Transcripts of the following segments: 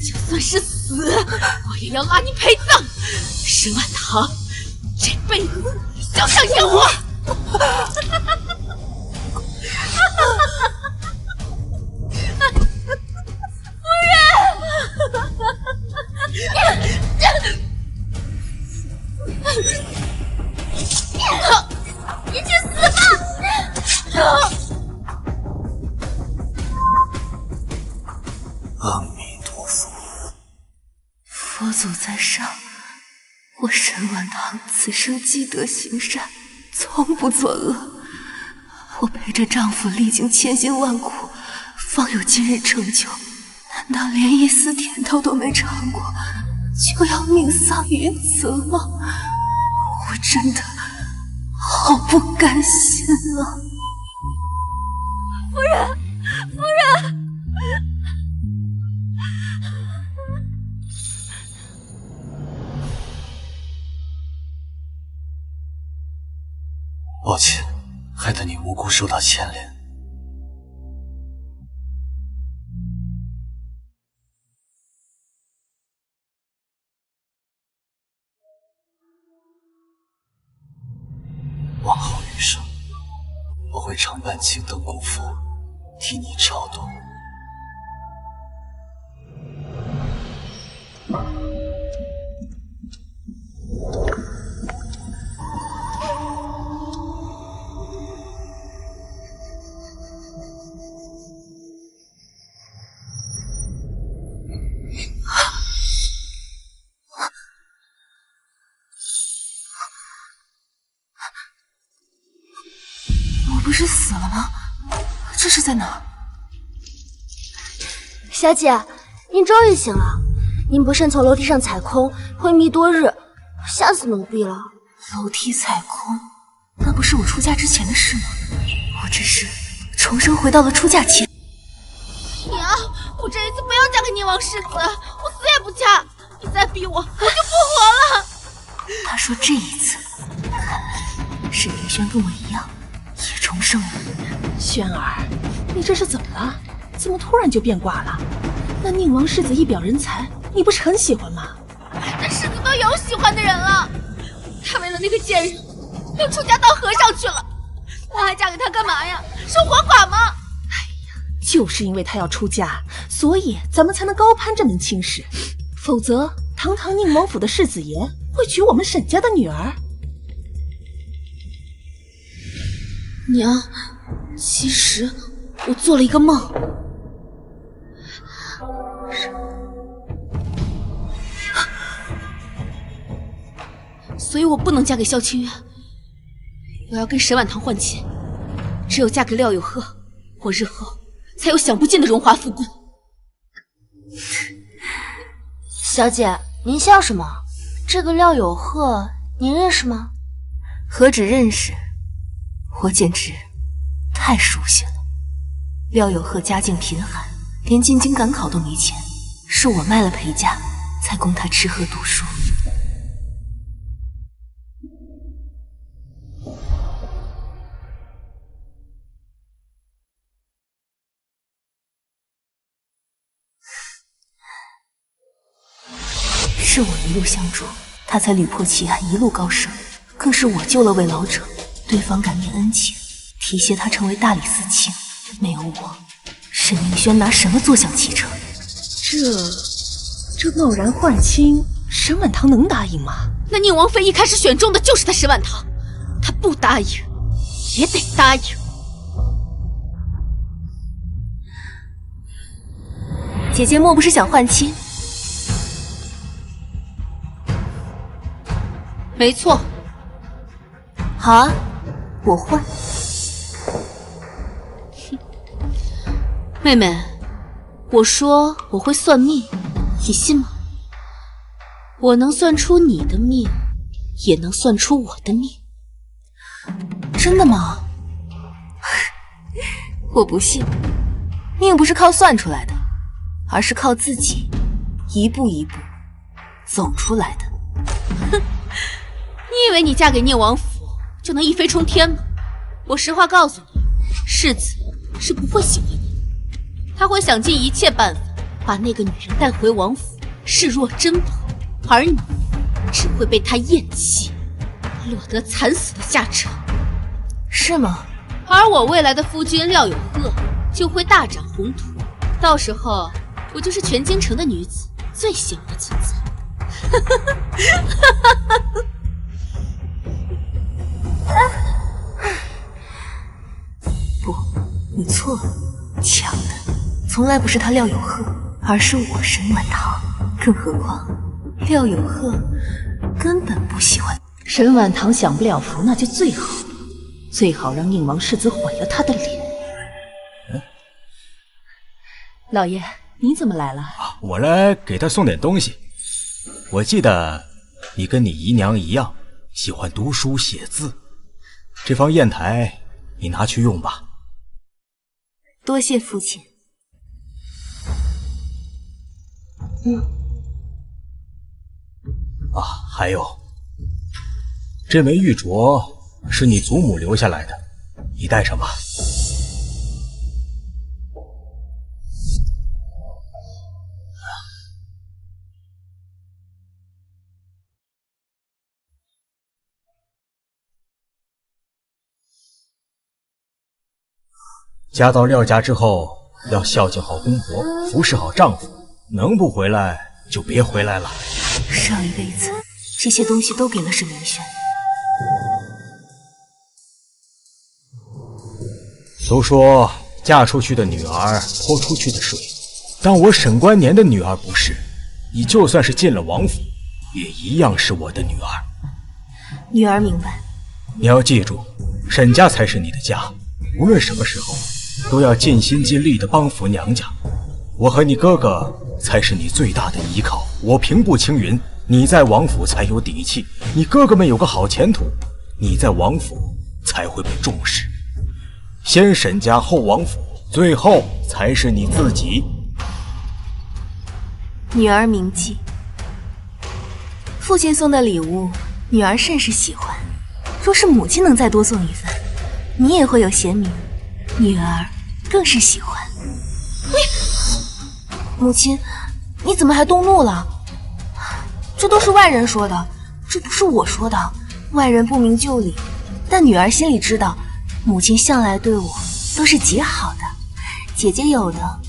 就算是死，我也要拉你陪葬。沈婉堂，这辈子休想见我！夫人，你去死吧！阿弥陀佛。佛祖在上，我沈婉堂此生积德行善，从不作恶。我陪着丈夫历经千辛万苦，方有今日成就，难道连一丝甜头都没尝过，就要命丧于此吗？我真的好不甘心啊！夫人，夫人！抱歉，害得你无辜受到牵连。往后余生，我会常伴青灯古佛，替你超度。我不是死了吗？这是在哪？小姐，您终于醒了。您不慎从楼梯上踩空，昏迷多日，吓死奴婢了。楼梯踩空，那不是我出嫁之前的事吗？我只是重生回到了出嫁前。娘，我这一次不要嫁给宁王世子，我死也不嫁。你再逼我，我就复活了。他说这一次，看来沈凌轩跟我一样，也重生了。轩儿，你这是怎么了？怎么突然就变卦了？那宁王世子一表人才，你不是很喜欢吗？那世子都有喜欢的人了，他为了那个贱人，又出家当和尚去了。我还嫁给他干嘛呀？守活寡吗？就是因为他要出家，所以咱们才能高攀这门亲事。否则，堂堂宁王府的世子爷会娶我们沈家的女儿。娘，其实我做了一个梦，所以我不能嫁给萧清月，我要跟沈婉堂换亲。只有嫁给廖有鹤，我日后才有享不尽的荣华富贵。小姐，您笑什么？这个廖有鹤，您认识吗？何止认识，我简直太熟悉了。廖有鹤家境贫寒，连进京赶考都没钱，是我卖了陪嫁，才供他吃喝读书。是我一路相助，他才屡破奇案，一路高升。更是我救了位老者，对方感念恩情，提携他成为大理寺卿。没有我，沈凌轩拿什么坐享其成？这贸然换亲，沈婉堂能答应吗？那宁王妃一开始选中的就是他沈婉堂，他不答应也得答应。姐姐莫不是想换亲？没错。好啊，我换。妹妹，我说我会算命，你信吗？我能算出你的命，也能算出我的命。真的吗？我不信，命不是靠算出来的，而是靠自己一步一步走出来的。哼，你以为你嫁给宁王府就能一飞冲天吗？我实话告诉你，世子是不会喜欢你。他会想尽一切办法把那个女人带回王府，视若珍宝，而你只会被他厌弃，落得惨死的下场。是吗？而我未来的夫君廖有鹤就会大展宏图，到时候我就是全京城的女子最羡慕的存在。不，你错了，抢的从来不是他廖有鹤，而是我沈婉堂。更何况廖有鹤根本不喜欢沈婉堂，享不了福那就最好，最好让宁王世子毁了他的脸。老爷，你怎么来了？我来给他送点东西。我记得你跟你姨娘一样，喜欢读书写字。这方砚台你拿去用吧。多谢父亲。还有，这枚玉镯是你祖母留下来的，你带上吧。嫁到廖家之后，要孝敬好公婆，服侍好丈夫，能不回来就别回来了。上一辈子这些东西都给了沈明轩。都说嫁出去的女儿泼出去的水，但我沈关年的女儿不是，你就算是进了王府，也一样是我的女儿。女儿明白。你要记住，沈家才是你的家，无论什么时候都要尽心尽力地帮扶娘家。我和你哥哥才是你最大的依靠，我平步青云，你在王府才有底气，你哥哥们有个好前途，你在王府才会被重视。先沈家后王府，最后才是你自己。女儿铭记。父亲送的礼物，女儿甚是喜欢。若是母亲能再多送一份，你也会有贤名，女儿更是喜欢。母亲，你怎么还动怒了？这都是外人说的，这不是我说的。外人不明就里，但女儿心里知道，母亲向来对我都是极好的，姐姐有的，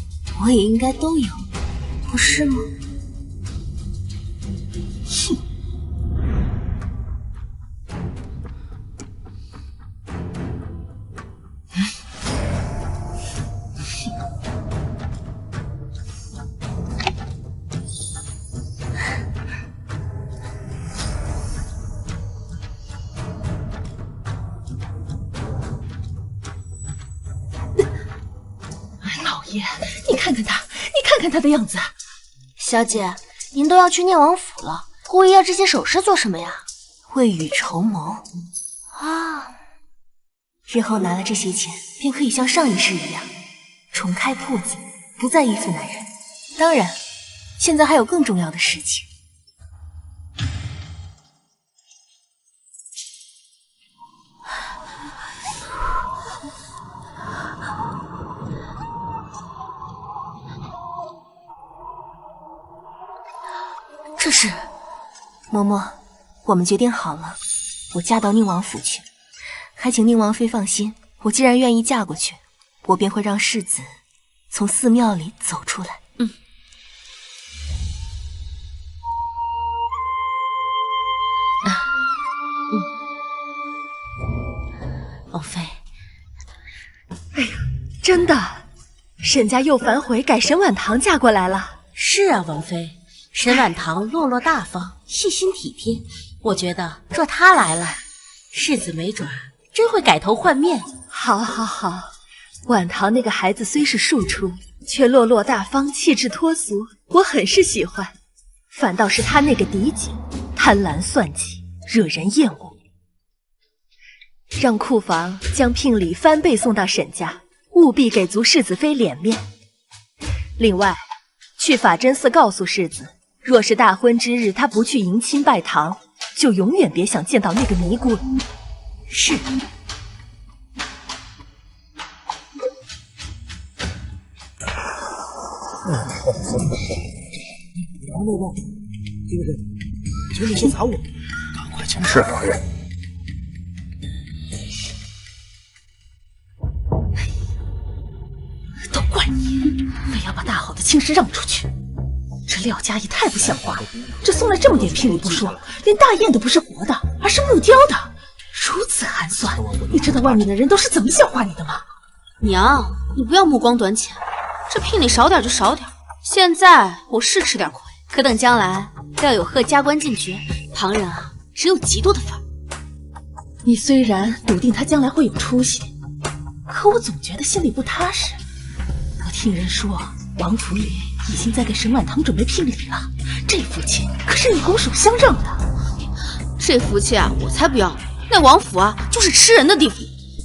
我也应该都有，不是吗？哼。你看看他，你看看他的样子。小姐，您都要去念王府了，故意要这些首饰做什么呀？未雨绸缪啊！日后拿了这些钱，便可以像上一世一样，重开铺子，不再依附男人。当然，现在还有更重要的事情。这是嬷嬷，我们决定好了，我嫁到宁王府去，还请宁王妃放心，我既然愿意嫁过去，我便会让世子从寺庙里走出来。王妃，哎呀，真的，沈家又反悔改沈婉堂嫁过来了。是啊，王妃。沈婉堂落落大方，细心体贴，我觉得若她来了，世子没准真会改头换面。好，好，好，婉堂那个孩子虽是庶出，却落落大方，气质脱俗，我很是喜欢。反倒是他那个嫡姐，贪婪算计，惹人厌恶。让库房将聘礼翻倍送到沈家，务必给足世子妃脸面。另外，去法真寺告诉世子，若是大婚之日他不去迎亲拜堂，就永远别想见到那个尼姑了。是。王伯伯，这个人，请你先查我，赶快请示老人。都怪你，非要把大好的青石让出去。这廖家也太不像话了，这送来这么点聘礼不说，连大雁都不是活的，而是木雕的，如此寒酸。你知道外面的人都是怎么笑话你的吗？娘，你不要目光短浅，这聘礼少点就少点。现在我是吃点亏，可等将来廖有鹤加官进爵，旁人啊只有嫉妒的份儿。你虽然笃定他将来会有出息，可我总觉得心里不踏实。我听人说，王府里已经在给沈婉堂准备聘礼了，这福气可是你拱手相让的。这福气啊，我才不要！那王府啊，就是吃人的地方。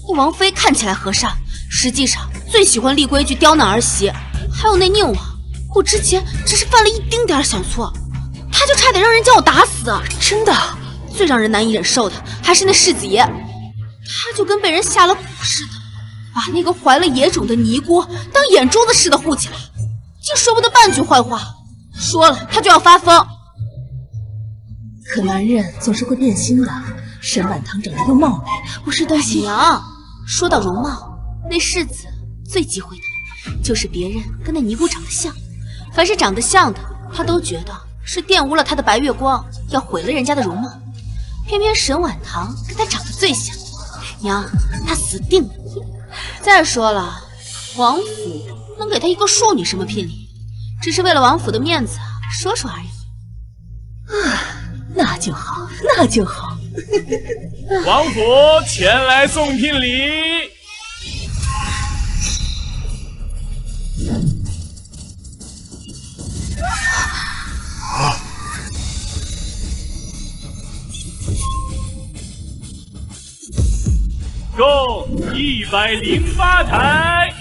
那王妃看起来和善，实际上最喜欢立规矩、刁难儿媳。还有那宁王，我之前只是犯了一丁点小错，他就差点让人将我打死。真的，最让人难以忍受的还是那世子爷，他就跟被人下了蛊似的，把那个怀了野种的尼姑当眼珠子似的护起来，竟说不得半句坏话，说了他就要发疯。可男人总是会变心的。沈婉堂长得又貌美，我是担心。娘，说到容貌，那世子最忌讳的就是别人跟那尼姑长得像，凡是长得像的，他都觉得是玷污了他的白月光，要毁了人家的容貌。偏偏沈婉堂跟他长得最像，娘，他死定了。再说了，王府能给他一个庶女什么聘礼，只是为了王府的面子说说而已。那就好，那就好。王府前来送聘礼。共108台。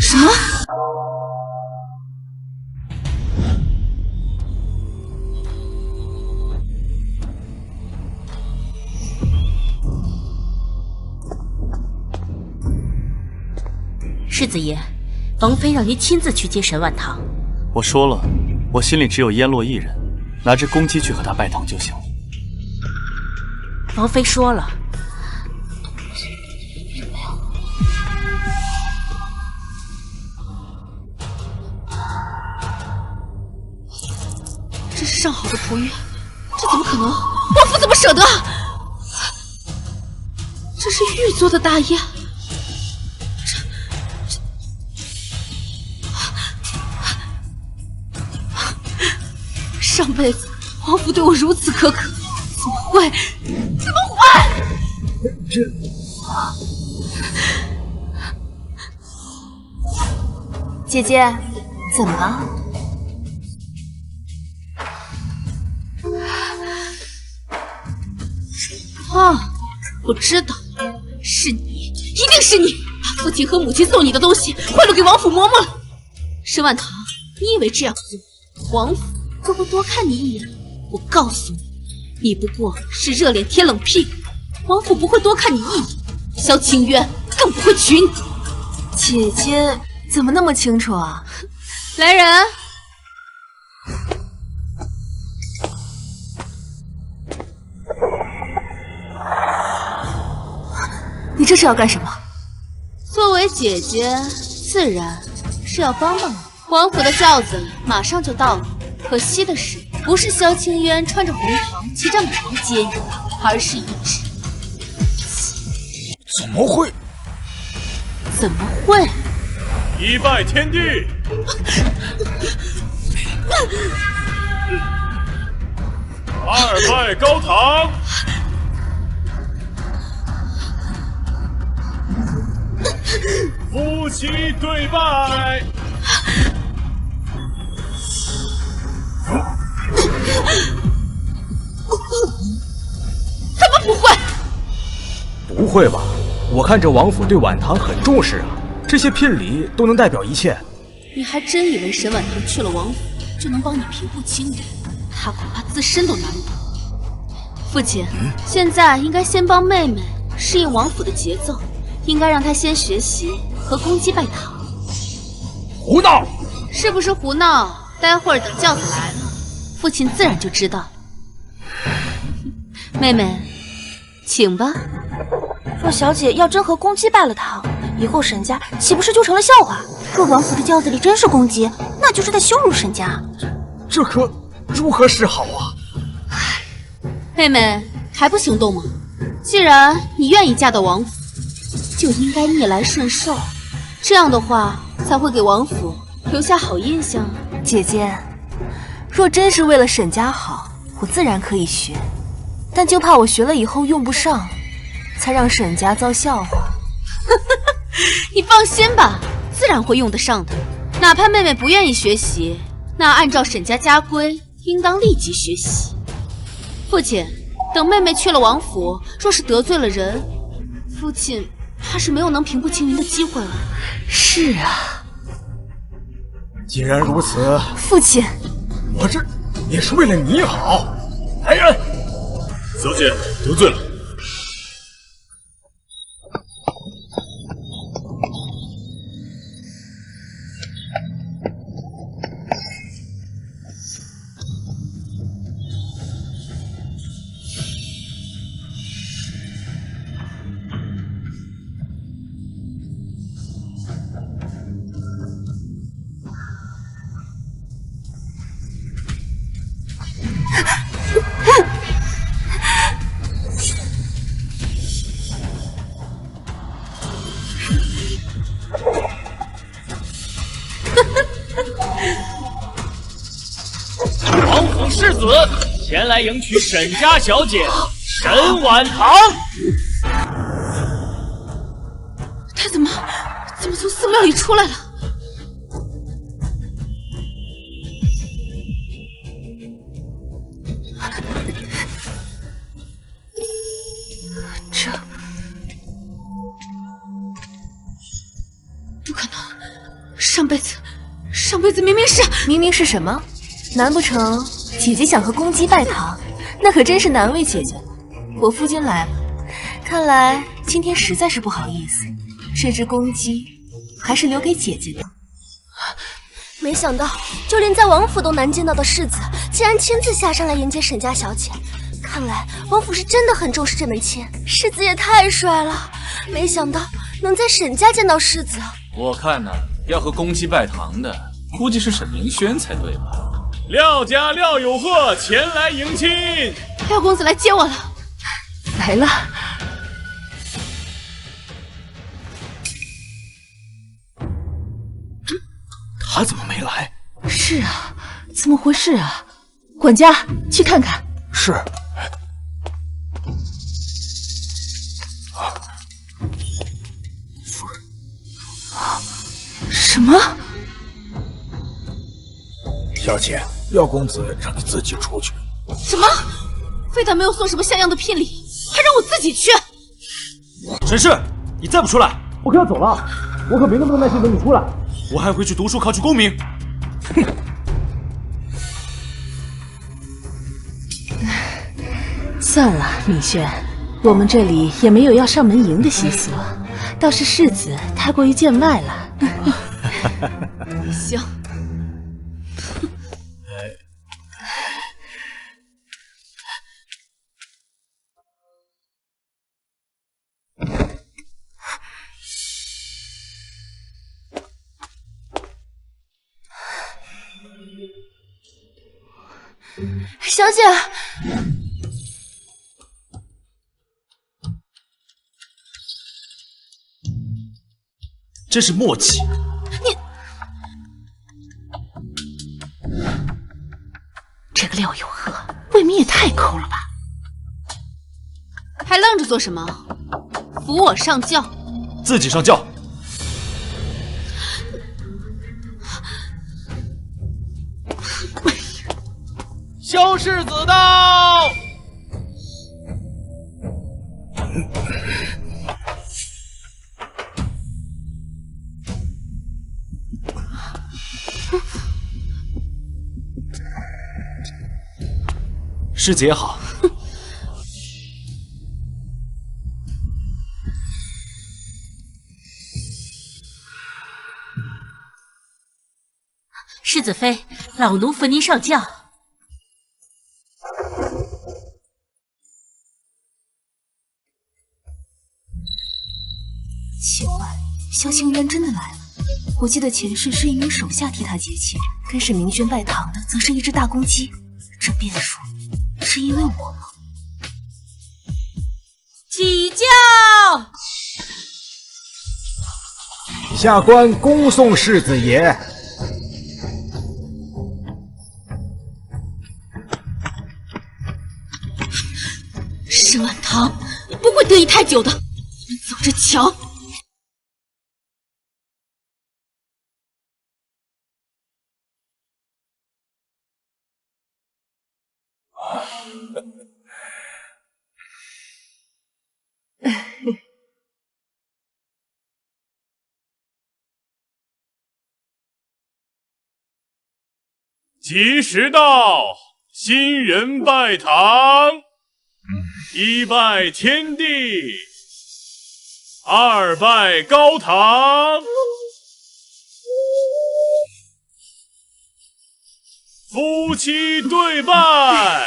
什么？世子爷，王妃让您亲自去接沈婉堂。我说了，我心里只有燕洛一人，拿着公鸡去和他拜堂就行了。王妃说了，这是上好的仆役，这怎么可能？王府怎么舍得？这是玉做的大雁。上辈子王府对我如此苛刻，怎么会？姐姐，怎么了？我知道，是你，一定是你，把父亲和母亲送你的东西贿赂给王府嬷嬷了。沈婉堂，你以为这样做，王府就会多看你一眼？我告诉你，你不过是热脸贴冷屁股，王府不会多看你一眼，萧清渊更不会娶你。姐姐怎么那么清楚啊？来人！你这是要干什么？作为姐姐，自然是要帮帮你。王府的轿子马上就到了，可惜的是，不是萧清渊穿着红袍骑着马来接你，而是一只。怎么会？怎么会？一拜天地，二拜高堂。夫妻对拜。怎么不会？不会吧？我看这王府对婉堂很重视啊，这些聘礼都能代表一切。你还真以为沈婉堂去了王府就能帮你平步青云？他恐怕自身都难不倒。父亲，现在应该先帮妹妹适应王府的节奏，应该让她先学习和公鸡拜堂。胡闹！是不是胡闹？待会儿等轿子来了，父亲自然就知道。妹妹，请吧。若小姐要真和公鸡拜了堂，以后沈家岂不是就成了笑话？若王府的轿子里真是公鸡，那就是在羞辱沈家。这可如何是好啊？妹妹还不行动吗？既然你愿意嫁到王府，就应该逆来顺受，这样的话才会给王府留下好印象。姐姐，若真是为了沈家好，我自然可以学，但就怕我学了以后用不上，才让沈家遭笑话。你放心吧，自然会用得上的。哪怕妹妹不愿意学习，那按照沈家家规，应当立即学习。父亲，等妹妹去了王府，若是得罪了人，父亲怕是没有能平步青云的机会了。是啊，既然如此，父亲，我这也是为了你好。来人，小姐得罪了。王府世子前来迎娶沈家小姐沈婉堂。他怎么从寺庙里出来了？这不可能！上辈子明明是什么？难不成姐姐想和公鸡拜堂？那可真是难为姐姐了。我夫君来了，看来今天实在是不好意思，这只公鸡还是留给姐姐的。没想到，就连在王府都难见到的世子，竟然亲自下山来迎接沈家小姐。看来王府是真的很重视这门亲。世子也太帅了，没想到能在沈家见到世子。我看呢，要和公鸡拜堂的，估计是沈明轩才对吧？廖家廖有贺前来迎亲。廖公子来接我了。来了。他怎么没来？是啊，怎么回事啊？管家，去看看。是。夫人。什么？小姐，廖公子让你自己出去。什么？非但没有送什么像样的聘礼，还让我自己去？沈氏，你再不出来，我可要走了。我可没那么多耐心等你出来。我还回去读书考取功名。算了，明轩，我们这里也没有要上门迎的习俗，倒是世子太过于见外了。行。小姐，真是默契。你这个廖有贺，未免也太抠了吧！还愣着做什么？扶我上轿。自己上轿。萧世子到。师姐好。世子妃，老奴扶您上轿。奇怪，萧清渊真的来了。我记得前世是一名手下替他接亲，跟沈明轩拜堂的则是一只大公鸡。这变数是因为我吗？起轿！下官恭送世子爷。沈婉堂不会得意太久的，你们走着瞧。吉时到，新人拜堂。一拜天地，二拜高堂。夫妻对拜。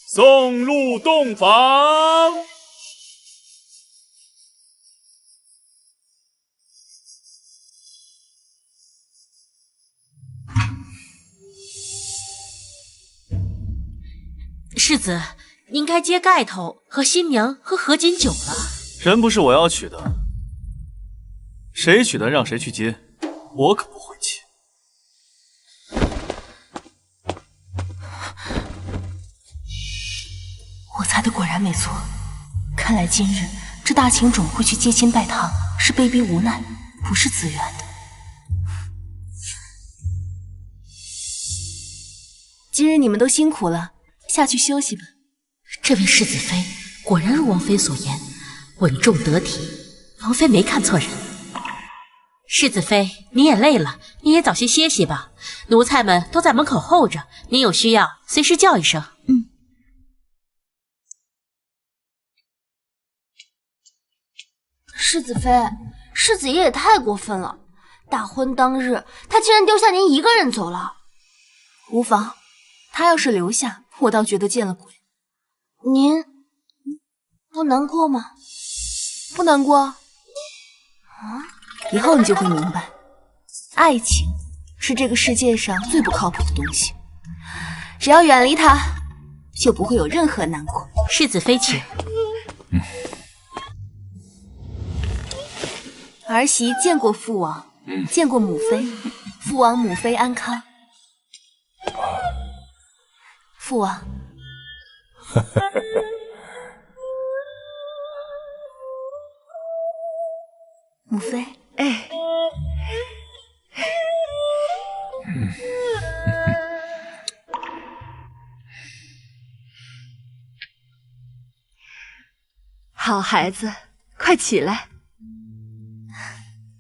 送入洞房。世子，您该揭盖头，和新娘合卺酒了。人不是我要娶的，谁娶的让谁去接，我可不会接。我猜的果然没错，看来今日这大情种会去接亲拜堂，是被逼无奈，不是自愿的。今日你们都辛苦了，下去休息吧。这位世子妃果然如王妃所言，稳重得体，王妃没看错人。世子妃，你也累了，你也早些歇息吧。奴才们都在门口候着，您有需要随时叫一声。世子妃，世子爷也太过分了！大婚当日，他竟然丢下您一个人走了。无妨，他要是留下，我倒觉得见了鬼。您不难过吗？不难过。以后你就会明白，爱情是这个世界上最不靠谱的东西。只要远离它，就不会有任何难过。世子妃请。儿媳见过父王，见过母妃，父王母妃安康。父王，母妃，哎，好孩子，快起来。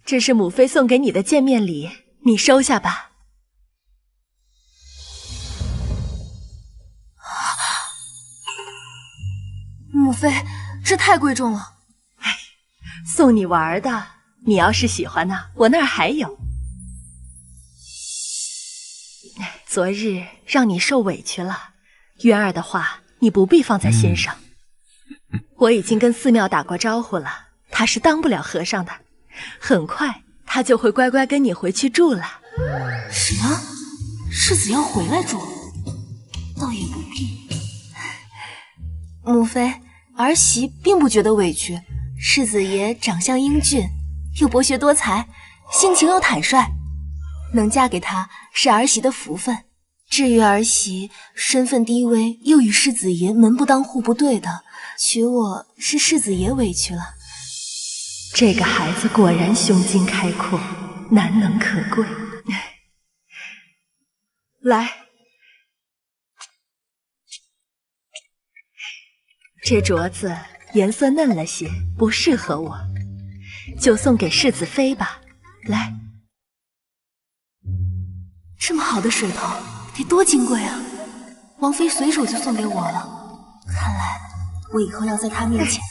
这是母妃送给你的见面礼，你收下吧。母妃，这太贵重了。哎，送你玩的，你要是喜欢呢，我那儿还有。昨日让你受委屈了，渊儿的话你不必放在心上。我已经跟寺庙打过招呼了，他是当不了和尚的。很快他就会乖乖跟你回去住了。什么？世子要回来住？倒也不必。母妃，儿媳并不觉得委屈。世子爷长相英俊，又博学多才，性情又坦率，能嫁给他是儿媳的福分。至于儿媳身份低微，又与世子爷门不当户不对的，娶我是世子爷委屈了。这个孩子果然胸襟开阔，难能可贵。来，这镯子颜色嫩了些，不适合我，就送给世子妃吧。来，这么好的水头，得多金贵啊！王妃随手就送给我了，看来我以后要在他面前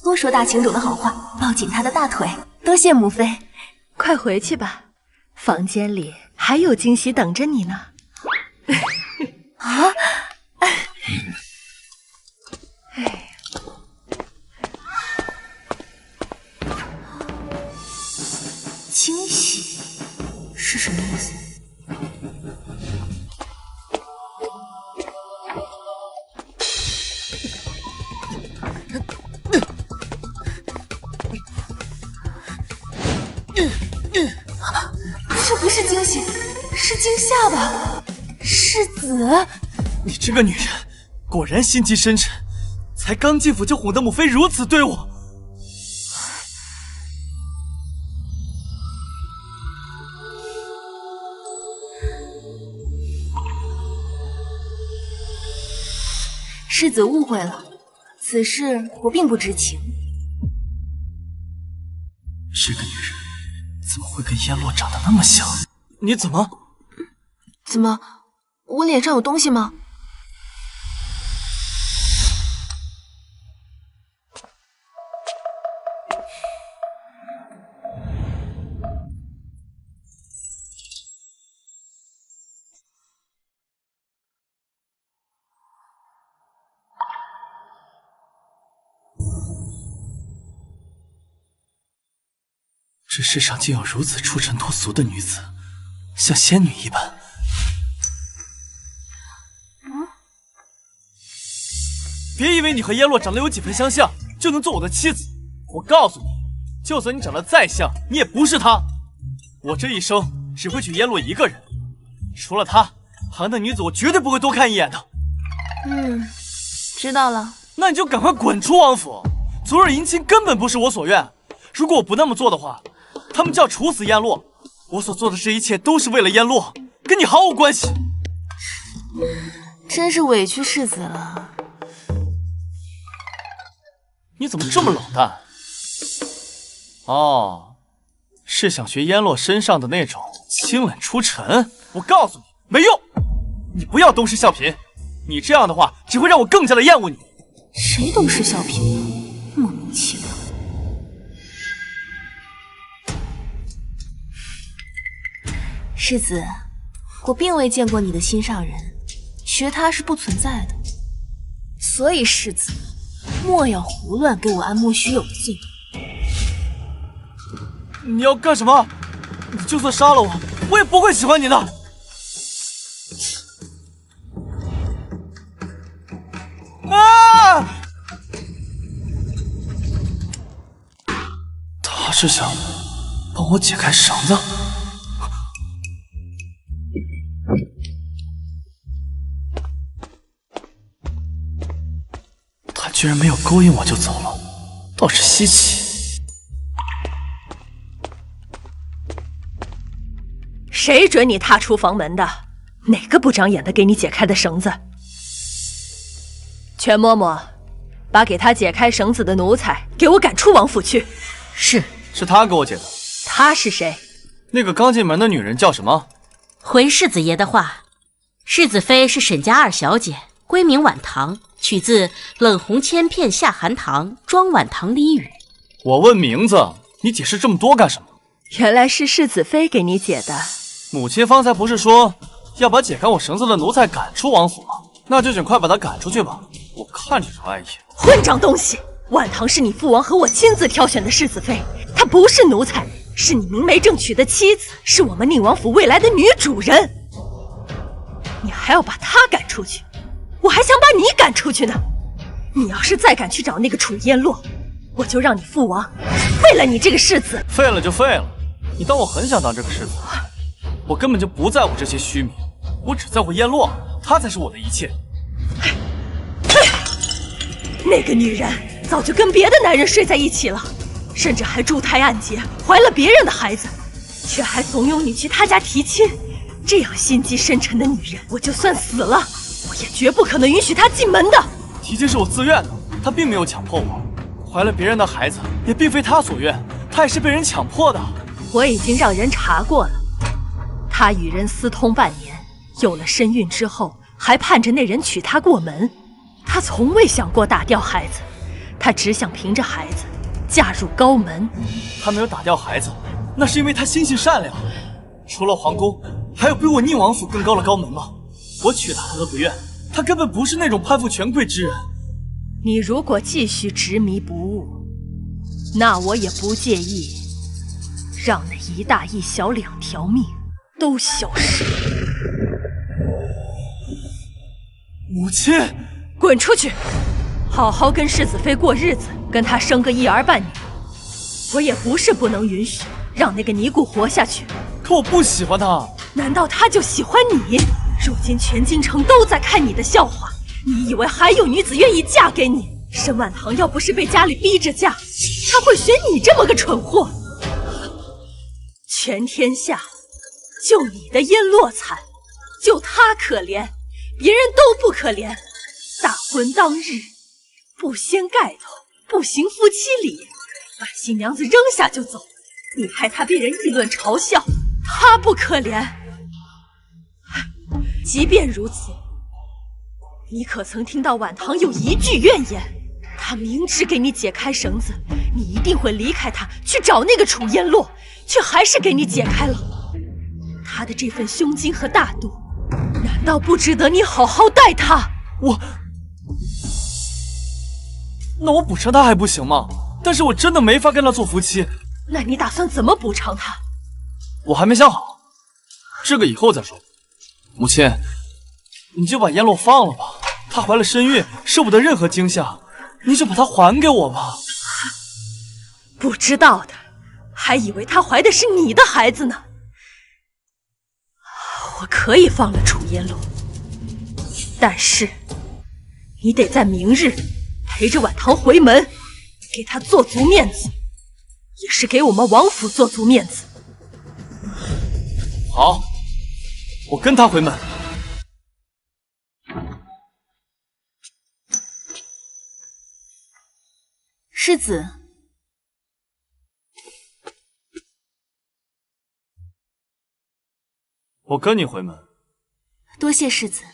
多说大情种的好话，抱紧他的大腿。多谢母妃。快回去吧，房间里还有惊喜等着你呢。啊！惊喜是什么意思？这不是惊喜，是惊吓吧？世子，你这个女人果然心机深沉，才刚进府就哄得母妃如此对我。世子误会了，此事我并不知情。这个女人怎么会跟燕洛长得那么像？你怎么？怎么，我脸上有东西吗？这世上竟有如此出尘脱俗的女子，像仙女一般。别以为你和燕洛长得有几分相像，就能做我的妻子。我告诉你，就算你长得再像，你也不是她。我这一生只会娶燕洛一个人，除了她，旁的女子我绝对不会多看一眼的。知道了。那你就赶快滚出王府！昨日迎亲根本不是我所愿，如果我不那么做的话，他们就要处死燕洛。我所做的这一切都是为了燕洛，跟你毫无关系。真是委屈世子了。你怎么这么冷淡？哦，是想学燕洛身上的那种清冷出尘？我告诉你，没用！你不要东施效颦，你这样的话只会让我更加的厌恶你。谁东施效颦了？莫名其妙。世子，我并未见过你的心上人，学他是不存在的。所以世子，莫要胡乱给我安莫须有的罪。你要干什么？你就算杀了我，我也不会喜欢你的。啊！他是想帮我解开绳子。他居然没有勾引我就走了，倒是稀奇。谁准你踏出房门的？哪个不长眼的给你解开的绳子？全嬷嬷，把给他解开绳子的奴才给我赶出王府去。是他给我解的。他是谁？那个刚进门的女人叫什么？回世子爷的话，世子妃是沈家二小姐，闺名婉堂，取自冷红千片下寒塘，庄婉堂俚语。我问名字，你解释这么多干什么？原来是世子妃给你解的。母亲方才不是说要把解开我绳子的奴才赶出王府吗？那就尽快把他赶出去吧，我看着就碍眼。混账东西！婉堂是你父王和我亲自挑选的世子妃，她不是奴才，是你明媒正娶的妻子，是我们宁王府未来的女主人。你还要把她赶出去，我还想把你赶出去呢。你要是再敢去找那个楚烟洛，我就让你父王废了你这个世子。废了就废了，你当我很想当这个世子？我根本就不在乎这些虚名，我只在乎燕洛，她才是我的一切。那个女人早就跟别的男人睡在一起了，甚至还珠胎暗结，怀了别人的孩子，却还怂恿你去她家提亲。这样心机深沉的女人，我就算死了，我也绝不可能允许她进门的。提亲是我自愿的，她并没有强迫我。怀了别人的孩子，也并非她所愿，她也是被人强迫的。我已经让人查过了，她与人私通半年，有了身孕之后，还盼着那人娶她过门。她他从未想过打掉孩子，他只想凭着孩子嫁入高门。他没有打掉孩子，那是因为他心性善良。除了皇宫，还有比我宁王府更高的高门吗？我娶她何不愿？他根本不是那种攀附权贵之人。你如果继续执迷不悟，那我也不介意让那一大一小2条命都消失。母亲，滚出去！好好跟世子妃过日子，跟她生个1儿半女。我也不是不能允许让那个尼姑活下去，可我不喜欢她。难道她就喜欢你？如今全京城都在看你的笑话，你以为还有女子愿意嫁给你？沈婉堂要不是被家里逼着嫁，她会选你这么个蠢货？全天下就你的燕落惨，就她可怜，别人都不可怜。大婚当日不掀盖头，不行夫妻礼，把新娘子扔下就走，你还她被人议论嘲笑，她不可怜。即便如此，你可曾听到婉堂有一句怨言？他明知给你解开绳子，你一定会离开他去找那个楚烟落，却还是给你解开了。他的这份胸襟和大度，难道不值得你好好待他？那我补偿他还不行吗？但是我真的没法跟他做夫妻。那你打算怎么补偿他？我还没想好，这个以后再说。母亲，你就把燕落放了吧，她怀了身孕，受不得任何惊吓，你就把她还给我吧。不知道的，还以为她怀的是你的孩子呢。我可以放了楚烟落，但是你得在明日陪着婉堂回门，给她做足面子，也是给我们王府做足面子。好，我跟他回门。世子，我跟你回门。多谢世子。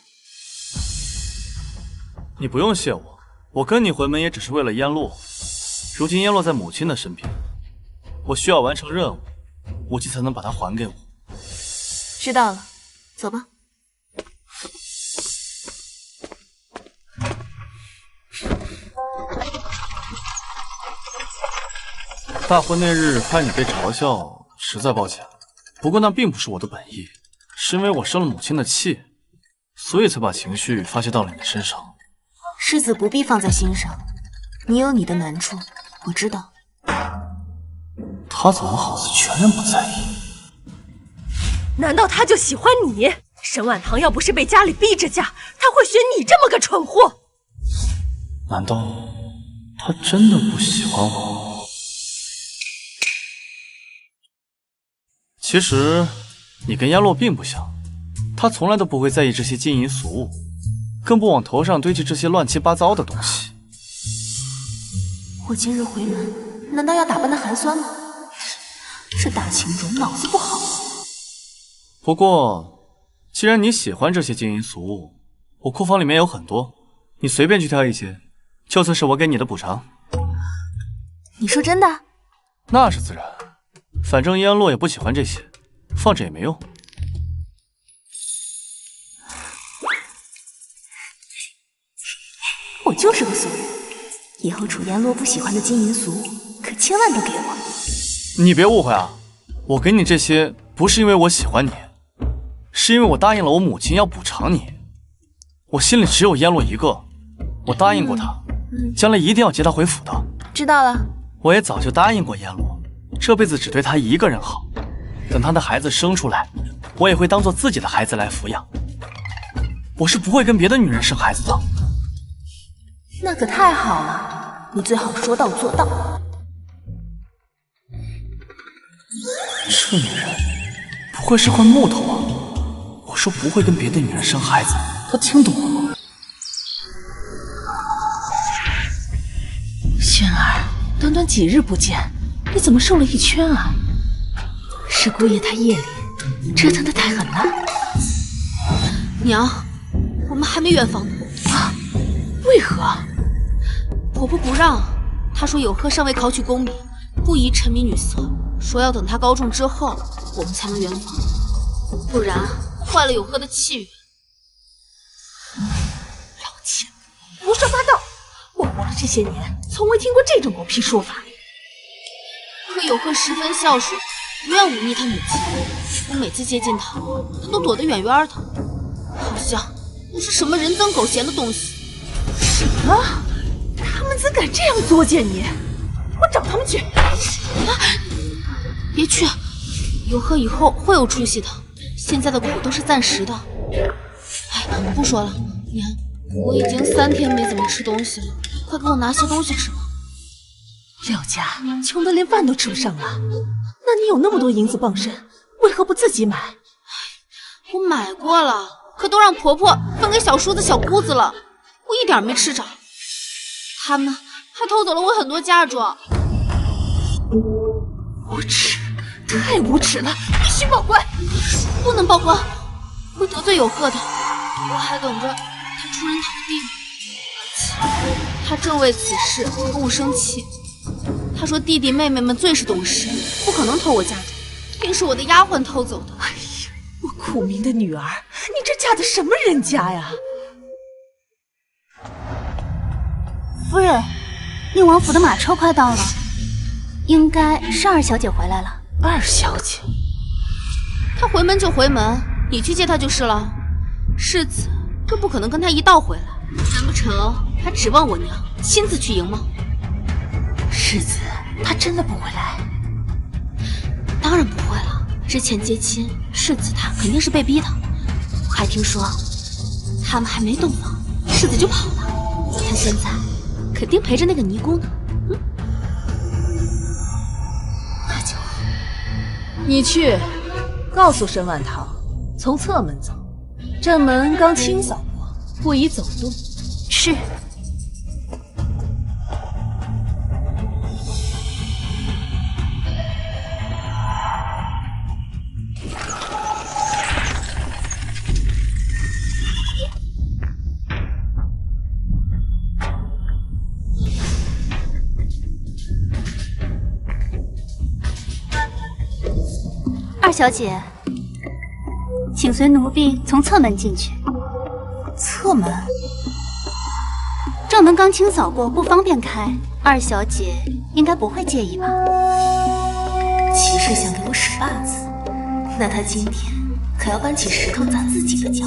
你不用谢我，我跟你回门也只是为了燕落。如今燕落在母亲的身边，我需要完成任务，母亲才能把她还给我。知道了，走吧。大婚那日害你被嘲笑，实在抱歉。不过那并不是我的本意，是因为我生了母亲的气，所以才把情绪发泄到了你身上。世子不必放在心上，你有你的难处，我知道。他怎么好似全然不在意？难道他就喜欢你？沈婉堂要不是被家里逼着嫁，他会选你这么个蠢货？难道他真的不喜欢我？其实你跟燕落并不像，他从来都不会在意这些金银俗物，更不往头上堆积这些乱七八糟的东西。我今日回门，难道要打扮的寒酸吗？这大情种脑子不好。不过既然你喜欢这些金银俗物，我库房里面有很多，你随便去挑一些，就算是我给你的补偿。你说真的？那是自然，反正燕落也不喜欢这些，放着也没用。我就是个俗人，以后楚烟落不喜欢的金银俗物，可千万都给我。你别误会啊，我给你这些不是因为我喜欢你，是因为我答应了我母亲要补偿你。我心里只有燕落一个，我答应过她，将来一定要接她回府的。知道了。我也早就答应过燕落，这辈子只对她一个人好。等她的孩子生出来，我也会当做自己的孩子来抚养。我是不会跟别的女人生孩子的。那可太好了，你最好说到做到。这女人不会是块木头啊！我说不会跟别的女人生孩子，她听懂了吗？萱儿，短短几日不见，你怎么瘦了1圈啊？是姑爷他夜里折腾的太狠了。娘，我们还没圆房呢。啊？为为何？婆婆不让，她说有贺尚未考取功名，不宜沉迷女色，说要等他高中之后，我们才能圆房，不然坏了有贺的气运。老千，胡说八道！我活了这些年，从未听过这种狗屁说法。可有贺十分孝顺，不愿忤逆他母亲。我每次接近他，他都躲得远远的，好像我是什么人憎狗嫌的东西。什么？他们怎敢这样作践你？我找他们去！别去，有贺以后会有出息的，现在的苦都是暂时的。哎，不说了，娘，我已经3天没怎么吃东西了，快给我拿些东西吃吧。廖家穷得连饭都吃不上了，那你有那么多银子傍身，为何不自己买？我买过了，可都让婆婆分给小叔子、小姑子了，我一点没吃着。他们还偷走了我很多嫁妆。无耻，太无耻了！必须报官！不能报官，会得罪有贺的。我还等着他出人头地呢，而且他正为此事跟我生气。他说弟弟妹妹们最是懂事，不可能偷我嫁妆，定是我的丫鬟偷走的。哎呀，我苦命的女儿，你这嫁的什么人家呀？夫人，宁王府的马车快到了，应该是二小姐回来了。二小姐，她回门就回门，你去接她就是了。世子更不可能跟她一道回来，难不成还指望我娘亲自去迎吗？世子，她真的不回来？当然不会了，之前接亲，世子他肯定是被逼的。我还听说，他们还没洞房，世子就跑了。他现在肯定陪着那个尼姑呢。那就你去告诉沈婉堂，从侧门走，正门刚清扫过，不宜走动。是。二小姐，请随奴婢从侧门进去。侧门？正门刚清扫过，不方便开。二小姐应该不会介意吧？骑士想给我使绊子，那他今天可要搬起石头砸自己的脚。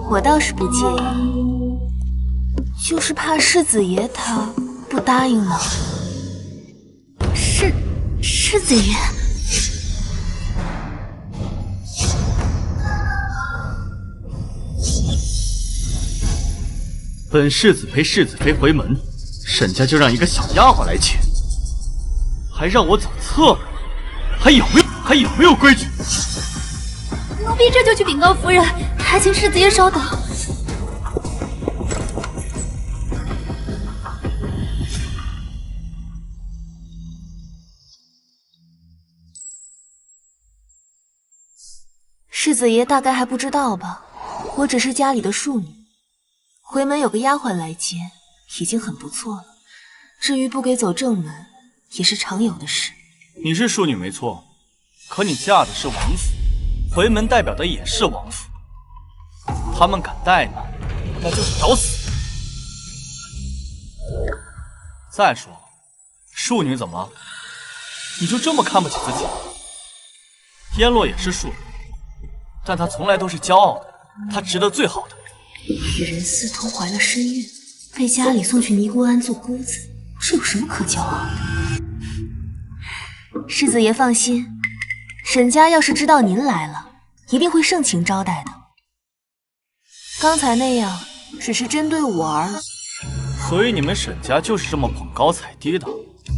我倒是不介意，就是怕世子爷他不答应呢。世子爷。本世子陪世子妃回门，沈家就让一个小丫鬟来接，还让我走侧门，还有没有规矩？奴婢这就去禀告夫人，还请世子爷稍等。世子爷大概还不知道吧，我只是家里的庶女。回门有个丫鬟来接，已经很不错了。至于不给走正门，也是常有的事。你是庶女没错，可你嫁的是王府，回门代表的也是王府。他们敢怠慢，那就是找死。再说，庶女怎么了？你就这么看不起自己？燕洛也是庶女，但她从来都是骄傲的，她值得最好的。与人私通怀了身孕，被家里送去尼姑庵做姑子，这有什么可骄傲的？世子爷放心，沈家要是知道您来了，一定会盛情招待的。刚才那样只是针对我而已。所以你们沈家就是这么捧高踩低的，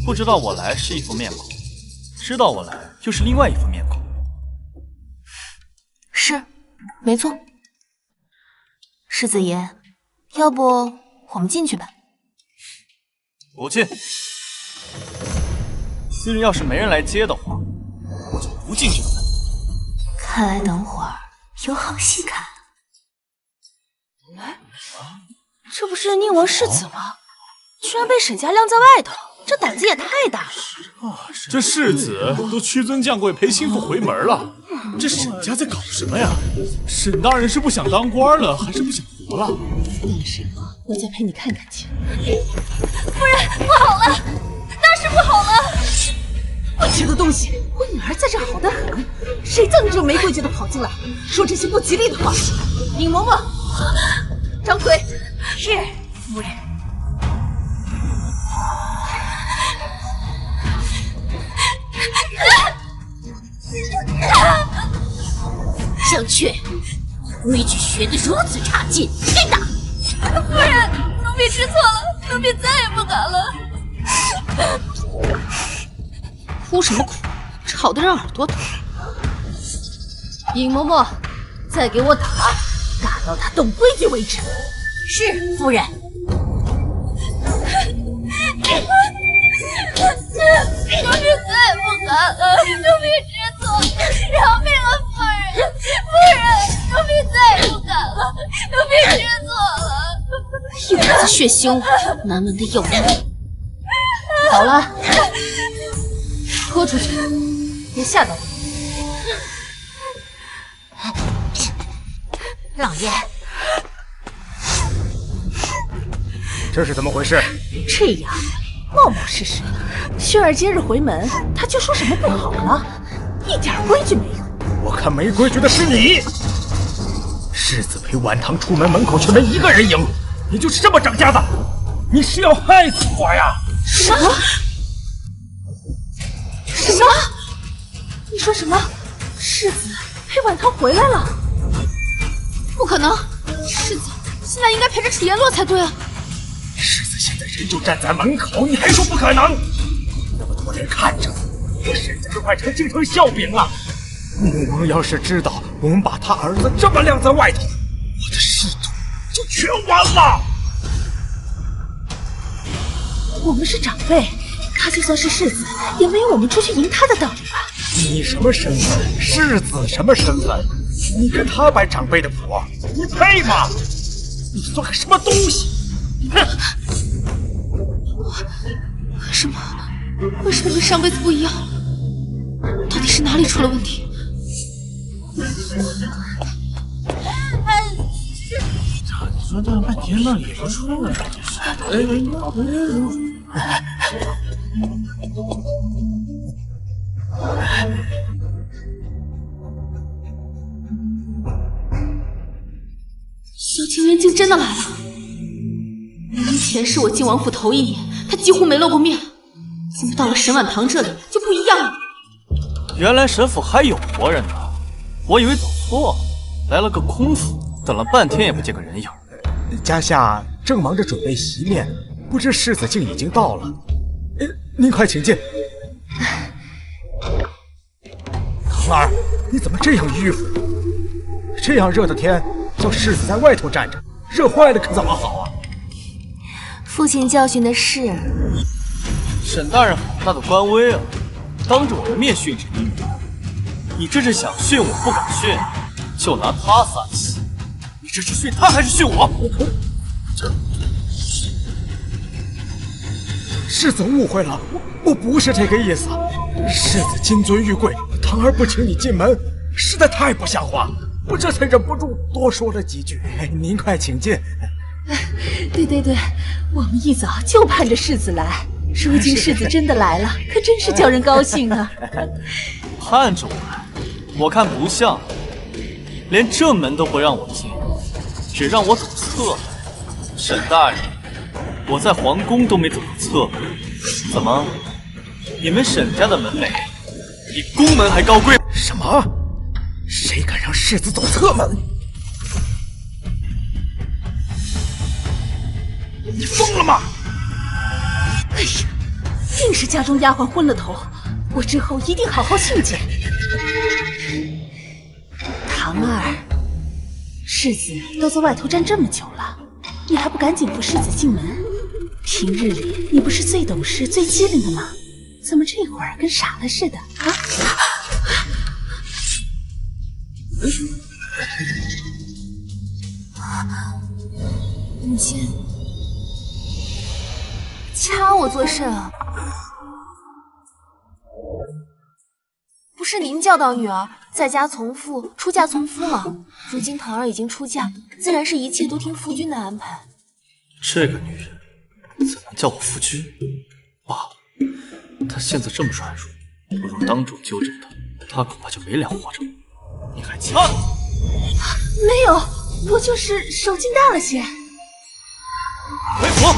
不知道我来是一副面孔，知道我来就是另外一副面孔。是，没错。世子爷，要不我们进去吧？不进。今日要是没人来接的话，我就不进这个门。看来等会儿有好戏看。这不是宁王世子吗？居然被沈家晾在外头，这胆子也太大了。这世子都屈尊降贵陪心腹回门了，这沈家在搞什么呀？沈大人是不想当官了，还是不想活了？那是我再陪你看看去。夫人，不好了，大事不好了！混吃的东西，我女儿在这好得很，谁叫你这没规矩的跑进来，说这些不吉利的话？宁嬷嬷，张奎，是夫人。张雀，规矩学得如此差劲，该打！夫人，奴婢知错了，奴婢再也不敢了。哭什么哭？吵得人耳朵疼。尹嬷嬷，再给我打，打到他懂规矩为止。是夫人。奴婢再也不敢了，奴婢知错，饶命啊，夫人！夫人，奴婢再也不敢了，奴婢知错了。又来自血腥了，难闻的有味。好了，拖出去，别吓到我。老爷，这是怎么回事？这丫鬟冒冒失失的，轩儿今日回门，她就说什么不好了，一点规矩没有。我看没规矩的是你。世子陪晚堂出门，门口却没一个人迎，你就是这么长家的？你是要害死我呀？什么？什么？你说什么？世子陪晚堂回来了？不可能，世子现在应该陪着楚颜洛才对啊。世子现在人就站在门口，你还说不可能？那么多人看着，我沈家都快成京城笑柄了。穆王要是知道我们把他儿子这么晾在外头，我的仕途就全完了。我们是长辈，他就算是世子，也没有我们出去迎他的道理吧？你什么身份？世子什么身份？你跟他摆长辈的谱，你配吗？你算个什么东西？哼！为什么跟上辈子不一样？到底是哪里出了问题？说了半天了，也不出来。萧清渊竟真的来了。前世我进王府头一眼，他几乎没露过面，怎么到了沈婉堂这里就不一样了？原来沈府还有活人呢，我以为走错了，来了个空府，等了半天也不见个人影。家下正忙着准备席面，不知世子竟已经到了。您快请进。堂儿，你怎么这样迂腐？这样热的天，叫世子在外头站着，热坏了可怎么好啊？父亲教训的是，沈大人好大的官威啊！当着我的面训斥你女儿，你这是想训我不敢训，就拿他撒气。你这是训他还是训我？世子误会了，我不是这个意思。世子金尊玉贵，堂儿不请你进门，实在太不像话，我这才忍不住多说了几句。您快请进。对，我们一早就盼着世子来，如今世子真的来了，可真是叫人高兴啊！盼着我来，我看不像，连正门都不让我进，只让我走侧门。沈大人，我在皇宫都没走到侧门，怎么，你们沈家的门楣比宫门还高贵？什么？谁敢让世子走侧门？你疯了吗？哎呀，定是家中丫鬟昏了头，我之后一定好好训诫。堂儿，世子都在外头站这么久了，你还不赶紧扶世子进门？平日里你不是最懂事、最机灵的吗？怎么这会儿跟傻了似的啊？母亲，掐我作甚啊？不是您教导女儿在家从父，出嫁从夫吗？如今堂儿已经出嫁，自然是一切都听夫君的安排。这个女人怎能叫我夫君？爸，她现在这么软弱，不如当众纠正她，她恐怕就没脸活着。你还记得？没有，我就是手劲大了些。回府！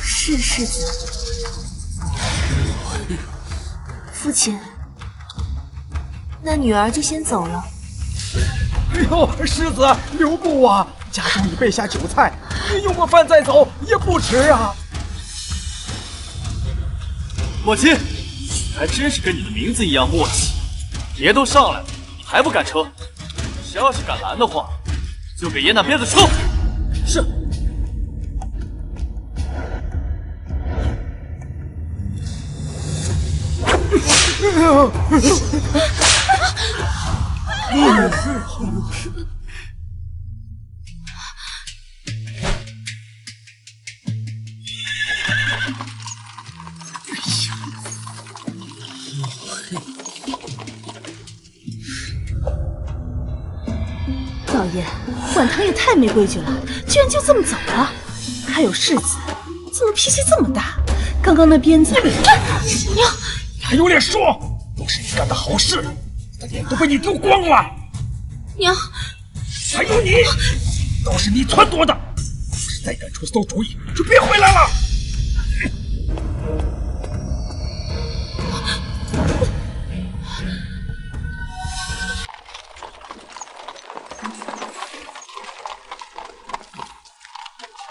是世子。父亲，那女儿就先走了。哎呦，世子留步啊！家中已备下酒菜，你用过饭再走也不迟啊。莫亲，还真是跟你的名字一样默契。爷都上来了，你还不赶车？谁要是敢拦的话，就给爷拿鞭子抽！是。老爷，晚堂也太没规矩了，居然就这么走了。还有世子，怎么脾气这么大？刚刚那鞭子，娘，你还有脸说？都是你干的好事，我的脸都被你丢光了。娘，还有你，都是你撺掇的。要是再敢出馊主意，就别回来了。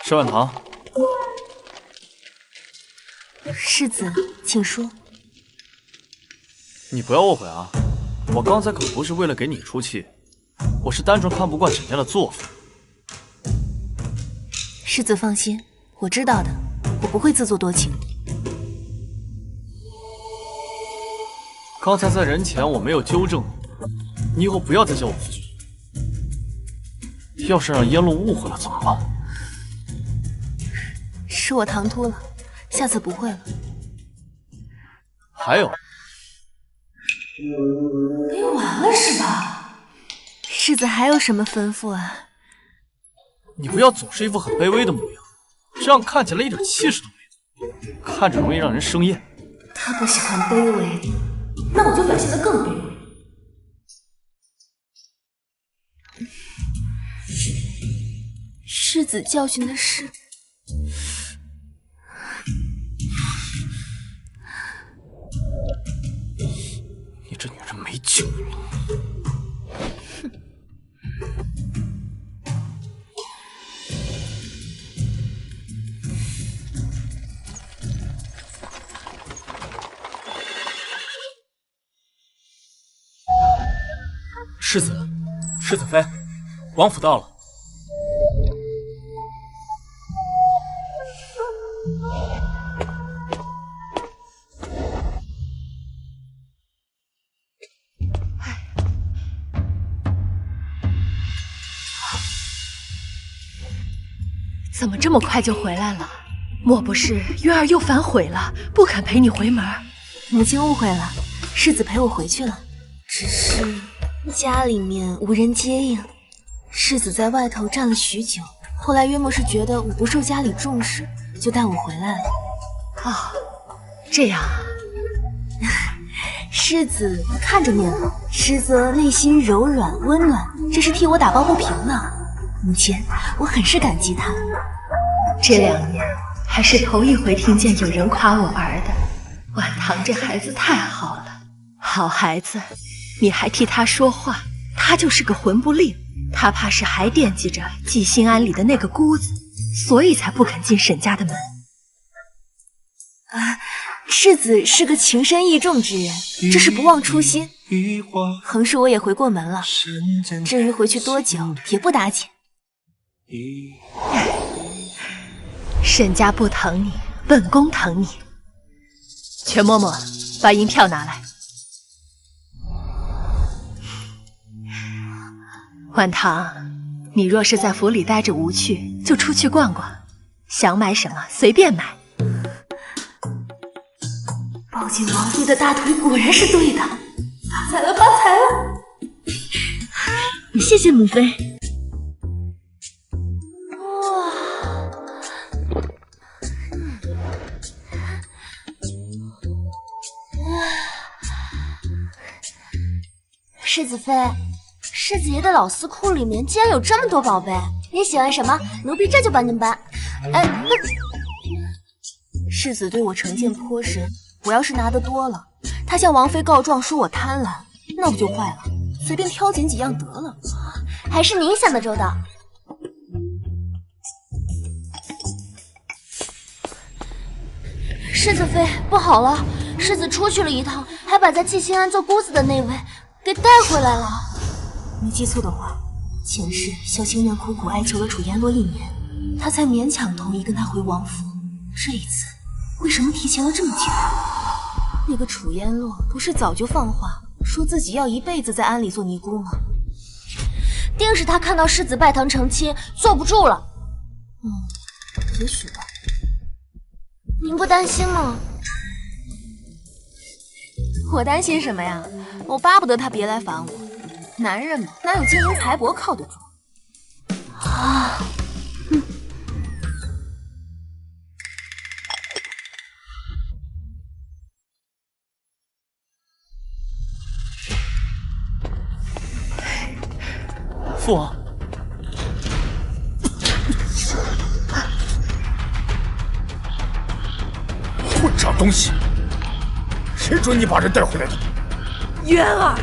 沈婉堂，世子，请说。你不要误会啊，我刚才可不是为了给你出气，我是单纯看不惯沈家的作风。世子放心，我知道的，我不会自作多情。刚才在人前我没有纠正你，你以后不要再叫我夫君。要是让燕洛误会了怎么办？是我唐突了，下次不会了。还有，没完了是吧？世子还有什么吩咐啊？你不要总是一副很卑微的模样，这样看起来一点气势都没有，看着容易让人生厌。他不喜欢卑微，那我就表现得更卑微。世子教训的是。你这女人没救了！世子，世子妃，王府到了。怎么这么快就回来了？莫不是渊儿又反悔了，不肯陪你回门？母亲误会了，世子陪我回去了，只是家里面无人接应，世子在外头站了许久，后来约莫是觉得我不受家里重视，就带我回来了。哦，这样啊。世子看着面孔，实则内心柔软温暖，这是替我打抱不平呢。母亲，我很是感激他。这2年还是头一回听见有人夸我儿的。婉堂这孩子太好了，好孩子，你还替他说话，他就是个魂不吝。他怕是还惦记着季心安里的那个姑子，所以才不肯进沈家的门。世子是个情深意重之人，这是不忘初心。横竖我也回过门了，至于回去多久，也不打紧。沈家不疼你，本宫疼你。全嬷嬷，把银票拿来。婉堂，你若是在府里待着无趣，就出去逛逛，想买什么随便买。抱紧王妃的大腿果然是对的，发财了，发财了！谢谢母妃。世子妃，世子爷的老司库里面竟然有这么多宝贝，你喜欢什么？奴婢这就帮您搬。世子对我成见颇深，我要是拿得多了，他向王妃告状说我贪婪，那不就坏了？随便挑拣几样得了。还是您想的周到。世子妃，不好了，世子出去了一趟，还把在季兴安做姑子的那位给带回来了。没记错的话，前世萧清渊苦苦哀求了楚烟洛1年，他才勉强同意跟他回王府。这一次为什么提前了这么久？那个楚烟洛不是早就放话说自己要一辈子在安里做尼姑吗？定是他看到世子拜堂成亲，坐不住了。也许吧。您不担心吗？我担心什么呀？我巴不得他别来烦我。男人嘛，哪有金银财帛靠得住？父王，混账东西！谁准你把人带回来的？渊儿，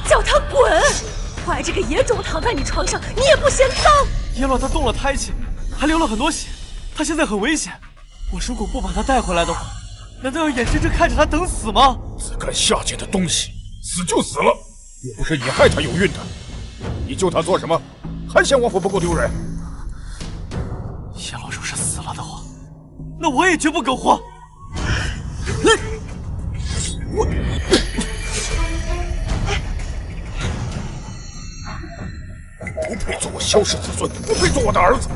叫他滚！怀着个野种躺在你床上，你也不嫌脏？耶洛他动了胎气，还流了很多血，他现在很危险。我如果不把他带回来的话，难道要眼睁睁看着他等死吗？自甘下贱的东西，死就死了，又不是你害他有孕的。你救他做什么？还嫌王府不够丢人？耶洛若是死了的话，那我也绝不苟活。我不配做我萧氏子孙，不配做我的儿子。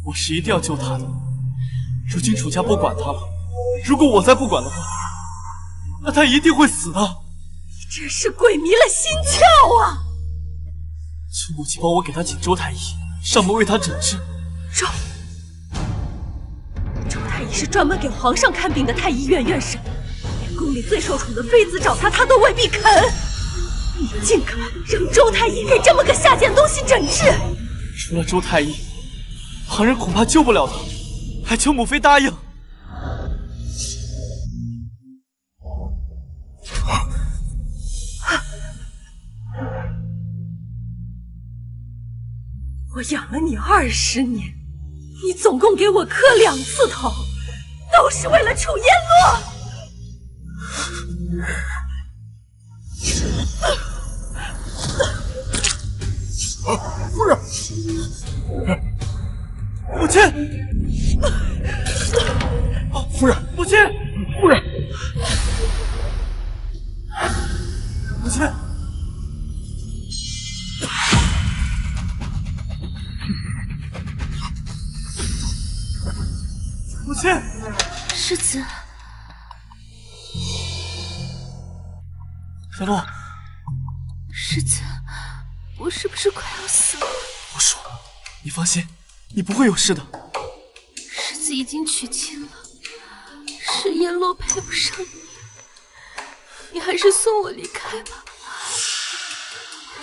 我是一定要救他的。如今楚家不管他了，如果我再不管的话，那他一定会死的。你真是鬼迷了心窍啊！求母亲帮我给他请周太医，上门为他诊治。周太医是专门给皇上看病的太医院院士，连宫里最受宠的妃子找他都未必肯。你竟敢让周太医给这么个下贱东西诊治？除了周太医，旁人恐怕救不了他，还求母妃答应。我养了你20年，你总共给我磕2次头，都是为了楚烟洛。夫人，母亲，夫人，母亲，夫人，母亲。母亲，世子，小洛，世子，我是不是快要死了？胡说，你放心，你不会有事的。世子已经娶亲了，是烟洛配不上你，你还是送我离开吧。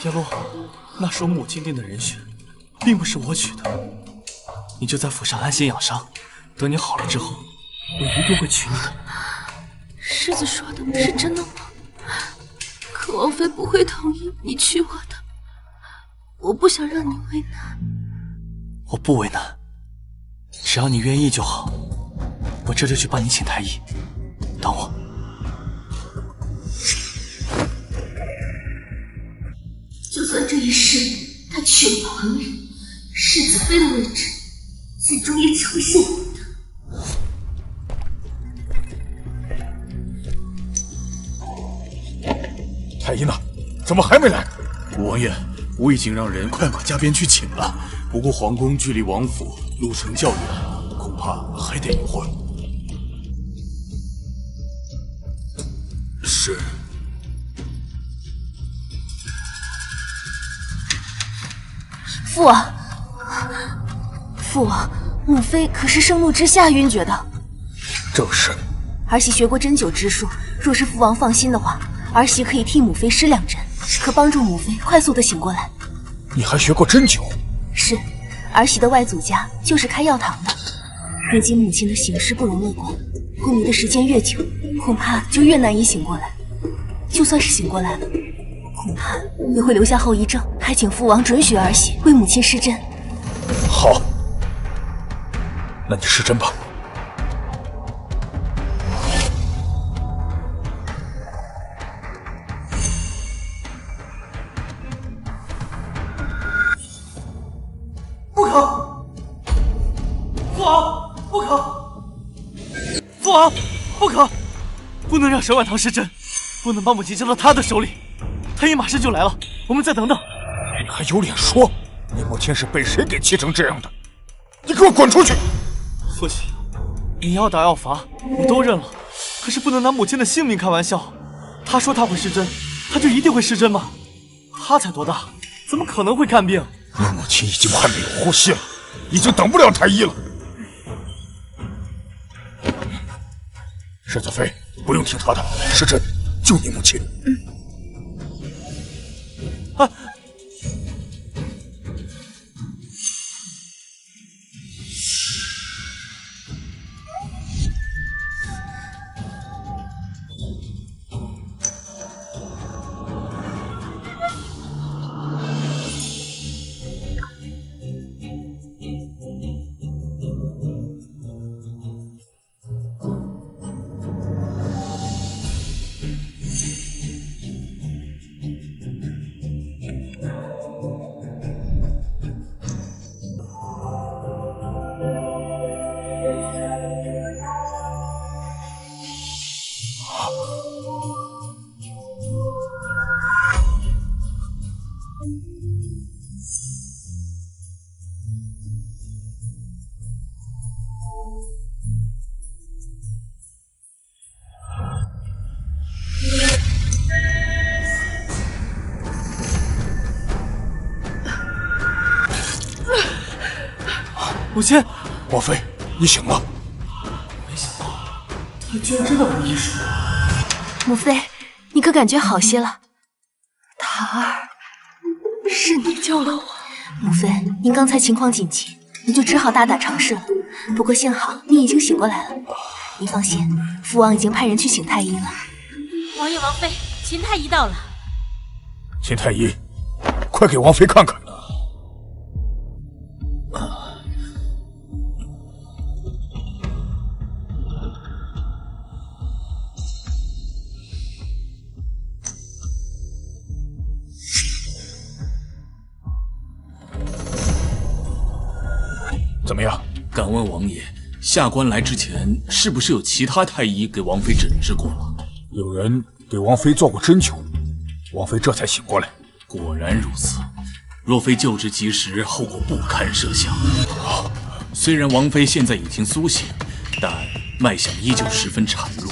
烟洛，那是我母亲定的人选，并不是我娶的。你就在府上安心养伤。等你好了之后，我一定会娶你的。世子说的是真的吗？可王妃不会同意你娶我的，我不想让你为难。我不为难，只要你愿意就好。我这就去帮你请太医，等我。就算这一世他去了旁人，世子妃的位置，最终也只会是我的。太医呢？怎么还没来？王爷，我已经让人快马加鞭去请了，不过皇宫距离王府路程较远，恐怕还得一会儿。是。父王，父王，母妃可是盛怒之下晕厥的。正是。儿媳学过针灸之术，若是父王放心的话，儿媳可以替母妃施2针，可帮助母妃快速的醒过来。你还学过针灸？是，儿媳的外祖家就是开药堂的。如今母亲的形势不容乐观，昏迷的时间越久，恐怕就越难以醒过来。就算是醒过来了，恐怕也会留下后遗症，还请父王准许儿媳为母亲施针。好，那你施针吧。不可！父王，不可！父王，不可！不能让沈婉堂施针，不能把母亲交到他的手里。太医马上就来了，我们再等等。你还有脸说？你母亲是被谁给气成这样的？你给我滚出去！父亲，你要打要罚，我都认了，可是不能拿母亲的性命开玩笑。他说他会施针，他就一定会施针吗？他才多大，怎么可能会看病？你母亲已经快没有呼吸了，已经等不了太医了。世子妃，不用听他的，施针救你母亲。啊！母亲，王妃，你醒了。没想到他居然真的会医术。母妃，你可感觉好些了？桃儿，是你救了我。母妃，您刚才情况紧急，你就只好大胆尝试了。不过幸好你已经醒过来了。您放心，父王已经派人去请太医了。王爷、王妃，秦太医到了。秦太医，快给王妃看看。怎么样？敢问王爷，下官来之前是不是有其他太医给王妃诊治过了？有人给王妃做过针灸，王妃这才醒过来。果然如此，若非救治及时，后果不堪设想。虽然王妃现在已经苏醒，但脉象依旧十分孱弱，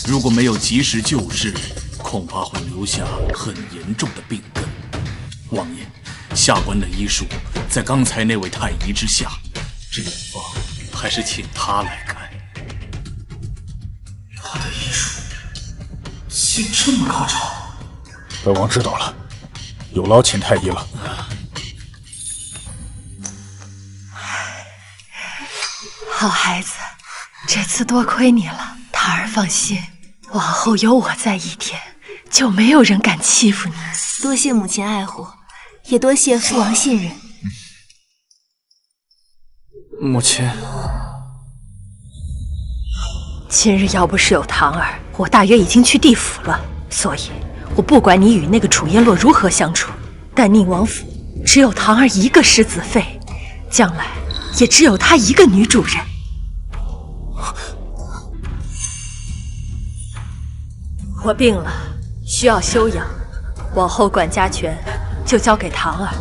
如果没有及时救治，恐怕会留下很严重的病根。王爷，下官的医术在刚才那位太医之下，这药方还是请他来开。他的医术竟这么高超！本王知道了，有劳秦太医了。好孩子，这次多亏你了。桃儿放心，往后有我在一天，就没有人敢欺负你。多谢母亲爱护，也多谢父王信任。母亲，今日要不是有堂儿，我大约已经去地府了。所以，我不管你与那个楚烟洛如何相处，但宁王府只有堂儿一个世子妃，将来也只有她一个女主人。我病了，需要休养，往后管家权就交给堂儿，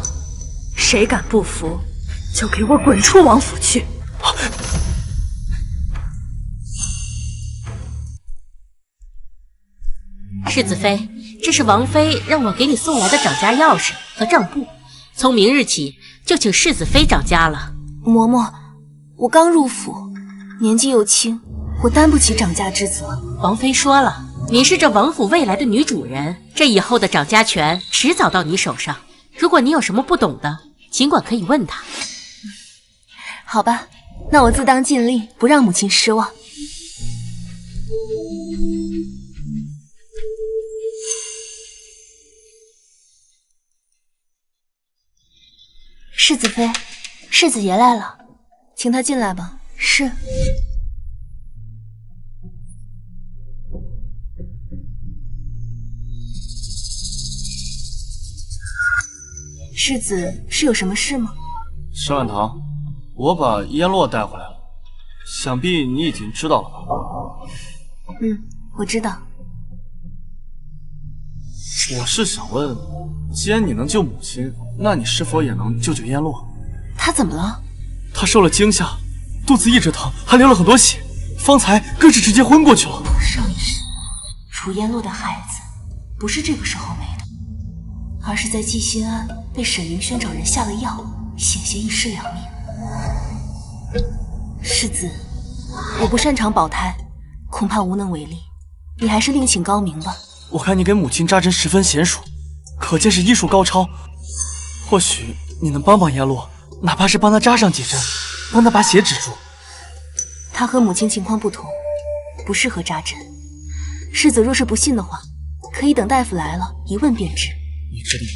谁敢不服，就给我滚出王府去！世子妃，这是王妃让我给你送来的掌家钥匙和账簿，从明日起就请世子妃掌家了。嬷嬷，我刚入府，年纪又轻，我担不起掌家之责。王妃说了，你是这王府未来的女主人，这以后的掌家权迟早到你手上。如果你有什么不懂的，尽管可以问她。好吧，那我自当尽力，不让母亲失望。世子妃，世子爷来了，请他进来吧。是。世子是有什么事吗？沈婉堂，我把燕洛带回来了，想必你已经知道了吧？我知道。我是想问，既然你能救母亲，那你是否也能救救燕洛？她怎么了？她受了惊吓，肚子一直疼，还流了很多血，方才更是直接昏过去了。上一世楚燕洛的孩子不是这个时候没的，而是在季心安被沈凌轩找人下了药，险些一尸两命。世子，我不擅长保胎，恐怕无能为力，你还是另请高明吧。我看你给母亲扎针十分娴熟，可见是医术高超。或许你能帮帮燕洛，哪怕是帮她扎上几针，帮她把血止住。她和母亲情况不同，不适合扎针。世子若是不信的话，可以等大夫来了，一问便知。你确定？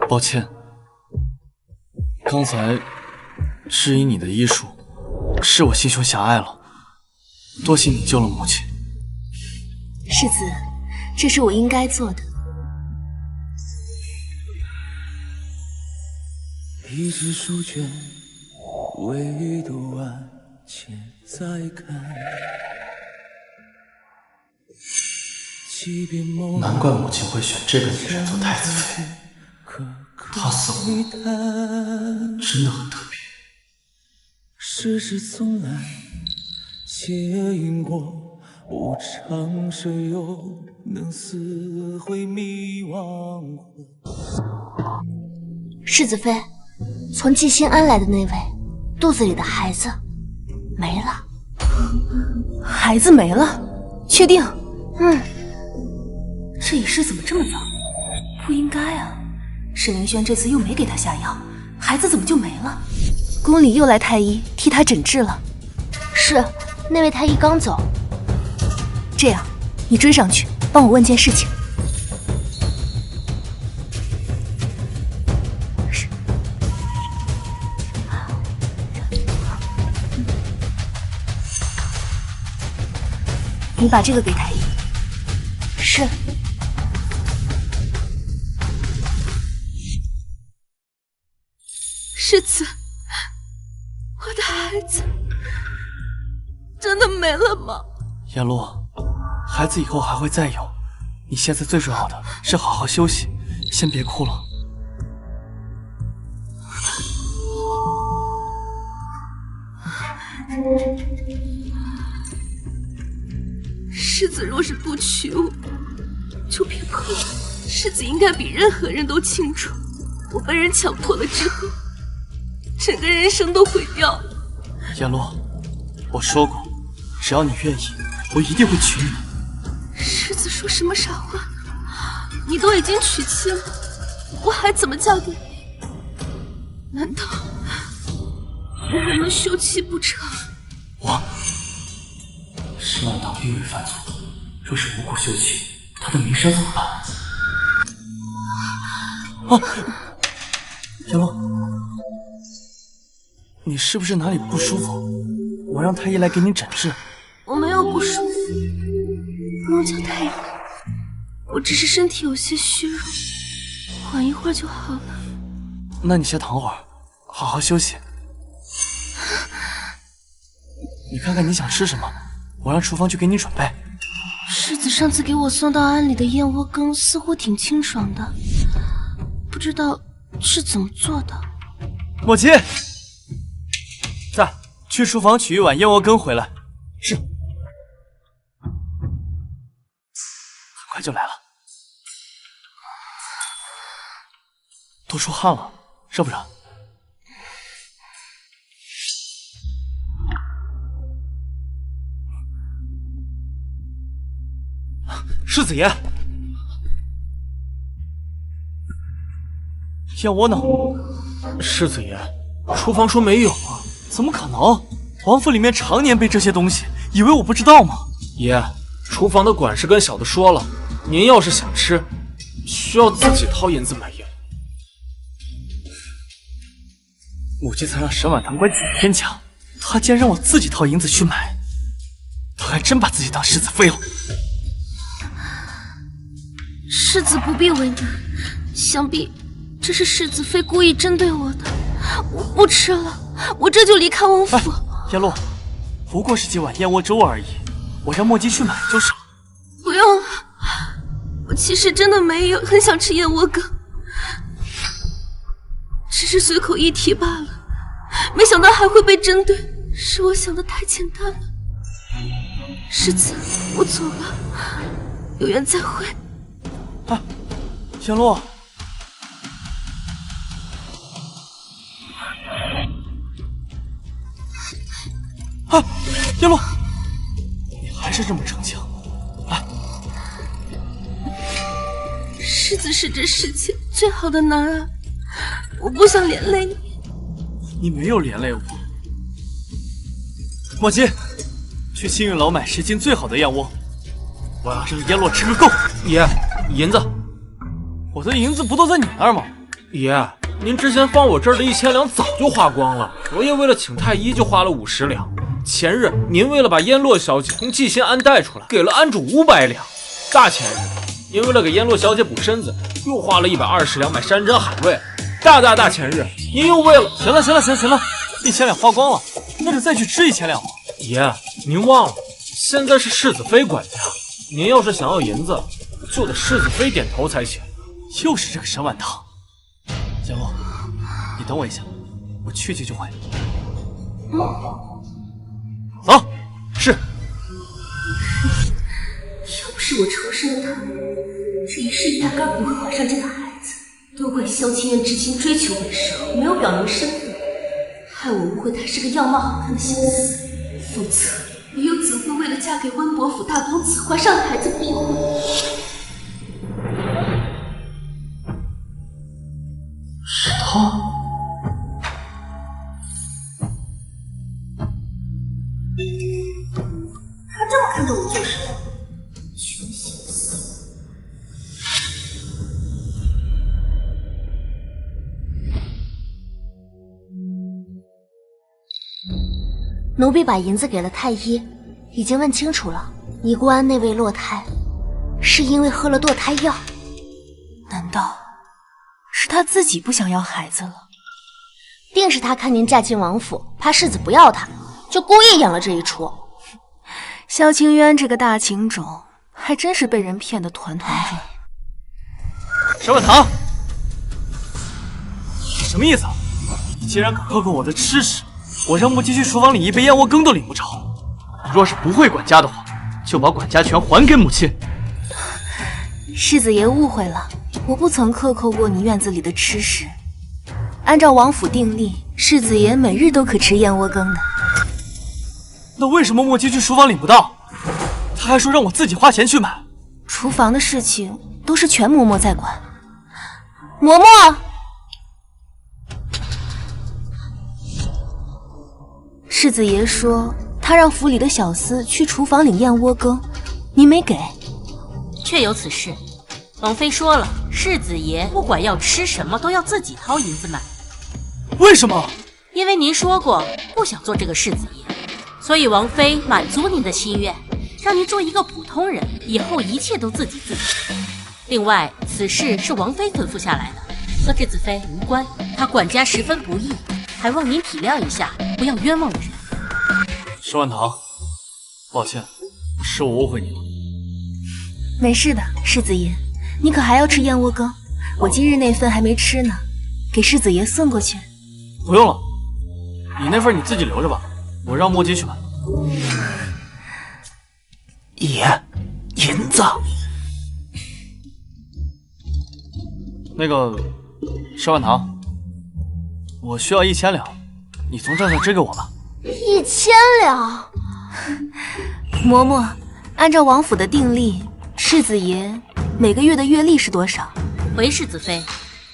抱歉，刚才质疑你的医术，是我心胸狭隘了，多谢你救了母亲。世子，这是我应该做的。一纸书卷，唯独万千在看。难怪母亲会选这个女人做太子妃，她似乎真的很特别。世事从来皆因果，无常谁又能撕毁迷惘？世子妃，从季心安来的那位，肚子里的孩子没了。孩子没了？确定？这一世怎么这么早？不应该啊！沈凌轩这次又没给他下药，孩子怎么就没了？宫里又来太医替他诊治了。是，那位太医刚走。这样，你追上去，帮我问件事情。是。你把这个给太医。是。世子，我的孩子真的没了吗？燕洛，孩子以后还会再有，你现在最重要的是好好休息，先别哭了。世子若是不娶我，就别哭了。世子应该比任何人都清楚，我被人强迫了之后，整个人生都毁掉了。燕洛，我说过，只要你愿意，我一定会娶你。世子说什么傻话呢？你都已经娶妻了，我还怎么嫁给你？难道我还能休妻不成？石婉堂并未犯错，若是无故休妻，他的名声怎么办？燕洛，你是不是哪里不舒服？我让太医来给你诊治。我没有不舒服，弄脚太硬，我只是身体有些虚弱，缓一会儿就好了。那你先躺会儿，好好休息。你看看你想吃什么，我让厨房去给你准备。世子上次给我送到庵里的燕窝羹似乎挺清爽的，不知道是怎么做的。莫七，在，去厨房取一碗燕窝羹回来。是，很快就来了。都出汗了，热不热？世子爷，燕窝呢？世子爷，厨房说没有啊。怎么可能？王府里面常年备这些东西，以为我不知道吗？爷，厨房的管事跟小的说了，您要是想吃，需要自己掏银子买盐。母亲曾让沈婉堂管几天强，他竟然让我自己掏银子去买，他还真把自己当世子妃了。世子不必为难，想必这是世子妃故意针对我的。我不吃了，我这就离开王府。燕洛，不过是几碗燕窝粥而已，我让墨姬去买就是了。不用了，我其实真的没有很想吃燕窝羹，只是随口一提罢了。没想到还会被针对，是我想的太简单了。世子，我走了，有缘再会。啊，燕洛。啊，燕洛，你还是这么逞强。来，世子是这世界最好的男儿，我不想连累你。你没有连累我。莫姬，去幸运楼买10斤最好的燕窝，我要让燕洛吃个够。爷，银子，我的银子不都在你那儿吗？爷，您之前放我这儿的1000两早就花光了，我也为了请太医就花了50两。前日您为了把燕洛小姐从季心庵带出来，给了庵主500两。大前日您为了给燕洛小姐补身子，又花了120两买山珍海味。大前日您又为了……行了，1000两花光了，那就再去吃1000两嘛。爷，您忘了，现在是世子妃管家，您要是想要银子，就得世子妃点头才行。又是这个沈婉堂。燕洛，你等我一下，我去就回。走，是。要不是我仇视了他，这一世压根不会怀上这个孩子。都怪萧清渊至今追求我的时候没有表明身份，害我误会他是个样貌好看的小厮，否则我又怎会为了嫁给温伯府大公子怀上孩子避婚？是他。他这么看着我做什么？穷小厮！奴婢把银子给了太医，已经问清楚了，尼姑庵那位落胎，是因为喝了堕胎药。难道是他自己不想要孩子了？定是他看您嫁进王府，怕世子不要他，就故意演了这一出。萧清渊这个大情种，还真是被人骗得团团转。沈婉堂，什么意思？你竟然敢扣扣我的吃食！我让墨姬去厨房领一杯燕窝羹都领不着。若是不会管家的话，就把管家权还给母亲。世子爷误会了，我不曾克扣过你院子里的吃食。按照王府定例，世子爷每日都可吃燕窝羹的。那为什么墨姬去厨房领不到？他还说让我自己花钱去买。厨房的事情都是全嬷嬷在管。嬷嬷，世子爷说他让府里的小厮去厨房领燕窝羹，你没给。确有此事。王妃说了，世子爷不管要吃什么都要自己掏银子买。为什么？因为您说过不想做这个世子爷，所以王妃满足您的心愿，让您做一个普通人，以后一切都自己自理。另外，此事是王妃吩咐下来的，和质子妃无关。她管家十分不易，还望您体谅一下，不要冤枉了人。石万堂，抱歉，是我误会你了。没事的，世子爷，你可还要吃燕窝羹？我今日那份还没吃呢，给世子爷送过去。不用了，你那份你自己留着吧，我让墨姬去买。爷，银子。那个石万堂，我需要1000两，你从账上支给我吧。1000两。嬷嬷，按照王府的定例，世子爷每个月的月例是多少？回世子妃，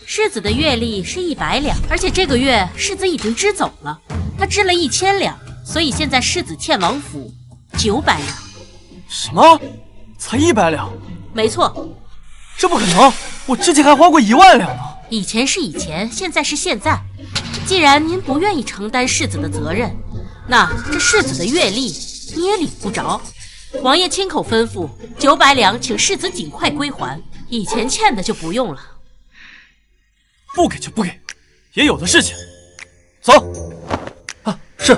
世子的月例是100两，而且这个月世子已经支走了，他支了1000两，所以现在世子欠王府900两。什么？才100两？没错。这不可能，我之前还花过1万两呢。以前是以前，现在是现在。既然您不愿意承担世子的责任，那这世子的月例你也领不着。王爷亲口吩咐900两，请世子尽快归还，以前欠的就不用了。不给就不给，也有的是钱。走。啊，是。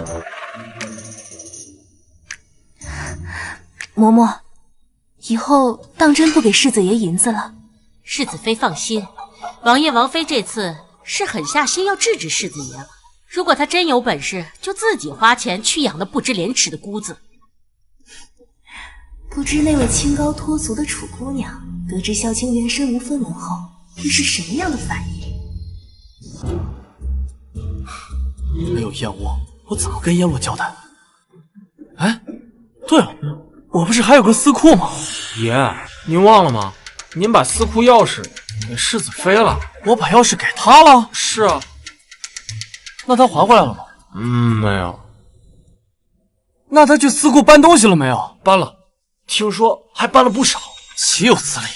嬷嬷，以后当真不给世子爷银子了。世子妃放心，王爷王妃这次是狠下心要制止世子爷了。如果他真有本事，就自己花钱去养那不知廉耻的姑子。不知那位清高脱俗的楚姑娘得知萧清源身无分文后，会是什么样的反应？没有燕窝，我怎么跟燕洛交代？哎，对了，我不是还有个司库吗？爷，您忘了吗？您把司库钥匙给世子妃了。我把钥匙给他了？是啊。那他还回来了吗？没有。那他去司库搬东西了没有？搬了，听说还搬了不少。岂有此理！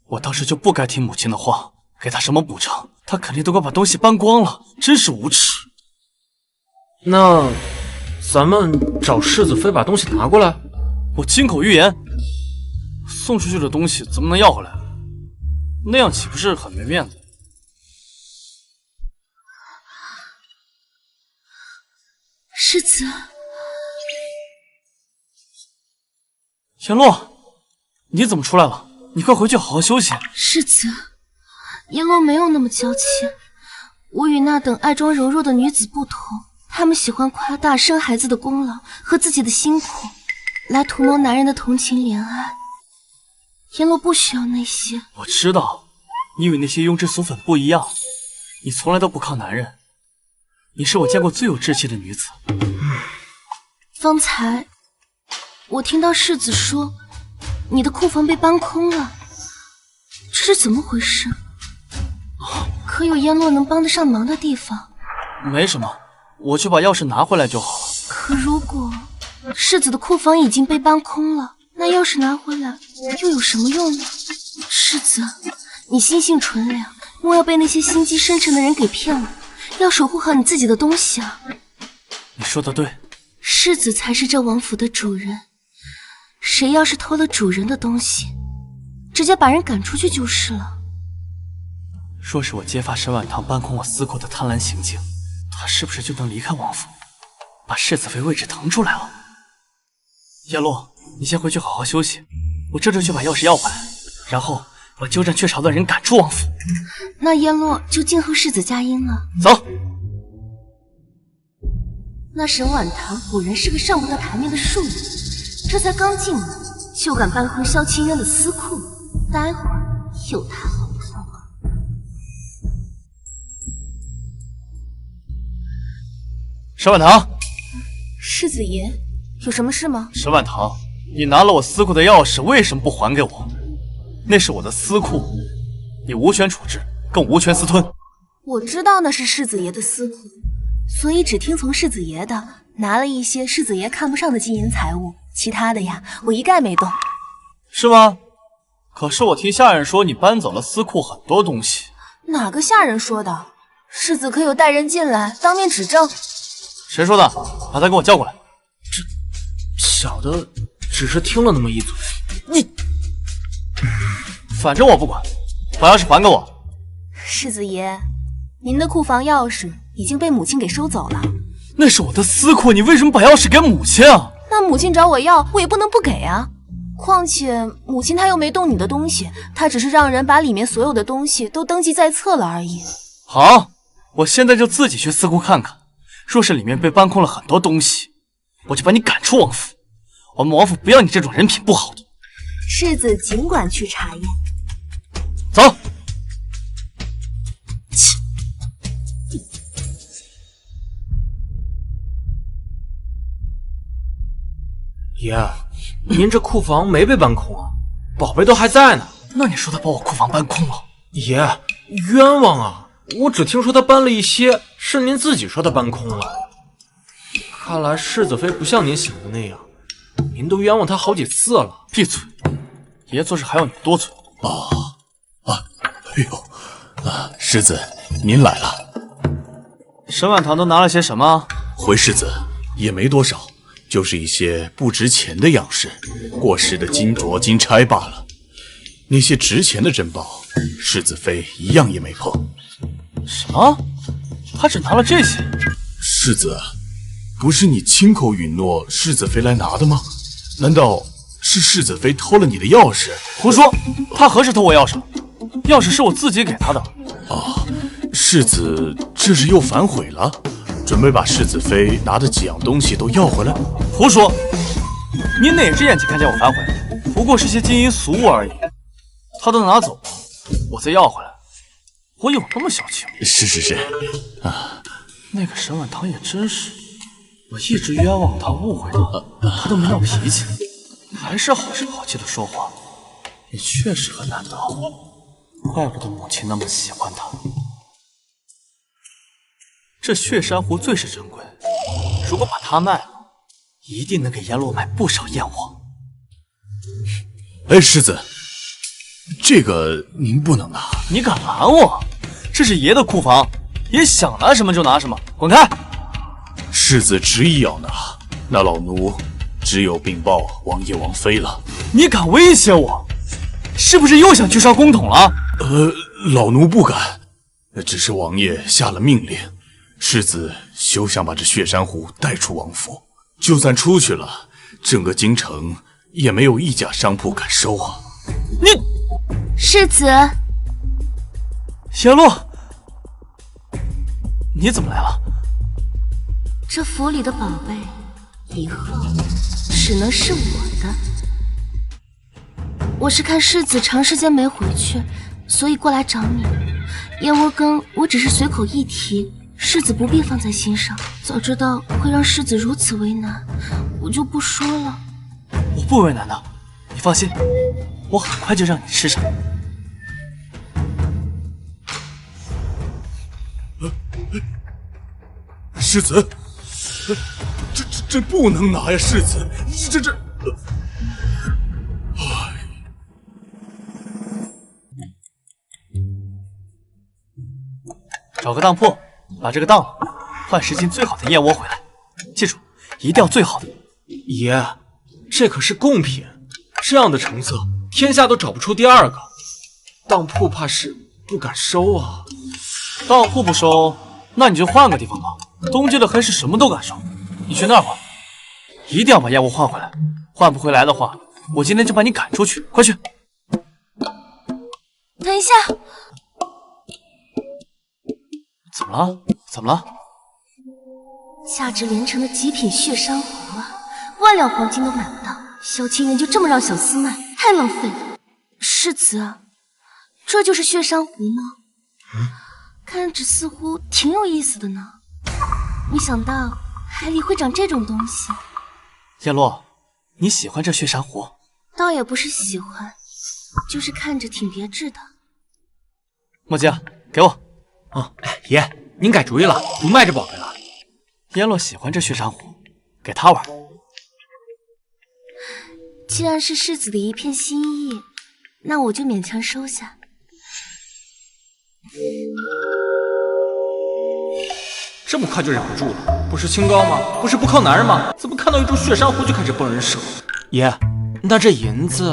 我当时就不该听母亲的话，给他什么补偿，他肯定都快把东西搬光了，真是无耻。那咱们找世子妃把东西拿过来。我金口玉言，送出去的东西怎么能要回来？那样岂不是很没面子？世子，燕洛，你怎么出来了？你快回去好好休息。世子，燕洛没有那么娇气，我与那等爱妆柔弱的女子不同，她们喜欢夸大生孩子的功劳和自己的辛苦，来图谋男人的同情怜爱。燕洛不需要那些。我知道，你与那些庸脂俗粉不一样，你从来都不靠男人，你是我见过最有志气的女子。方才我听到世子说你的库房被搬空了，这是怎么回事？可有燕洛能帮得上忙的地方？没什么，我去把钥匙拿回来就好了。可如果世子的库房已经被搬空了，那钥匙拿回来又有什么用呢？世子，你心性纯良，莫要被那些心机深沉的人给骗了，要守护好你自己的东西啊！你说的对，世子才是这王府的主人，谁要是偷了主人的东西，直接把人赶出去就是了。若是我揭发沈婉堂搬空我司库的贪婪行径，他是不是就能离开王府，把世子妃位置腾出来了？燕洛，你先回去好好休息，我这就去把钥匙要回来，然后把鸠占鹊巢的人赶出王府。那燕洛就静候世子佳音了。走。那沈婉堂果然是个上不得台面的庶女，这才刚进门就敢搬空萧清渊的司库，待会儿有他好处。沈婉堂，世子爷，有什么事吗？沈婉堂，你拿了我司库的钥匙，为什么不还给我？那是我的司库，你无权处置，更无权私吞。我知道那是世子爷的司库，所以只听从世子爷的，拿了一些世子爷看不上的金银财物，其他的呀，我一概没动。是吗？可是我听下人说你搬走了司库很多东西。哪个下人说的？世子可有带人进来当面指证？谁说的？把他给我叫过来。这小的只是听了那么一嘴。你，反正我不管，把钥匙还给我。世子爷，您的库房钥匙已经被母亲给收走了。那是我的私库，你为什么把钥匙给母亲啊？那母亲找我要，我也不能不给啊。况且母亲她又没动你的东西，她只是让人把里面所有的东西都登记在册了而已。好，我现在就自己去私库看看，若是里面被搬空了很多东西，我就把你赶出王府。我们王府不要你这种人品不好的。世子尽管去查验。走。爷，您这库房没被搬空啊，宝贝都还在呢。那你说他把我库房搬空了？爷，冤枉啊！我只听说他搬了一些，是您自己说他搬空了。看来世子妃不像您想的那样，您都冤枉他好几次了。闭嘴！爷做事还要你多嘴。哎呦，世子，您来了。沈婉堂都拿了些什么？回世子也没多少。就是一些不值钱的样式，过时的金镯、金钗罢了。那些值钱的珍宝，世子妃一样也没碰。什么？他只拿了这些？世子，不是你亲口允诺世子妃来拿的吗？难道是世子妃偷了你的钥匙？胡说！他何时偷我钥匙？钥匙是我自己给他的。世子这是又反悔了？准备把世子妃拿的几样东西都要回来？胡说！你哪只眼睛看见我反悔？不过是些金银俗物而已。他都拿走了，我再要回来，我有那么小气吗？是那个沈婉堂也真是，我一直冤枉他，误会他，他都没闹脾气，还是好声好气的说话，也确实很难得。怪不得母亲那么喜欢他。这血珊瑚最是珍贵，如果把它卖了，一定能给阎罗买不少燕窝。哎，世子，这个您不能拿。你敢拦我？这是爷的库房，爷想拿什么就拿什么，滚开！世子执意要拿，那老奴只有禀报王爷王妃了。你敢威胁我？是不是又想去烧公桶了？老奴不敢，只是王爷下了命令。世子休想把这血珊瑚带出王府，就算出去了，整个京城也没有一家商铺敢收啊！你，世子，贤洛，你怎么来了？这府里的宝贝，以后只能是我的。我是看世子长时间没回去，所以过来找你。燕窝羹，我只是随口一提。世子不必放在心上，早知道会让世子如此为难，我就不说了。我不为难的，你放心，我很快就让你吃上。世子，这不能拿呀！世子，这，找个当铺。把这个当了，换10斤最好的燕窝回来，记住，一定要最好的。爷，这可是贡品，这样的成色，天下都找不出第二个。当铺怕是不敢收啊。当铺不收，那你就换个地方吧。东街的黑市什么都敢收，你去那儿换，一定要把燕窝换回来。换不回来的话，我今天就把你赶出去。快去！等一下。怎么了？怎么了？价值连城的极品血珊瑚啊，万两黄金都买不到，小情人就这么让小厮卖，太浪费了。世子，这就是血珊瑚吗？看着似乎挺有意思的呢。没想到海里会长这种东西。叶落，你喜欢这血珊瑚？倒也不是喜欢，就是看着挺别致的。墨迹，给我。爷，您改主意了，不卖这宝贝了。叶落喜欢这血珊瑚，给他玩。既然是世子的一片心意，那我就勉强收下。这么快就忍不住了？不是清高吗？不是不靠男人吗？怎么看到一株血珊瑚就开始不忍舍？爷，那这银子……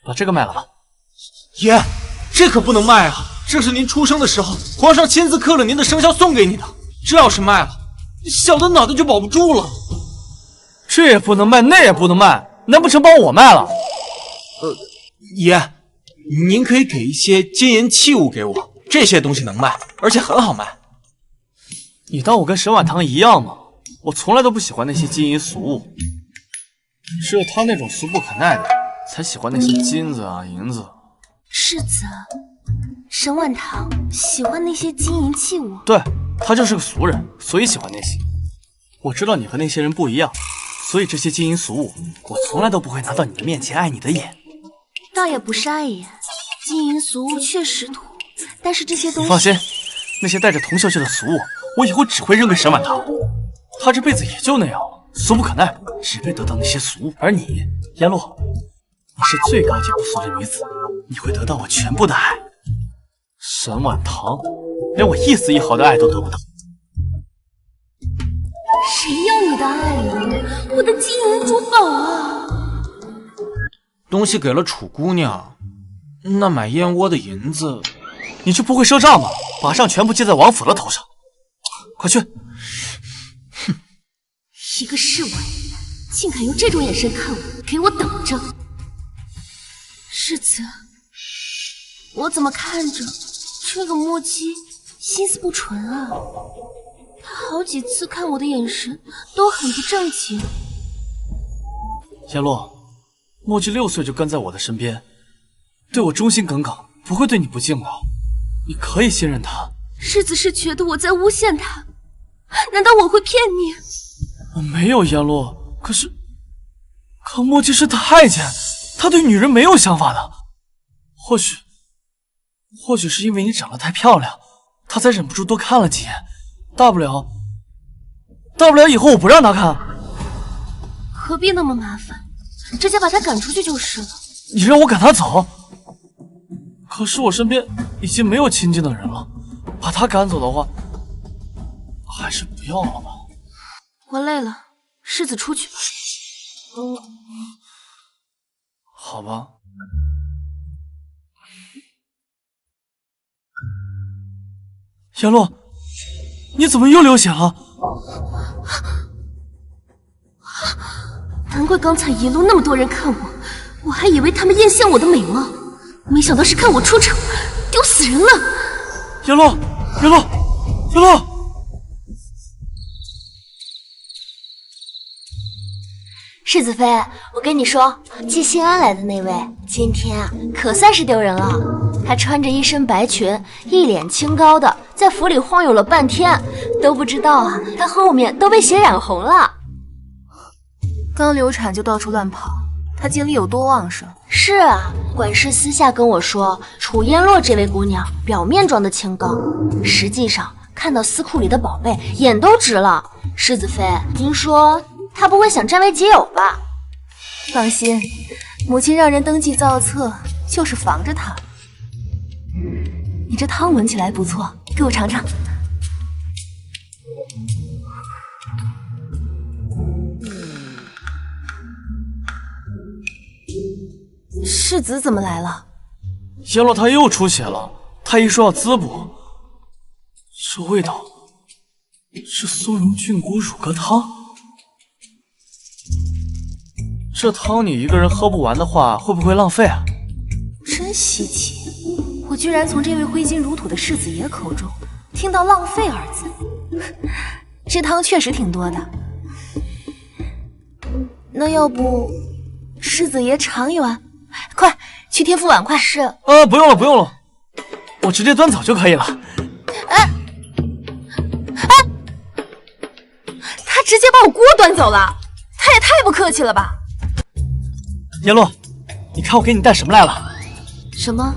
把这个卖了吧。爷，这可不能卖啊！这是您出生的时候，皇上亲自刻了您的生肖送给你的。这要是卖了，小的脑袋就保不住了。这也不能卖，那也不能卖，难不成把我卖了？爷，您可以给一些金银器物给我，这些东西能卖，而且很好卖。你当我跟沈婉堂一样吗？我从来都不喜欢那些金银俗物，只有他那种俗不可耐的，才喜欢那些金子啊银子。世子，沈婉堂喜欢那些金银器物。对，他就是个俗人，所以喜欢那些。我知道你和那些人不一样，所以这些金银俗物，我从来都不会拿到你的面前碍你的眼。倒也不是碍眼，金银俗物确实土，但是这些东西……放心，那些带着铜锈屑的俗物，我以后只会扔给沈婉堂。他这辈子也就那样了，俗不可耐，只配得到那些俗物。而你，颜洛，你是最高级不俗的女子，你会得到我全部的爱。沈婉堂连我一丝一毫的爱都得不到。谁要你的爱呀？我的金银珠宝啊！东西给了楚姑娘，那买燕窝的银子，你就不会赊账吗？马上全部记在王府的头上，快去！哼，一个侍卫，竟敢用这种眼神看我，给我等着！世子，我怎么看着这个墨姬心思不纯啊？他好几次看我的眼神都很不正经。颜洛，墨姬6岁就跟在我的身边，对我忠心耿耿，不会对你不敬的。你可以信任他。世子是觉得我在诬陷他？难道我会骗你？我没有，颜洛。可墨姬是太监，他对女人没有想法的。或许是因为你长得太漂亮，他才忍不住多看了几眼。大不了以后我不让他看。何必那么麻烦？直接把他赶出去就是了。你让我赶他走？可是我身边已经没有亲近的人了，把他赶走的话，还是不要了吧。我累了，世子出去吧。好吧。颜洛，你怎么又流血了？难怪刚才一路那么多人看我，我还以为他们艳羡我的美貌，没想到是看我出丑，丢死人了！颜洛，颜洛，颜洛！世子妃，我跟你说，季兴安来的那位，今天啊，可算是丢人了。他穿着一身白裙，一脸清高的，在府里晃悠了半天，都不知道啊，他后面都被血染红了。刚流产就到处乱跑，他精力有多旺盛？是啊，管事私下跟我说，楚嫣洛这位姑娘表面装的清高，实际上看到司库里的宝贝，眼都直了。世子妃，您说她不会想占为己有吧？放心，母亲让人登记造册，就是防着她。你这汤闻起来不错，给我尝尝。世子怎么来了？颜洛他又出血了，太医说要滋补。这味道是松茸菌菇乳鸽汤。这汤你一个人喝不完的话，会不会浪费啊？真稀奇，我居然从这位挥金如土的世子爷口中听到浪费二字。这汤确实挺多的，那要不世子爷尝一碗？快去添副碗筷。是。不用了，不用了，我直接端走就可以了。他直接把我锅端走了，他也太不客气了吧！颜洛，你看我给你带什么来了？什么？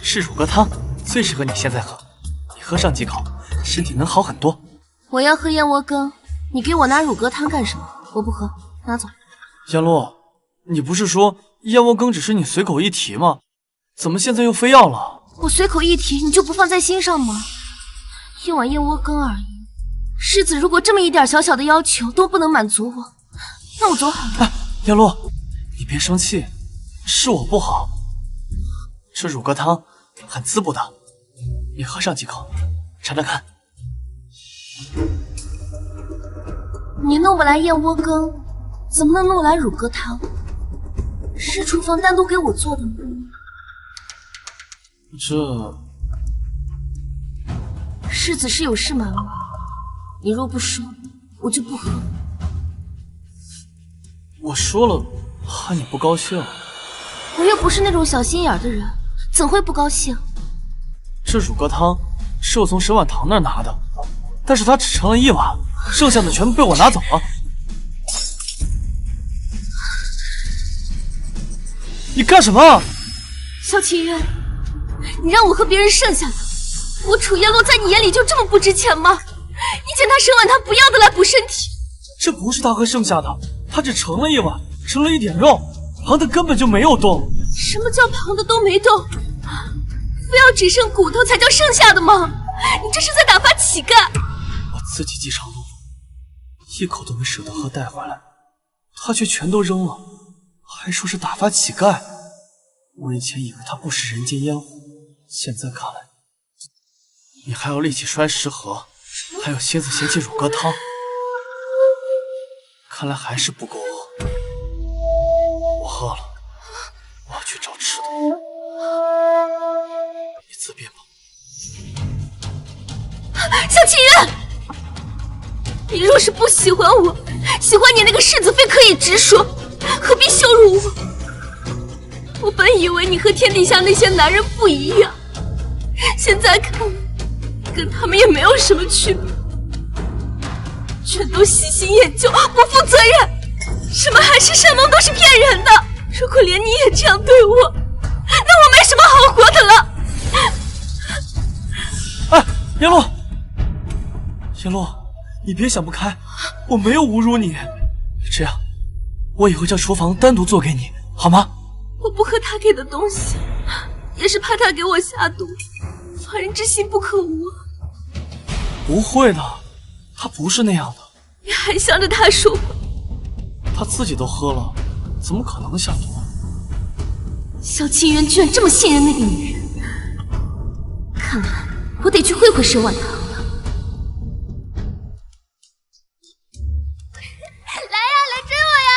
是乳鸽汤，最适合你现在喝。你喝上几口，身体能好很多。我要喝燕窝羹，你给我拿乳鸽汤干什么？我不喝，拿走。燕洛，你不是说燕窝羹只是你随口一提吗？怎么现在又非要了？我随口一提，你就不放在心上吗？一碗燕窝羹而已，世子如果这么一点小小的要求都不能满足我，那我走好了。哎，燕洛，你别生气，是我不好。这乳鸽汤很滋补的，你喝上几口，尝尝看。你弄不来燕窝羹，怎么能弄来乳鸽汤？是厨房单独给我做的吗？世子是有事瞒我，你若不说，我就不喝。我说了，怕你不高兴。我又不是那种小心眼的人，怎会不高兴？这乳鸽汤是我从沈婉堂那儿拿的，但是他只盛了1碗，剩下的全部被我拿走了。你干什么？萧清渊，你让我喝别人剩下的，我楚叶落在你眼里就这么不值钱吗？你捡他沈婉堂不要的来补身体。这不是他喝剩下的，他只盛了1碗，盛了一点肉，旁的根本就没有动。什么叫旁的都没动？非要只剩骨头才叫剩下的吗？你这是在打发乞丐！我自己饥肠辘辘，一口都没舍得喝带回来，他却全都扔了，还说是打发乞丐。我以前以为他不食人间烟火，现在看来，你还有力气摔食盒，还有心思嫌弃乳鸽汤，看来还是不够饿。我饿了，我要去找吃的。你自便吧。萧清渊，你若是不喜欢我，喜欢你那个世子妃可以直说，何必羞辱我？我本以为你和天底下那些男人不一样，现在看来，跟他们也没有什么区别，全都喜新厌旧，不负责任，什么海誓山盟都是骗人的。如果连你也这样对我，那我没什么好活的了。哎，叶落，叶落，你别想不开，我没有侮辱你。这样，我以后将厨房单独做给你，好吗？我不喝他给的东西，也是怕他给我下毒，防人之心不可无。不会的，他不是那样的。你还向着他说话？他自己都喝了，怎么可能下毒？萧清渊居然这么信任那个女人，看来我得去会会沈婉堂了。来呀，来追我呀！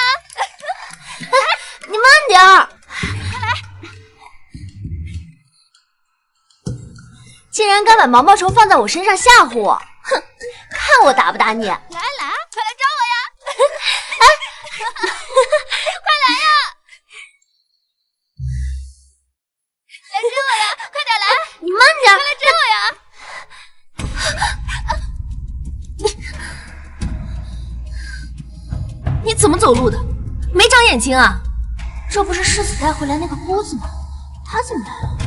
你慢点儿。竟然敢把毛毛虫放在我身上吓唬我，哼！看我打不打你！来，快来抓我呀！快来呀！来追我呀！快点来！你慢点，快来追我呀！你怎么走路的？没长眼睛啊？这不是世子带回来那个姑子吗？他怎么来了？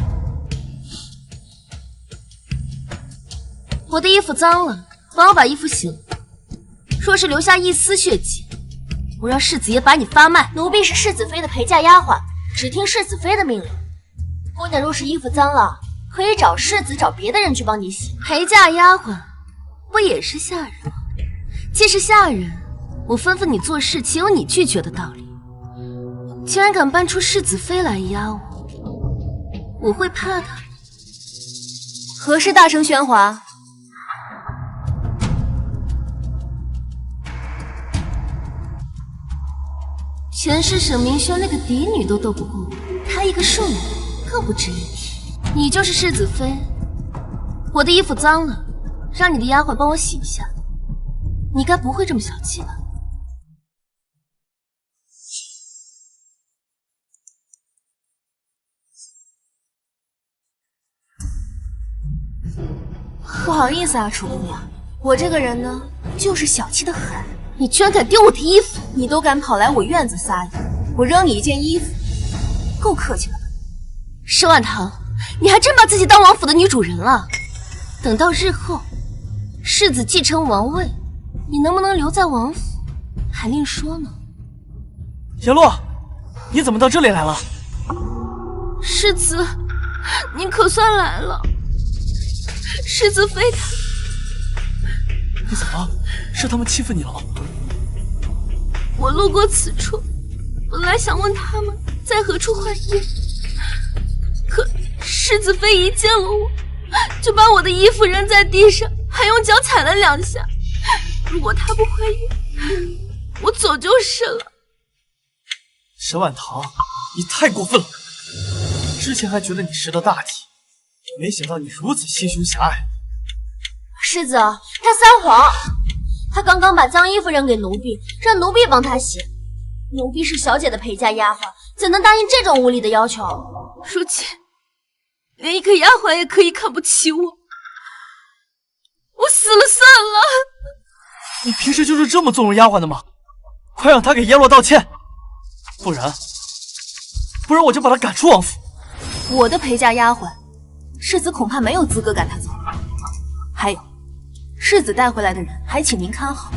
我的衣服脏了，帮我把衣服洗了。若是留下一丝血迹，我让世子爷把你发卖。奴婢是世子妃的陪嫁丫鬟，只听世子妃的命令。姑娘若是衣服脏了，可以找世子找别的人去帮你洗。陪嫁丫鬟不也是下人吗？既是下人，我吩咐你做事，岂有你拒绝的道理？竟然敢搬出世子妃来压我，我会怕的？何事大声喧哗？前世沈明轩那个嫡女都斗不过我，她一个庶女更不值一提。你就是世子妃，我的衣服脏了，让你的丫鬟帮我洗一下，你该不会这么小气吧？不好意思啊，楚姑娘，我这个人呢，就是小气的很。你居然敢丢我的衣服，你都敢跑来我院子撒野，我扔你一件衣服，够客气了吧？沈婉堂，你还真把自己当王府的女主人了。等到日后世子继承王位，你能不能留在王府，还另说呢。叶落，你怎么到这里来了？世子，您可算来了。世子妃她……你怎么了？是他们欺负你了吗？我路过此处，本来想问他们在何处换衣，可世子妃一见了我，就把我的衣服扔在地上，还用脚踩了2下。如果她不怀孕，我走就是了。沈婉堂，你太过分了！之前还觉得你识得大体，没想到你如此心胸狭隘。世子，他撒谎，他刚刚把脏衣服扔给奴婢，让奴婢帮他洗。奴婢是小姐的陪嫁丫鬟，怎能答应这种无理的要求？如今连一个丫鬟也可以看不起我，我死了算了。你平时就是这么纵容丫鬟的吗？快让她给耶洛道歉，不然我就把她赶出王府。我的陪嫁丫鬟，世子恐怕没有资格赶她走。还有，世子带回来的人，还请您看好，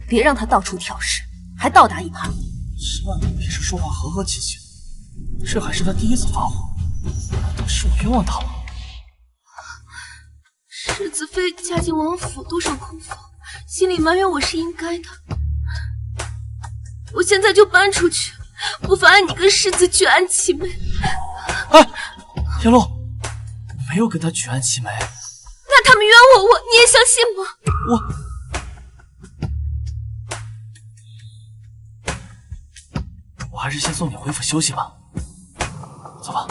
别让她到处挑事，还倒打一耙。沈婉堂平时说话和和气气的，这还是他第一次发火，难道是我冤枉他了？世子妃嫁进王府多少空房，心里埋怨我是应该的。我现在就搬出去，不妨按你跟世子举案齐眉。哎，叶落，我没有跟他举案齐眉。那他们冤枉我，你也相信吗？我还是先送你回府休息吧。走吧。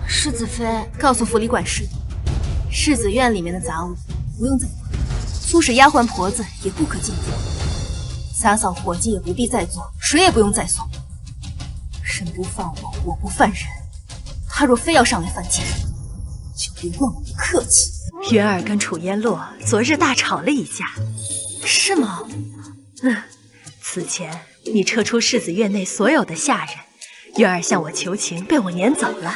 世子妃告诉府里管事，世子院里面的杂物不用再管，粗使丫鬟婆子也不可进府，洒扫伙计也不必再做，水也不用再送。人不犯我，我不犯人。他若非要上来犯贱，就别问我不客气。云儿跟楚烟落昨日大吵了一架，是吗？此前你撤出世子院内所有的下人，云儿向我求情，被我撵走了。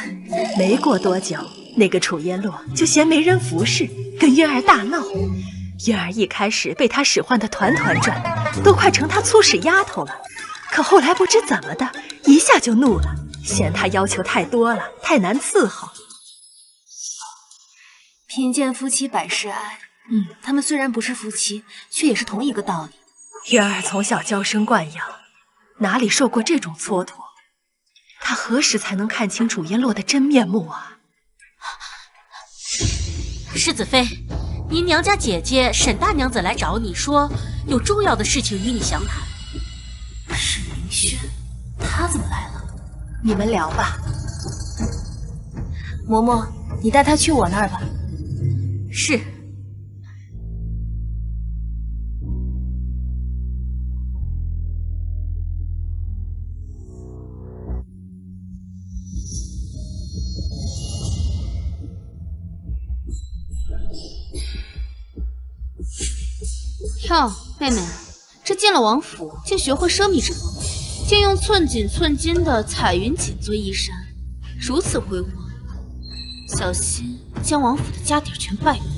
没过多久，那个楚烟落就嫌没人服侍，跟云儿大闹。云儿一开始被他使唤得团团转，都快成他粗使丫头了。可后来不知怎么的，一下就怒了，嫌他要求太多了，太难伺候。贫贱夫妻百事哀。他们虽然不是夫妻，却也是同一个道理。云儿从小娇生惯养，哪里受过这种蹉跎？她何时才能看清楚烟落的真面目啊？世子妃，您娘家姐姐沈大娘子来找你说，有重要的事情与你详谈。沈明轩，他怎么来了？你们聊吧。嬷嬷，你带他去我那儿吧。是。哟，妹妹，这进了王府竟学会奢靡之风，竟用寸锦寸金的彩云锦做衣衫，如此辉煌，小心将王府的家底全败光。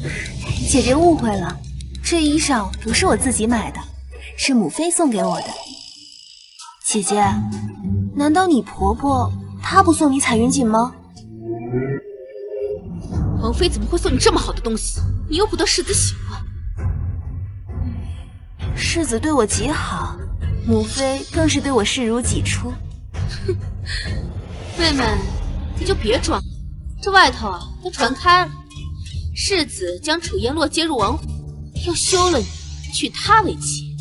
姐姐误会了，这衣裳不是我自己买的，是母妃送给我的。姐姐，难道你婆婆她不送你彩云锦吗？王妃怎么会送你这么好的东西？你又不得世子喜欢。世子对我极好，母妃更是对我视如己出。妹妹，你就别装了，这外头都传开了，世子将楚烟落接入王府，又休了你，娶她为妻。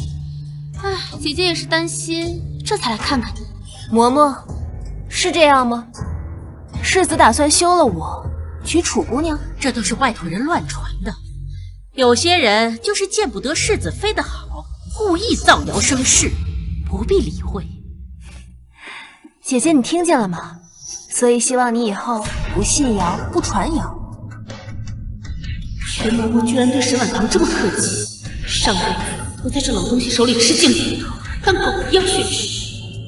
唉，姐姐也是担心，这才来看看你。嬷嬷，是这样吗？世子打算休了我，娶楚姑娘？这都是外头人乱传的，有些人就是见不得世子妃的好，故意造谣生事，不必理会。姐姐，你听见了吗？所以希望你以后不信谣，不传谣。全嬷嬷居然对沈婉堂这么客气，上辈子我在这老东西手里吃尽苦头，当狗一样训斥，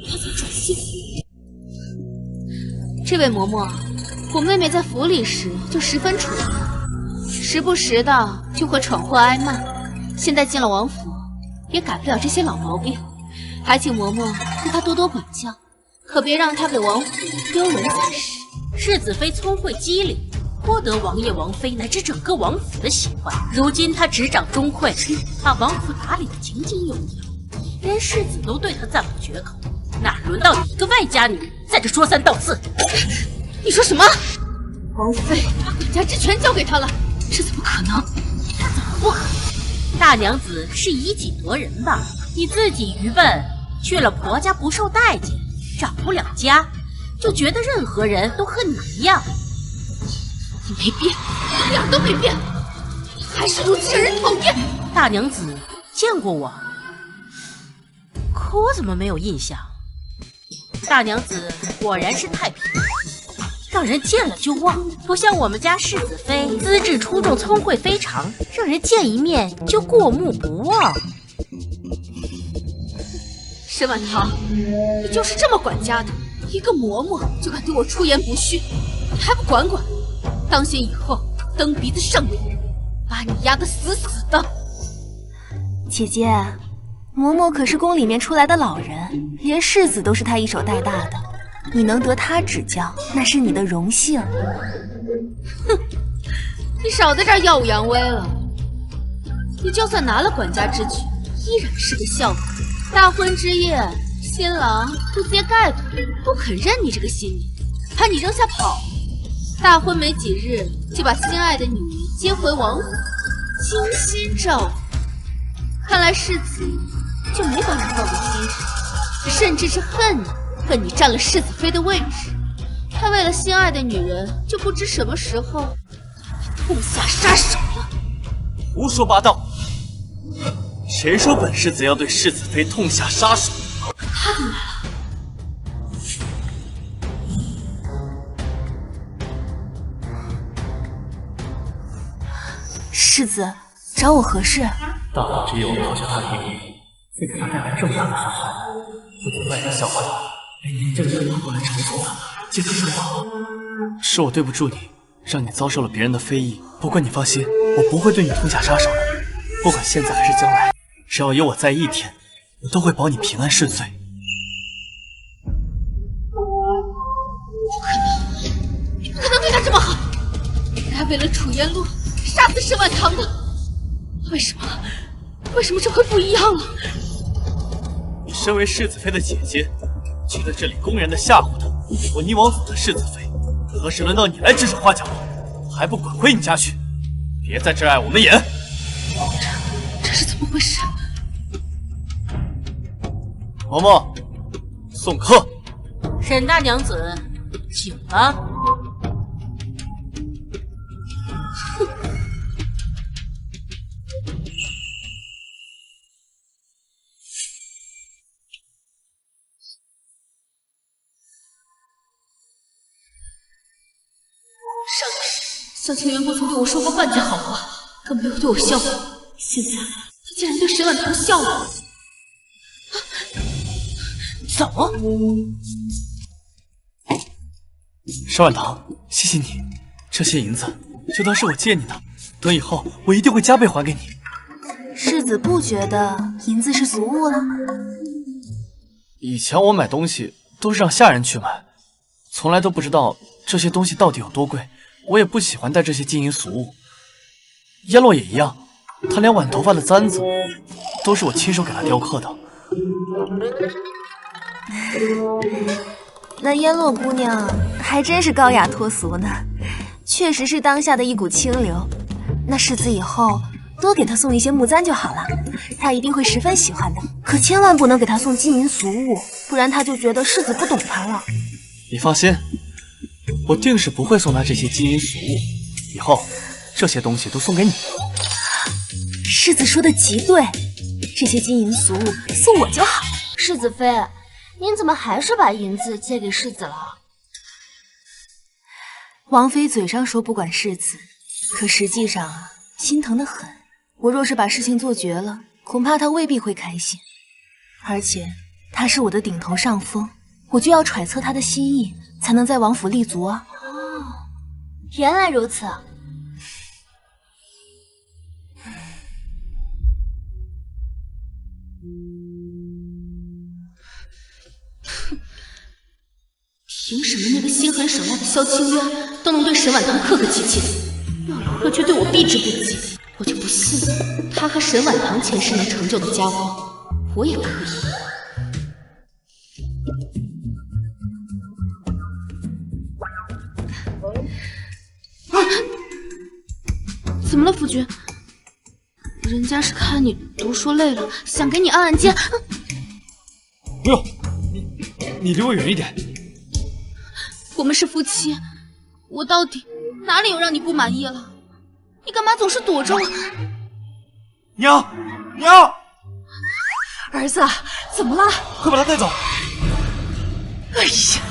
他才转性。这位嬷嬷，我妹妹在府里时就十分楚然，时不时的就会闯祸挨骂。现在进了王府，也改不了这些老毛病，还请嬷嬷对她多多管教，可别让她给王府丢人才是。世子妃聪慧机灵，颇得王爷王妃乃至整个王府的喜欢。如今她执掌钟会，把王府打理得井井有条，连世子都对她赞不绝口，哪轮到你一个外家女在这说三道四？你说什么？王妃把管家之权交给她了？这怎么可能？怎么不可能？大娘子是以己夺人吧？你自己愚笨，去了婆家不受待见，长不了家，就觉得任何人都和你一样。你没变，你俩都没变，还是如此让人讨厌。大娘子见过我，可我怎么没有印象？大娘子果然是太平，让人见了就忘，不像我们家世子妃资质出众，聪慧非常，让人见一面就过目不忘。沈婉堂，你就是这么管家的？一个嬷嬷就敢对我出言不逊，你还不管管？当心以后蹬鼻子上脸，把你压得死死的。姐姐，嬷嬷可是宫里面出来的老人，连世子都是她一手带大的，你能得她指教，那是你的荣幸。哼，你少在这儿耀武扬威了。你就算拿了管家之举，依然是个笑话。大婚之夜，新郎不揭盖头，不肯认你这个新娘，把你扔下跑。大婚没几日，就把心爱的女人接回王府，精心照顾。看来世子就没把你放在心上，甚至是恨你，恨你占了世子妃的位置。他为了心爱的女人，就不知什么时候痛下杀手了。胡说八道！谁说本世子要对世子妃痛下杀手？他怎么来了？世子，找我何事？大伙只有抛下他一人，却给他带来这么大的伤害，不仅外人笑话他，连您这个人过来惩罚他，这个说话。是我对不住你，让你遭受了别人的非议。不过你放心，我不会对你痛下杀手的。不管现在还是将来，只要有我在一天，我都会保你平安顺遂。不可能对他这么好！他为了楚烟洛杀死沈婉堂的，为什么这会不一样了？你身为世子妃的姐姐，却在这里公然的吓唬他，我宁王府的世子妃，何时轮到你来指手画脚？还不滚回你家去！别在这碍我们眼！这是怎么回事？嬷嬷，送客。沈大娘子，请吧。上清源不曾对我说过半句好话，更没有对我笑过。现在他竟然对沈婉堂笑了。走！沈婉堂，谢谢你，这些银子就当是我借你的，等以后我一定会加倍还给你。世子不觉得银子是俗物了？以前我买东西都是让下人去买，从来都不知道这些东西到底有多贵。我也不喜欢带这些金银俗物。燕洛也一样，她连挽头发的簪子都是我亲手给她雕刻的。那燕洛姑娘还真是高雅脱俗呢，确实是当下的一股清流。那世子以后多给她送一些木簪就好了，她一定会十分喜欢的。可千万不能给她送金银俗物，不然她就觉得世子不懂她了。你放心，我定是不会送她这些金银俗物，以后这些东西都送给你。世子说的极对，这些金银俗物送我就好。世子妃，您怎么还是把银子借给世子了？王妃嘴上说不管世子，可实际上心疼得很。我若是把事情做绝了，恐怕他未必会开心。而且他是我的顶头上峰，我就要揣测他的心意，才能在王府立足啊。哦，原来如此。凭什么那个心狠手辣的萧清渊都能对沈婉堂客客气气的，若柔若却对我避之不及？我就不信他和沈婉堂前世能成就的家光，我也可以。怎么了，夫君？人家是看你读书累了，想给你按按肩。不用，你离我远一点。我们是夫妻，我到底哪里有让你不满意了？你干嘛总是躲着我？娘，娘！儿子，怎么了？快把他带走！哎呀，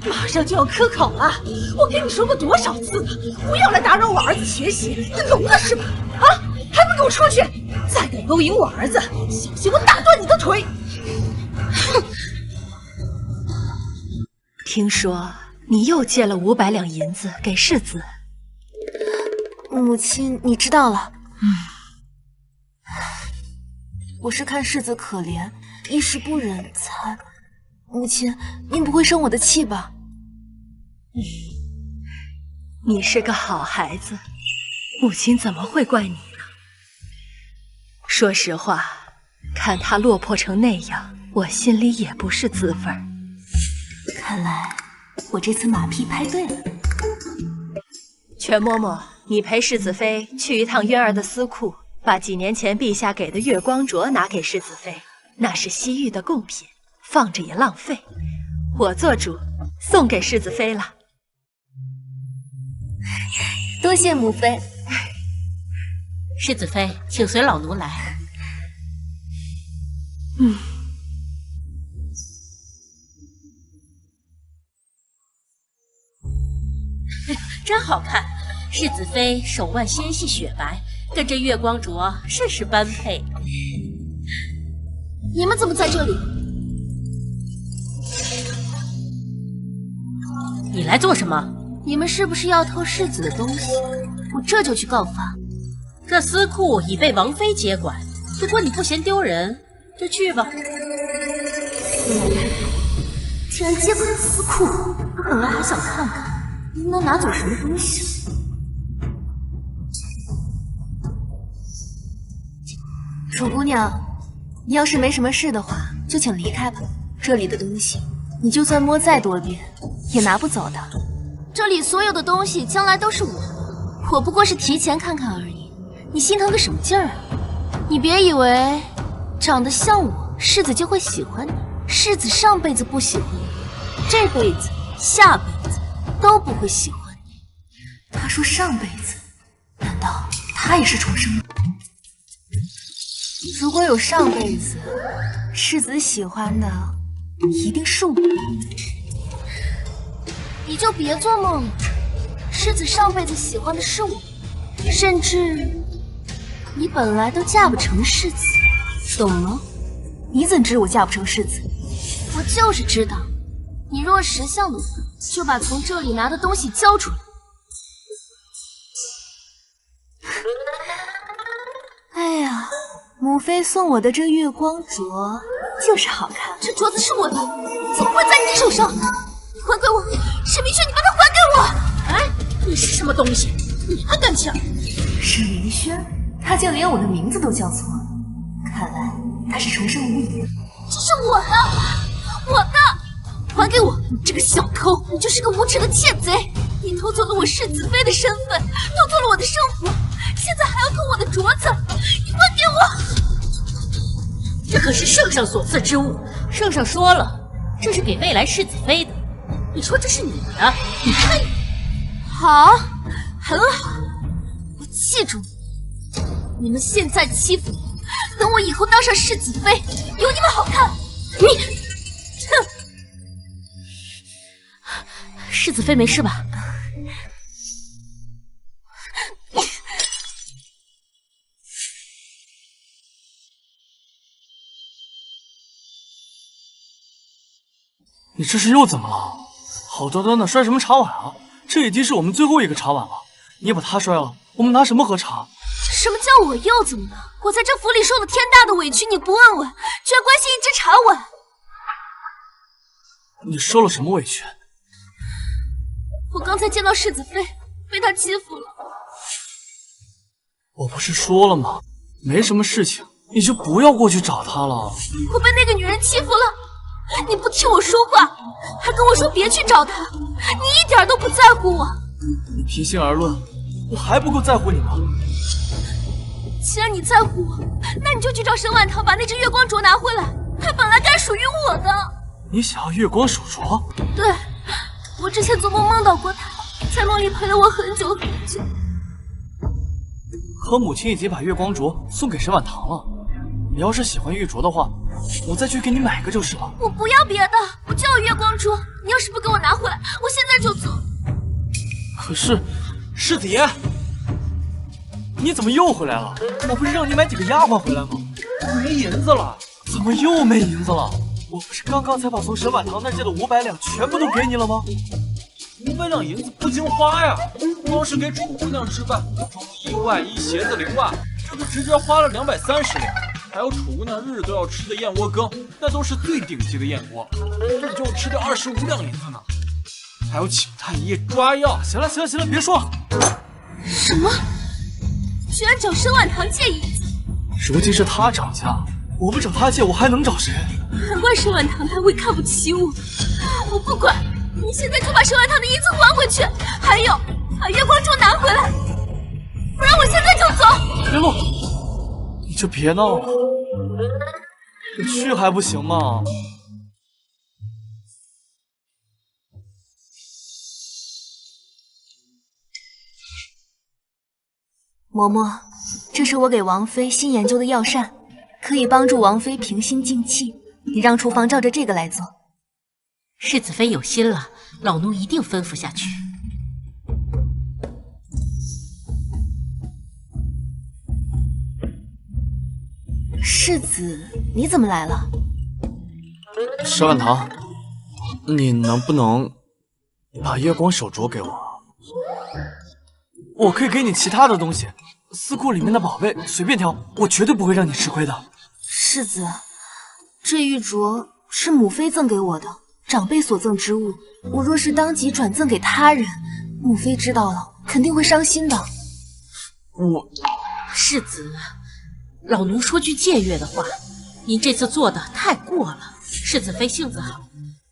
马上就要科考了，我跟你说过多少次了，不要来打扰我儿子学习，你聋了是吧？啊，还不给我出去！再敢勾引我儿子，小心我打断你的腿！哼！听说你又借了500两银子给世子。母亲，你知道了。我是看世子可怜，一时不忍才……母亲，您不会生我的气吧？你是个好孩子，母亲怎么会怪你呢？说实话，看他落魄成那样，我心里也不是滋味。看来我这次马屁拍对了。全嬷嬷，你陪世子妃去一趟渊儿的司库，把几年前陛下给的月光镯拿给世子妃，那是西域的贡品，放着也浪费。我做主送给世子妃了。多谢母妃。世子妃，请随老奴来。真好看，世子妃手腕纤细雪白，跟这月光镯甚是般配。你们怎么在这里？你来做什么？你们是不是要偷世子的东西？我这就去告发。这司库已被王妃接管，如果你不嫌丢人，就去吧。既然接管司库，我本来还想看看能拿走什么东西。楚姑娘，你要是没什么事的话，就请离开吧。这里的东西，你就算摸再多遍，也拿不走的。这里所有的东西将来都是我的，我不过是提前看看而已。你心疼个什么劲儿啊？你别以为长得像我，世子就会喜欢你。世子上辈子不喜欢你，这辈子、下辈子都不会喜欢你。他说上辈子，难道他也是重生？如果有上辈子，世子喜欢的一定是我。你就别做梦了，世子上辈子喜欢的是我，甚至你本来都嫁不成世子，懂吗？你怎知我嫁不成世子？我就是知道。你若识相的话，就把从这里拿的东西交出来。哎呀，母妃送我的这月光镯就是好看。这镯子是我的，怎么会在你手上？还给我！沈明轩，你把它还给我！哎，你是什么东西？你还敢抢？沈明轩，他竟连我的名字都叫错了，看来他是重生无疑。这是我的，我的！还给我！你这个小偷，你就是个无耻的窃贼！你偷走了我世子妃的身份，偷走了我的生活，现在还要偷我的镯子！你还给我！这可是圣上所赐之物，圣上说了，这是给未来世子妃的。你说这是你的，你看。好，很好，我记住你。你们现在欺负我，等我以后当上世子妃，有你们好看！你，哼！世子妃没事吧？你这是又怎么了？好端端的摔什么茶碗啊？这这已经是我们最后一个茶碗了。你把它摔了，我们拿什么喝茶？什么叫我又怎么了？我在这府里受了天大的委屈，你不问问，居然关心一只茶碗。你受了什么委屈？我刚才见到世子妃，被她欺负了。我不是说了吗？没什么事情，你就不要过去找她了。我被那个女人欺负了，你不听我说话，还跟我说别去找她，你一点都不在乎我。你平心而论，我还不够在乎你吗？既然你在乎我，那你就去找沈婉堂把那只月光镯拿回来，它本来该属于我的。你想要月光手镯？对，我之前做梦梦到过它，在梦里陪了我很久很久。可母亲已经把月光镯送给沈婉堂了。你要是喜欢玉镯的话，我再去给你买个就是了。我不要别的，我就要月光镯。你要是不给我拿回来，我现在就走。可是，世子爷，你怎么又回来了？我不是让你买几个丫鬟回来吗？没银子了。怎么又没银子了？我不是刚刚才把从沈婉堂那借的500两全部都给你了吗？500两银子不经花呀，光是给楚姑娘置办，妆1万，衣鞋子0万，这就直接花了230两。还有楚姑娘日日都要吃的燕窝羹，那都是最顶级的燕窝，这就吃掉25两银子呢。还有请太医抓药。行了，别说了。什么？居然找沈婉堂借银子？如今是他涨价，我不找他借，我还能找谁？难怪沈婉堂他会看不起我。我不管，你现在就把沈婉堂的银子还回去，还有把月光镯拿回来，不然我现在就走。别落，你就别闹了，你去还不行吗？嬷嬷，这是我给王妃新研究的药膳，可以帮助王妃平心静气。你让厨房照着这个来做。世子妃有心了，老奴一定吩咐下去。世子，你怎么来了？沈婉堂，你能不能把月光手镯给我？我可以给你其他的东西，司库里面的宝贝随便挑，我绝对不会让你吃亏的。世子，这玉镯是母妃赠给我的，长辈所赠之物，我若是当即转赠给他人，母妃知道了肯定会伤心的。世子，老奴说句僭越的话，您这次做的太过了。世子妃性子好，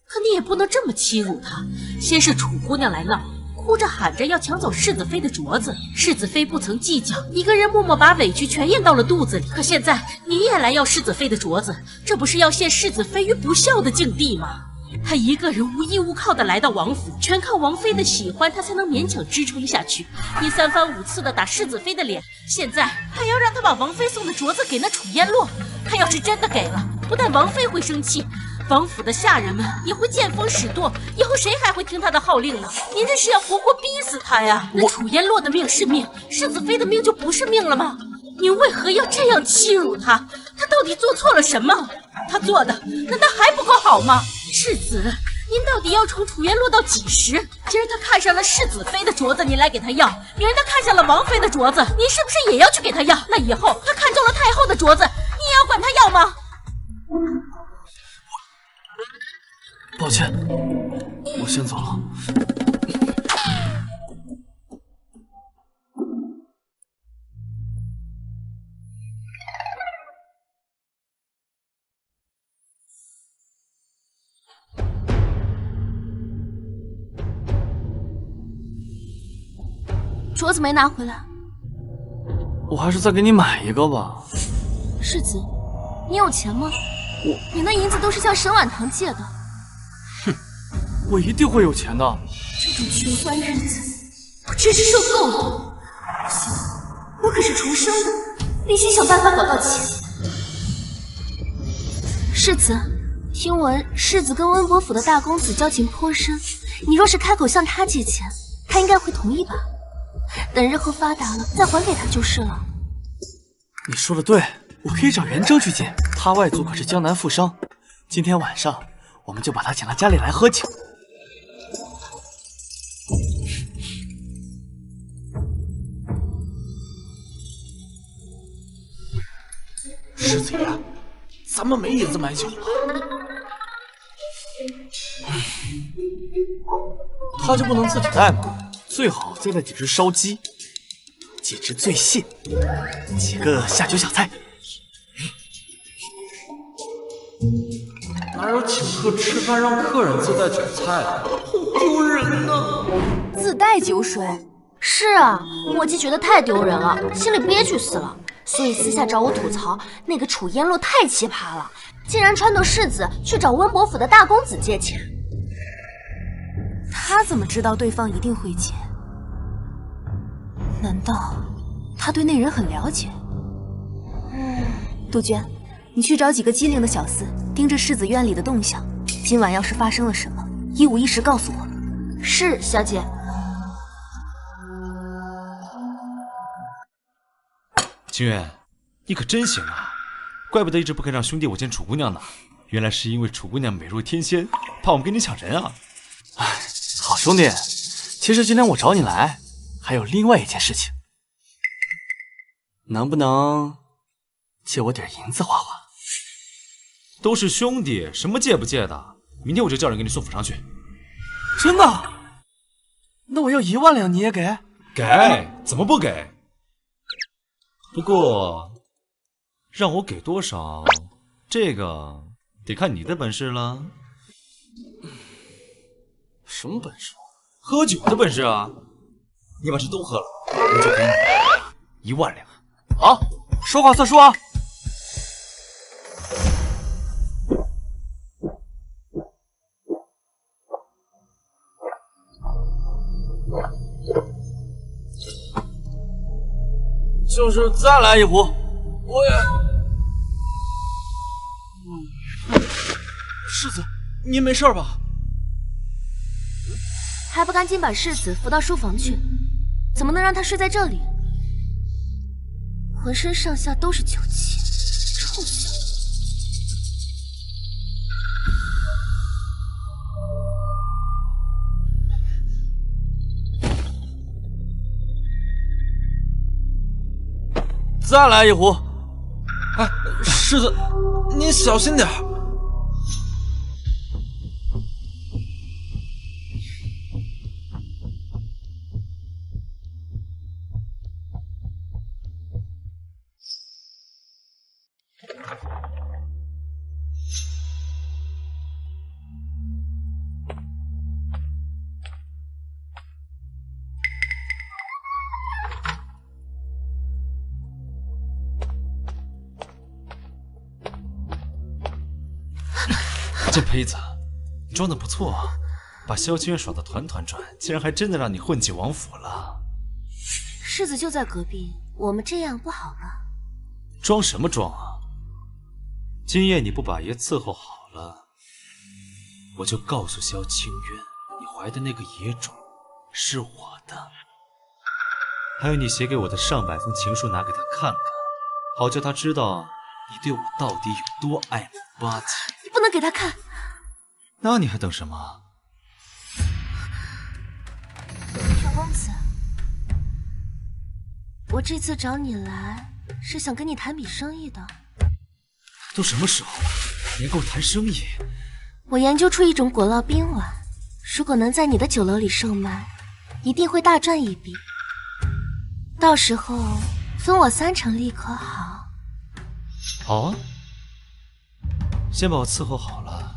可你也不能这么欺辱她。先是楚姑娘来闹，哭着喊着要抢走世子妃的镯子，世子妃不曾计较，一个人默默把委屈全咽到了肚子里。可现在你也来要世子妃的镯子，这不是要陷世子妃于不孝的境地吗？他一个人无依无靠的来到王府，全靠王妃的喜欢，他才能勉强支撑下去。你3番5次的打世子妃的脸，现在还要让他把王妃送的镯子给那楚烟落。他要是真的给了，不但王妃会生气，王府的下人们也会见风使舵，以后谁还会听他的号令呢？您这是要活活逼死他呀！那楚烟落的命是命，世子妃的命就不是命了吗？您为何要这样欺辱他？他到底做错了什么？他做的难道还不够好吗？世子，您到底要宠楚烟落到几时？今儿他看上了世子妃的镯子，您来给他要；明儿他看上了王妃的镯子，您是不是也要去给他要？那以后他看中了太后的镯子，你也要管他要吗？抱歉，我先走了。镯子没拿回来，我还是再给你买一个吧。世子，你有钱吗？你那银子都是向沈婉堂借的。我一定会有钱的。这种穷酸日子，我真是受够了。不行，我可是重生的，必须想办法搞到钱。世子，听闻世子跟温伯府的大公子交情颇深，你若是开口向他借钱，他应该会同意吧？等日后发达了，再还给他就是了。你说的对，我可以找元征去借，他外祖可是江南富商。今天晚上我们就把他请到家里来喝酒。世子爷，咱们没银子买酒了。他就不能自己带吗？最好再带几只烧鸡，几只醉蟹，几个下酒小菜。哪有请客吃饭让客人自带酒菜的？好丢人呐！自带酒水？是啊，墨迹觉得太丢人了，心里憋屈死了，所以私下找我吐槽那个楚烟洛太奇葩了，竟然撺掇世子去找温伯府的大公子借钱。他怎么知道对方一定会借？难道他对那人很了解？杜鹃，你去找几个机灵的小厮，盯着世子院里的动向。今晚要是发生了什么，一五一十告诉我。是，小姐。清月，你可真行啊！怪不得一直不肯让兄弟我见楚姑娘呢，原来是因为楚姑娘美若天仙，怕我们跟你抢人啊！哎，好兄弟，其实今天我找你来，还有另外一件事情，能不能借我点银子花花？都是兄弟，什么借不借的？明天我就叫人给你送府上去。真的？那我要1万两，你也给？给，怎么不给？不过，让我给多少，这个得看你的本事了。什么本事？喝酒的本事啊！你把这都喝了，我就给你1万两。好，说话算数啊！就是再来一壶，我也……世子，您没事吧？还不赶紧把世子扶到书房去？怎么能让他睡在这里？浑身上下都是酒气，臭死了！再来一壶。哎，世子，您小心点。这胚子，你装的不错啊，把萧清月耍得团团转，竟然还真的让你混进王府了。世子就在隔壁，我们这样不好吗？装什么装啊！今夜你不把爷伺候好了，我就告诉萧清月，你怀的那个野种是我的。还有你写给我的上百封情书，拿给他看看，好叫他知道你对我到底有多爱慕巴结。你不能给他看。那你还等什么？小公子，我这次找你来是想跟你谈笔生意的。都什么时候了，你还跟我谈生意？我研究出一种果酪冰丸，如果能在你的酒楼里售卖，一定会大赚一笔。到时候分我30%利可好？好啊，先把我伺候好了，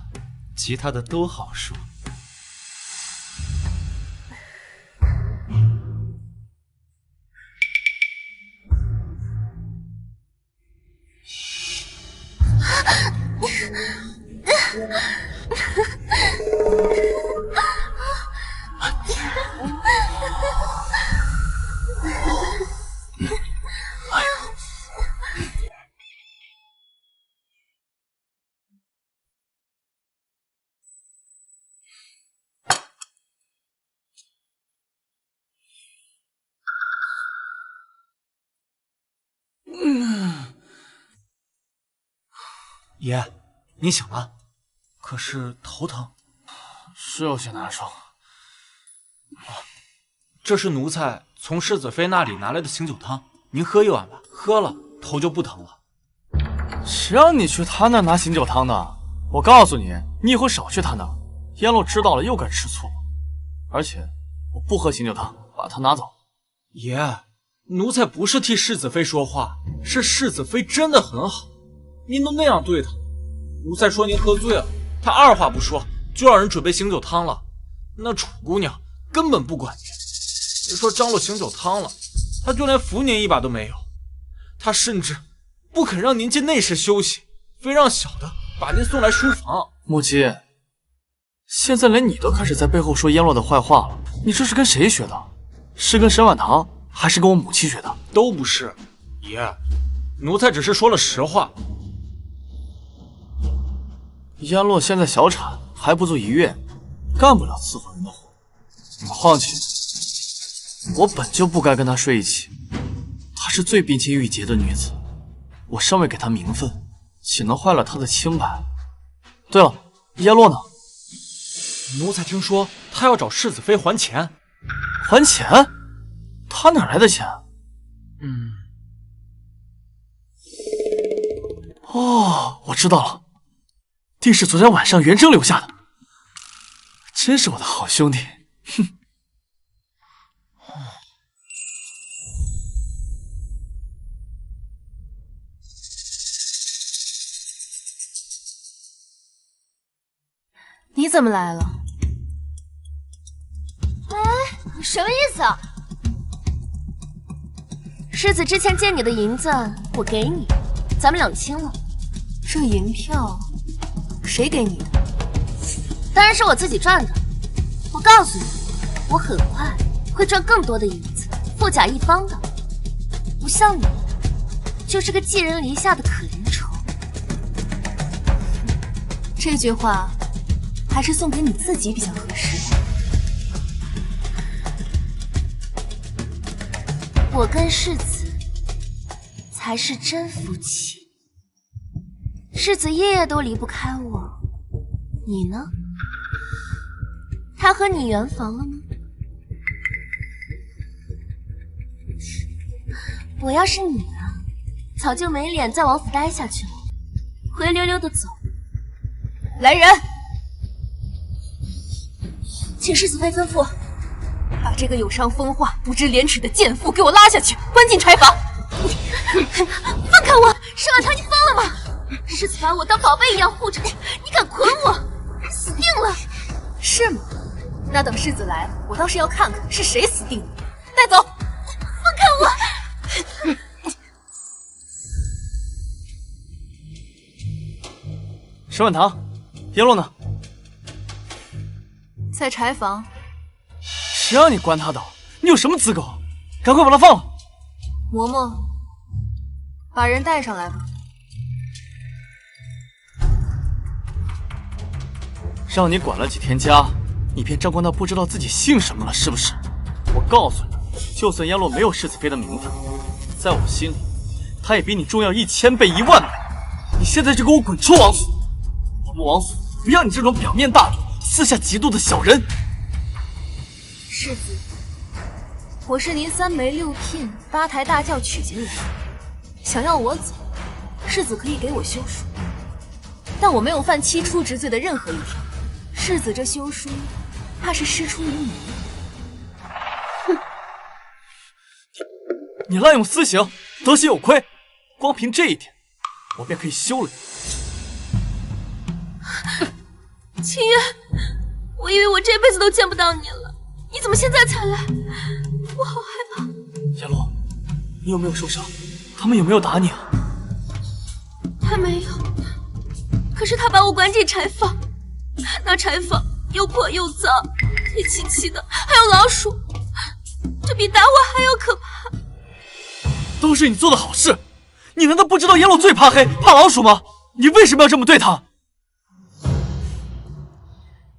其他的都好说。爷，您醒了，可是头疼，是有些难受。这是奴才从世子妃那里拿来的醒酒汤，您喝一碗吧，喝了头就不疼了。谁让你去他那儿拿醒酒汤的？我告诉你，你以后少去他那儿，燕洛知道了又该吃醋。而且我不喝醒酒汤，把它拿走。爷，奴才不是替世子妃说话，是世子妃真的很好，您都那样对她。奴才说您喝醉了，她二话不说就让人准备醒酒汤了。那楚姑娘根本不管您，别说张罗醒酒汤了，她就连扶您一把都没有。她甚至不肯让您进内室休息，非让小的把您送来书房。木姬，现在连你都开始在背后说燕洛的坏话了，你这是跟谁学的？是跟沈婉堂，还是跟我母亲学的？都不是，爷，奴才只是说了实话。燕洛现在小产，还不足1月，干不了伺候人的活。况且，我本就不该跟她睡一起。她是最冰清玉洁的女子，我尚未给她名分，岂能坏了她的清白？对了，燕洛呢？奴才听说她要找世子妃还钱。还钱？她哪来的钱？哦，我知道了。定是昨天晚上元征留下的，真是我的好兄弟。哼！你怎么来了？哎，你什么意思啊？世子之前借你的银子，我给你，咱们两清了。这银票谁给你的？当然是我自己赚的。我告诉你，我很快会赚更多的银子，富甲一方的。不像你，就是个寄人篱下的可怜虫。这句话还是送给你自己比较合适吧。我跟世子才是真夫妻。世子夜夜都离不开我，你呢？他和你圆房了吗？我要是你啊，早就没脸在王府待下去了，灰溜溜的走。来人，请世子妃吩咐，把这个有伤风化、不知廉耻的贱妇给我拉下去，关进柴房。放开我！沈婉堂，你疯了吗？世子把我当宝贝一样护着，你敢捆我，死定了！是吗？那等世子来了，我倒是要看看是谁死定了。带走！放开我！沈婉堂，燕洛呢？在柴房。谁让你关他的？你有什么资格？赶快把他放了！嬷嬷，把人带上来吧。让你管了几天家，你便张狂到不知道自己姓什么了，是不是？我告诉你，就算燕洛没有世子妃的名分，在我心里，她也比你重要1000倍、10000倍。你现在就给我滚出王府！我们王府不要你这种表面大度、私下嫉妒的小人。世子，我是您3媒6聘8抬大轿娶进来的，想要我走，世子可以给我休书，但我没有犯7出之罪的任何一条。世子这休书，怕是师出无名。哼！你滥用私刑，德行有亏，光凭这一点，我便可以休了你。清月，我以为我这辈子都见不到你了，你怎么现在才来？我好害怕。燕洛，你有没有受伤？他们有没有打你啊？还没有，可是他把我关进柴房。那柴房又破又脏，黑漆漆的，还有老鼠，这比打我还要可怕。都是你做的好事，你难道不知道燕洛最怕黑、怕老鼠吗？你为什么要这么对他？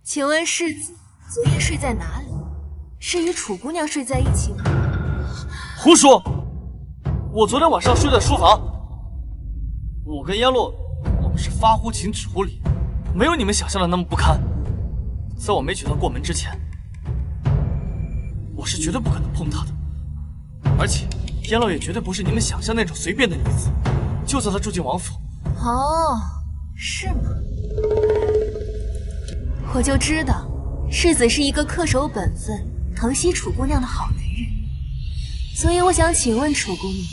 请问世子昨夜睡在哪里？是与楚姑娘睡在一起吗？胡说！我昨天晚上睡在书房。我跟燕洛，我们是发乎情，止乎礼。没有你们想象的那么不堪。在我没娶她过门之前，我是绝对不可能碰她的。而且，燕洛也绝对不是你们想象那种随便的女子。就算她住进王府，哦，是吗？我就知道，世子是一个恪守本分、疼惜楚姑娘的好男人。所以我想请问楚姑娘，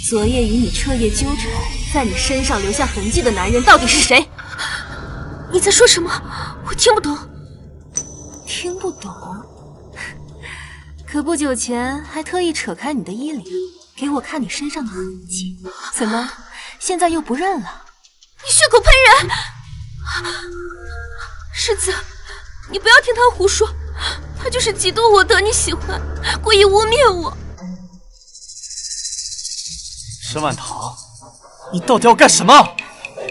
昨夜与你彻夜纠缠，在你身上留下痕迹的男人到底是谁？你在说什么？我听不懂。听不懂？可不久前还特意扯开你的衣领，给我看你身上的痕迹。怎么，现在又不认了？你血口喷人！世子，你不要听他胡说，他就是嫉妒我得你喜欢，故意污蔑我。沈婉堂，你到底要干什么？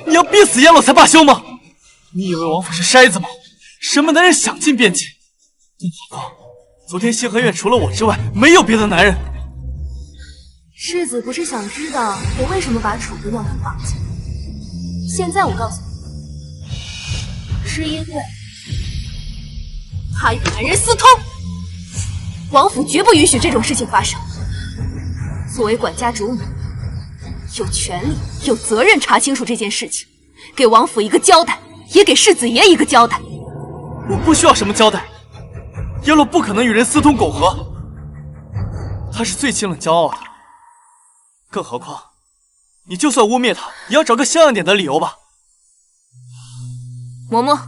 你要逼死燕洛才罢休吗？你以为王府是筛子吗？什么男人想进便进？更何况，昨天星河院除了我之外，没有别的男人。世子不是想知道我为什么把楚姑娘给绑架？现在我告诉你，是因为他与男人私通。王府绝不允许这种事情发生。作为管家主母，有权利、有责任查清楚这件事情，给王府一个交代，也给世子爷一个交代。我不需要什么交代，燕洛不可能与人私通苟合，他是最清冷骄傲的。更何况，你就算污蔑他，也要找个像样点的理由吧。嬷嬷，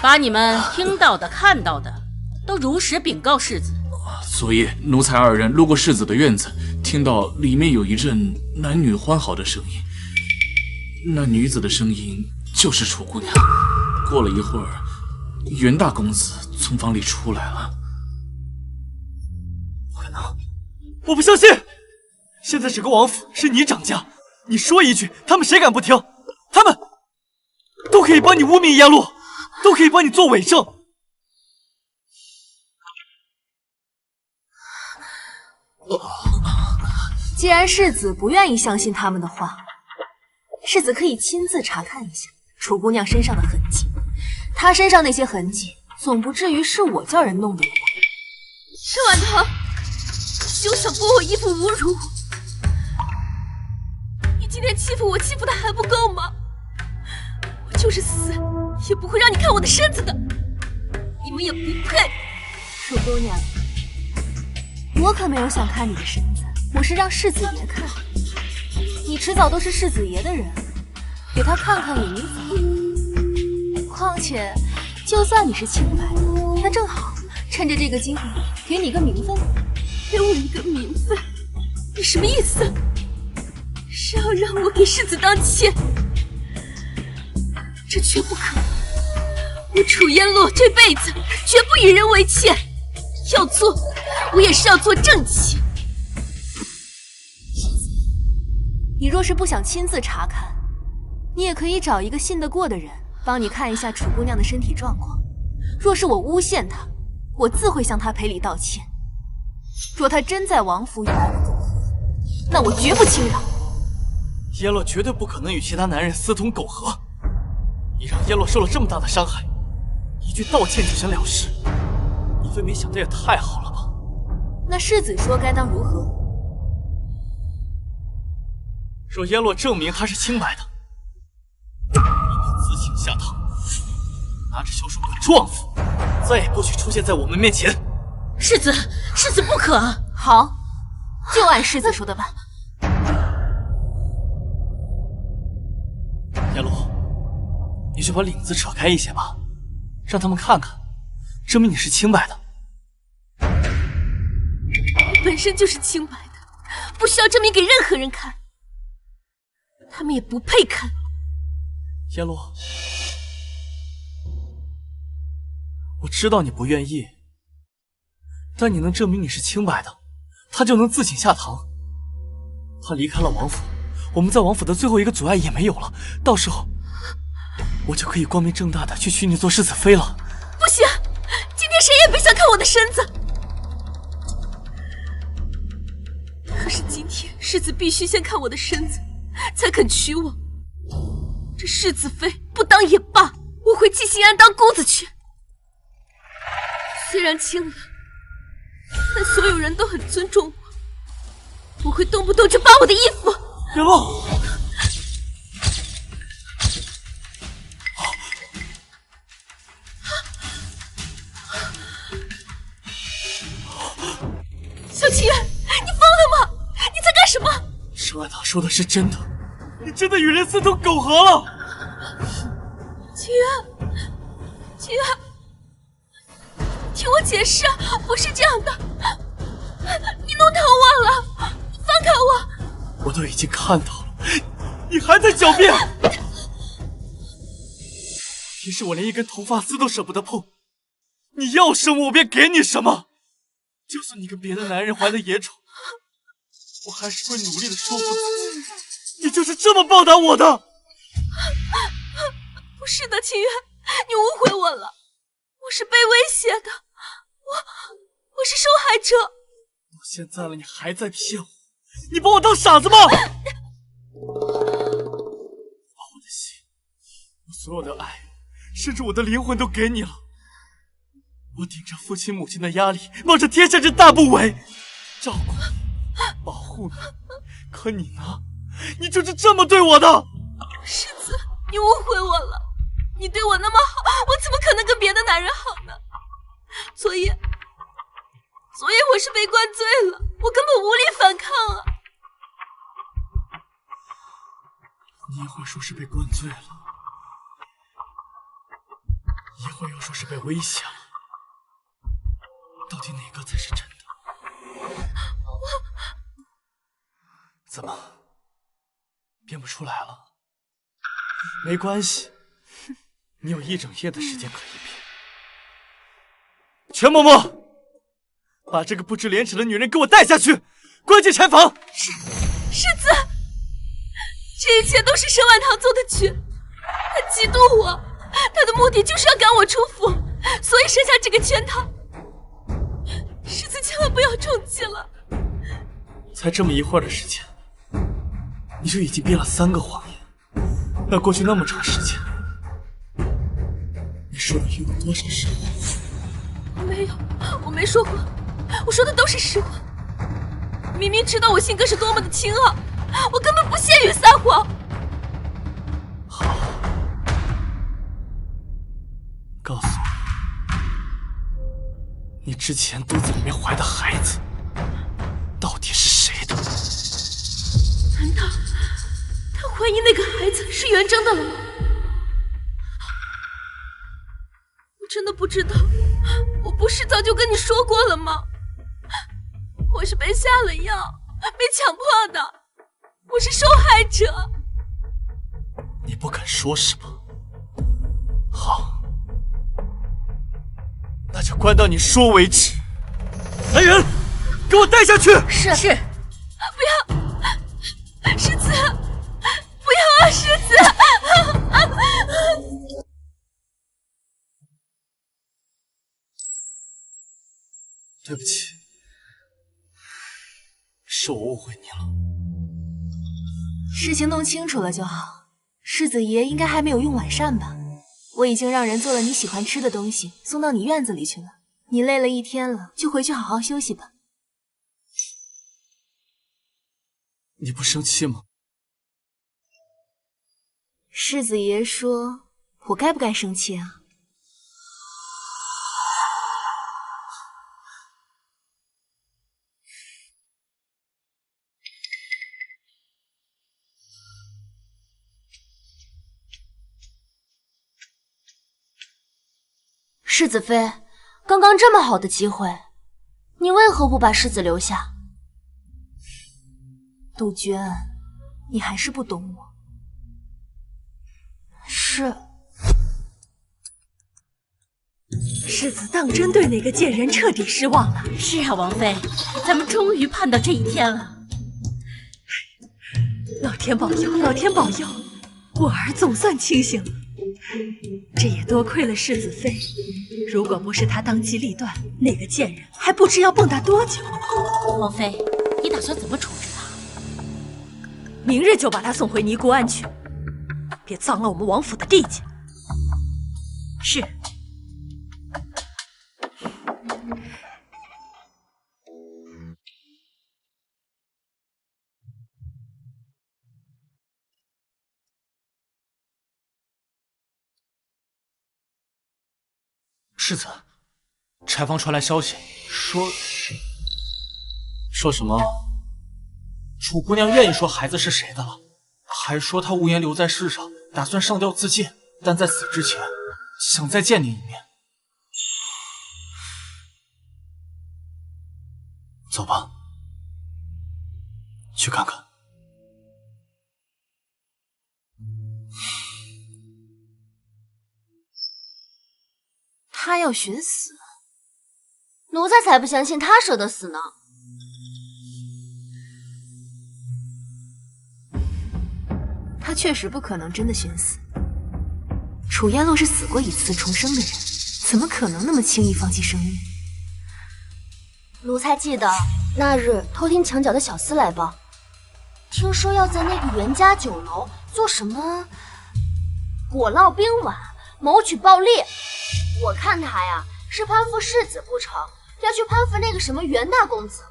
把你们听到的、看到的都如实禀告世子。昨夜奴才二人路过世子的院子，听到里面有一阵男女欢好的声音。那女子的声音就是楚姑娘。过了一会儿，袁大公子从房里出来了。不可能，我不相信！现在整个王府是你掌家，你说一句，他们谁敢不听？他们都可以帮你污蔑燕洛，都可以帮你做伪证。既然世子不愿意相信他们的话，世子可以亲自查看一下楚姑娘身上的痕迹。她身上那些痕迹，总不至于是我叫人弄的吧？沈婉堂，休想剥我衣服侮辱我！你今天欺负我，欺负的还不够吗？我就是死，也不会让你看我的身子的。你们也不配。楚姑娘，我可没有想看你的身子，我是让世子爷看。你迟早都是世子爷的人，给他看看也没妨。况且，就算你是清白的，那正好趁着这个机会给你个名分。给我一个名分？你什么意思？是要让我给世子当妾？这绝不可能！我楚烟洛这辈子绝不与人为妾，要做我也是要做正妻。你若是不想亲自查看，你也可以找一个信得过的人帮你看一下楚姑娘的身体状况。若是我诬陷她，我自会向她赔礼道歉。若她真在王府与男人苟合，那我绝不轻饶。燕洛绝对不可能与其他男人私通苟合。你让燕洛受了这么大的伤害，一句道歉就想了事，你非没想的也太好了吧？那世子说该当如何？若燕洛证明他是清白的，你便自请下堂，拿着修书棍撞死，再也不许出现在我们面前。世子，世子不可！好，就按世子说的办。燕洛，你就把领子扯开一些吧，让他们看看，证明你是清白的。我本身就是清白的，不需要证明给任何人看。他们也不配看。燕洛，我知道你不愿意，但你能证明你是清白的，他就能自请下堂。他离开了王府，我们在王府的最后一个阻碍也没有了，到时候我就可以光明正大的去娶你做世子妃了。不行，今天谁也别想看我的身子。可是今天世子必须先看我的身子，才肯娶我。这世子妃不当也罢，我回栖心庵当姑子去。虽然清冷，但所有人都很尊重我，不会动不动就扒我的衣服。叶落，小清源，你疯了吗？你在干什么？沈万堂说的是真的，你真的与人私通苟合了。清源，清源，听我解释，不是这样的，你弄疼我了，你放开我！我都已经看到了，你还在狡辩！平时我连一根头发丝都舍不得碰，你要什么我便给你什么。就算你跟别的男人怀了野种，我还是会努力的说服自己，你就是这么报答我的。不是的，清源，你误会我了，我是被威胁的，我是受害者。到现在了，你还在骗我？你把我当傻子吗？把我的心，我所有的爱，甚至我的灵魂都给你了。我顶着父亲母亲的压力，冒着天下之大不韪，照顾你，保护你。可你呢？你就是这么对我的。世子，你误会我了。你对我那么好，我怎么可能跟别的男人好呢？所以我是被灌醉了，我根本无力反抗啊！你一会儿说是被灌醉了，一会儿又说是被威胁了，到底哪个才是真的？怎么，编不出来了？没关系，你有一整夜的时间可以编。全嬷嬷，把这个不知廉耻的女人给我带下去，关进柴房。世子，这一切都是沈婉堂做的局，他嫉妒我，他的目的就是要赶我出府，所以设下这个圈套。世子千万不要中计了。才这么一会儿的时间，你就已经编了3个谎言。那过去那么长时间，你说的又有多少实话？没有，我没说谎，我说的都是实话。明明知道我性格是多么的清傲，我根本不屑于撒谎。好，告诉我，你之前肚子里面怀的孩子到底是谁的？难道他怀疑那个孩子是元征的了吗？我真的不知道，我不是早就跟你说过了吗？我是被下了药，被强迫的，我是受害者。你不敢说是吗？好，那就关到你说为止。来人，给我带下去！是。不要，世子，不要啊，世子！对不起，是我误会你了。事情弄清楚了就好。世子爷应该还没有用晚膳吧？我已经让人做了你喜欢吃的东西，送到你院子里去了。你累了一天了，就回去好好休息吧。你不生气吗？世子爷说，我该不该生气啊？世子妃，刚刚这么好的机会，你为何不把世子留下？杜鹃，你还是不懂我。是，世子当真对那个贱人彻底失望了。是啊，王妃，咱们终于盼到这一天了。老天保佑，老天保佑，我儿总算清醒了。这也多亏了世子妃，如果不是她当机立断，那个贱人还不知要蹦跶多久。王妃，你打算怎么处置她？明日就把她送回尼姑庵去，别脏了我们王府的地界。是。世子，柴房传来消息，说什么？楚姑娘愿意说孩子是谁的了，还说她无颜留在世上，打算上吊自尽，但在死之前想再见你一面。走吧，去看看。他要寻死，奴才才不相信他舍得死呢。他确实不可能真的寻死。楚烟洛是死过一次重生的人，怎么可能那么轻易放弃生命？奴才记得那日偷听墙角的小厮来报，听说要在那个袁家酒楼做什么果烙冰碗，谋取暴利。我看他呀是攀附世子不成，要去攀附那个什么袁大公子。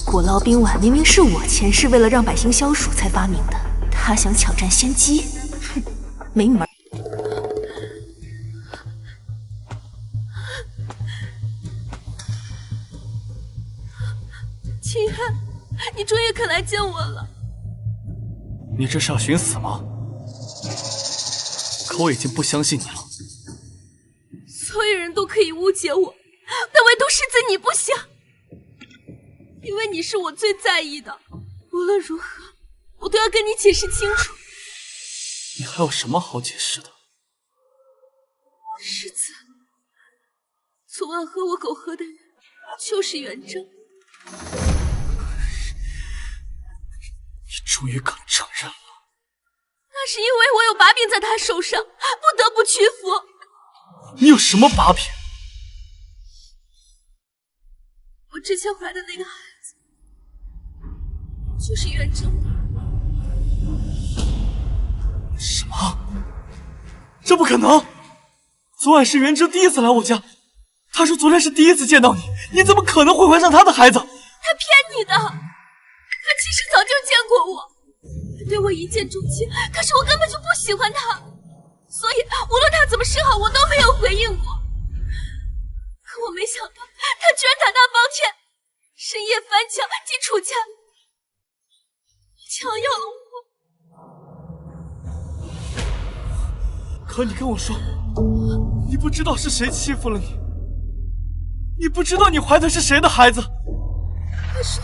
果烙冰碗明明是我前世为了让百姓消暑才发明的，他想抢占先机，哼，没门！清渊，你终于肯来见我了。你这是要寻死吗？可我已经不相信你了。所有人都可以误解我，但唯独世子你不行，因为你是我最在意的。无论如何，我都要跟你解释清楚。你还有什么好解释的？世子，昨晚和我苟合的人就是元征。你终于肯承认了。那是因为我有把柄在他手上，不得不屈服。你有什么把柄？我之前怀的那个孩子就是元征的。什么？这不可能！昨晚是元征第一次来我家，他说昨天是第一次见到你，你怎么可能会怀上他的孩子？他骗你的，他其实早就见过我，他对我一见钟情，可是我根本就不喜欢他，所以无论他怎么示好，我都没有回应过。可我没想到，他居然胆大包天，深夜翻墙进楚家，强要了我。可你跟我说，你不知道是谁欺负了你，你不知道你怀的是谁的孩子。他说，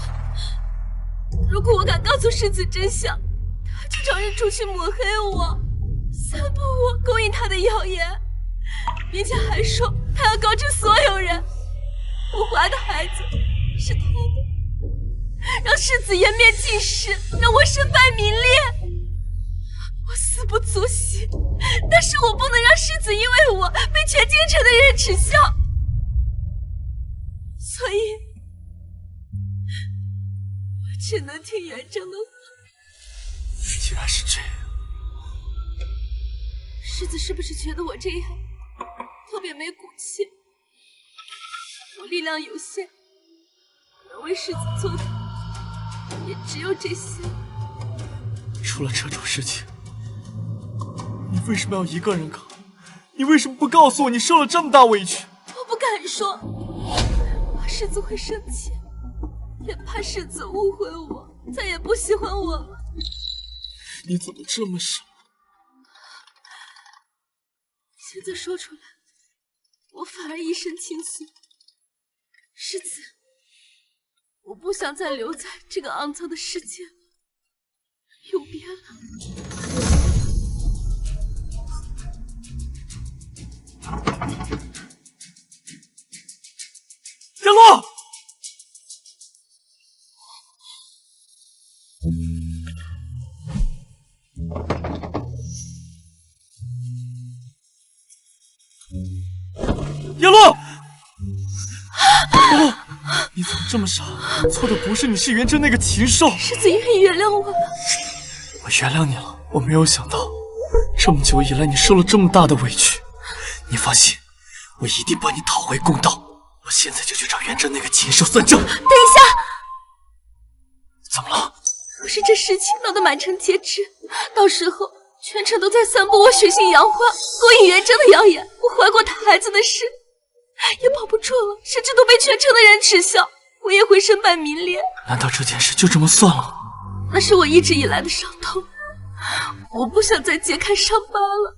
如果我敢告诉世子真相，他就找人出去抹黑我，散布我勾引他的谣言，并且还说他要告知所有人，我怀的孩子是他的，让世子颜面尽失，让我身败名裂。我死不足惜，但是我不能让世子因为我被全京城的人耻笑，所以我只能听元征的话。竟然是这样！世子是不是觉得我这样特别没骨气？我力量有限，能为世子做的也只有这些。出了这种事情，你为什么要一个人扛？你为什么不告诉我你受了这么大委屈？我不敢说，怕世子会生气，也怕世子误会我，再也不喜欢我了。你怎么这么傻？现在说出来，我反而一身轻松。世子，我不想再留在这个肮脏的世界了，永别了。叶落！叶落！你怎么这么傻？错的不是你，是元征那个禽兽。世子愿意原谅我了。我原谅你了。我没有想到，这么久以来你受了这么大的委屈。你放心，我一定帮你讨回公道。我现在就去找元征那个禽兽算账。等一下！怎么了？若是这事情闹得满城皆知，到时候全程都在散播我血性杨花、勾引元贞的谣言。我怀过他孩子的事也保不住了，甚至都被全城的人耻笑。我也会身败名裂。难道这件事就这么算了？那是我一直以来的伤痛，我不想再揭开伤疤了。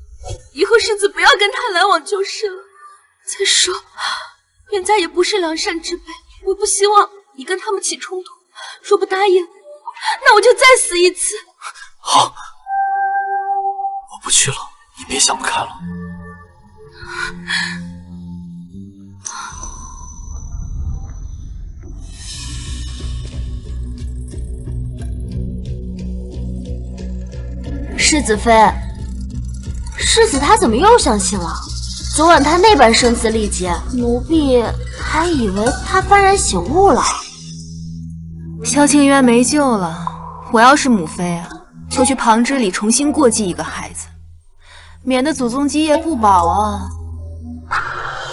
以后世子不要跟他来往就是了。再说，元家也不是良善之辈，我不希望你跟他们起冲突。若不答应，那我就再死一次。好，我不去了，你别想不开了。世子妃，世子他怎么又相信了？昨晚他那般声嘶力竭，奴婢还以为他幡然醒悟了。萧清渊没救了，我要是母妃啊，就去旁支里重新过继一个孩子，免得祖宗基业不保啊！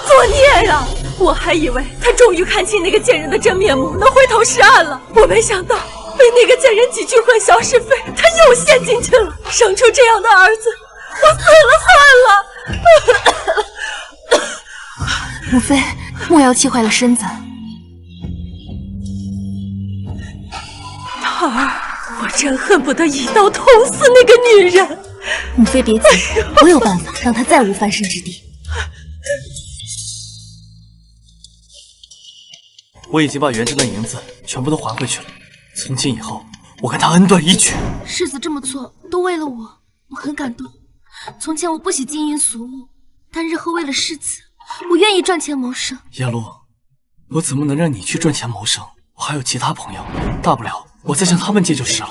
作孽呀！我还以为他终于看清那个贱人的真面目，能回头是岸了，我没想到被那个贱人几句混淆是非，他又陷进去了。生出这样的儿子，我死了算了。母妃，莫要气坏了身子。桃儿，我真恨不得一刀捅死那个女人。母妃别急，我有办法让她再无翻身之地。我已经把元贞的银子全部都还回去了，从今以后我跟他恩断义绝。世子这么做都为了我，我很感动。从前我不喜金银俗物，但日后为了世子，我愿意赚钱谋生。叶落，我怎么能让你去赚钱谋生？我还有其他朋友，大不了我再向他们借就是了。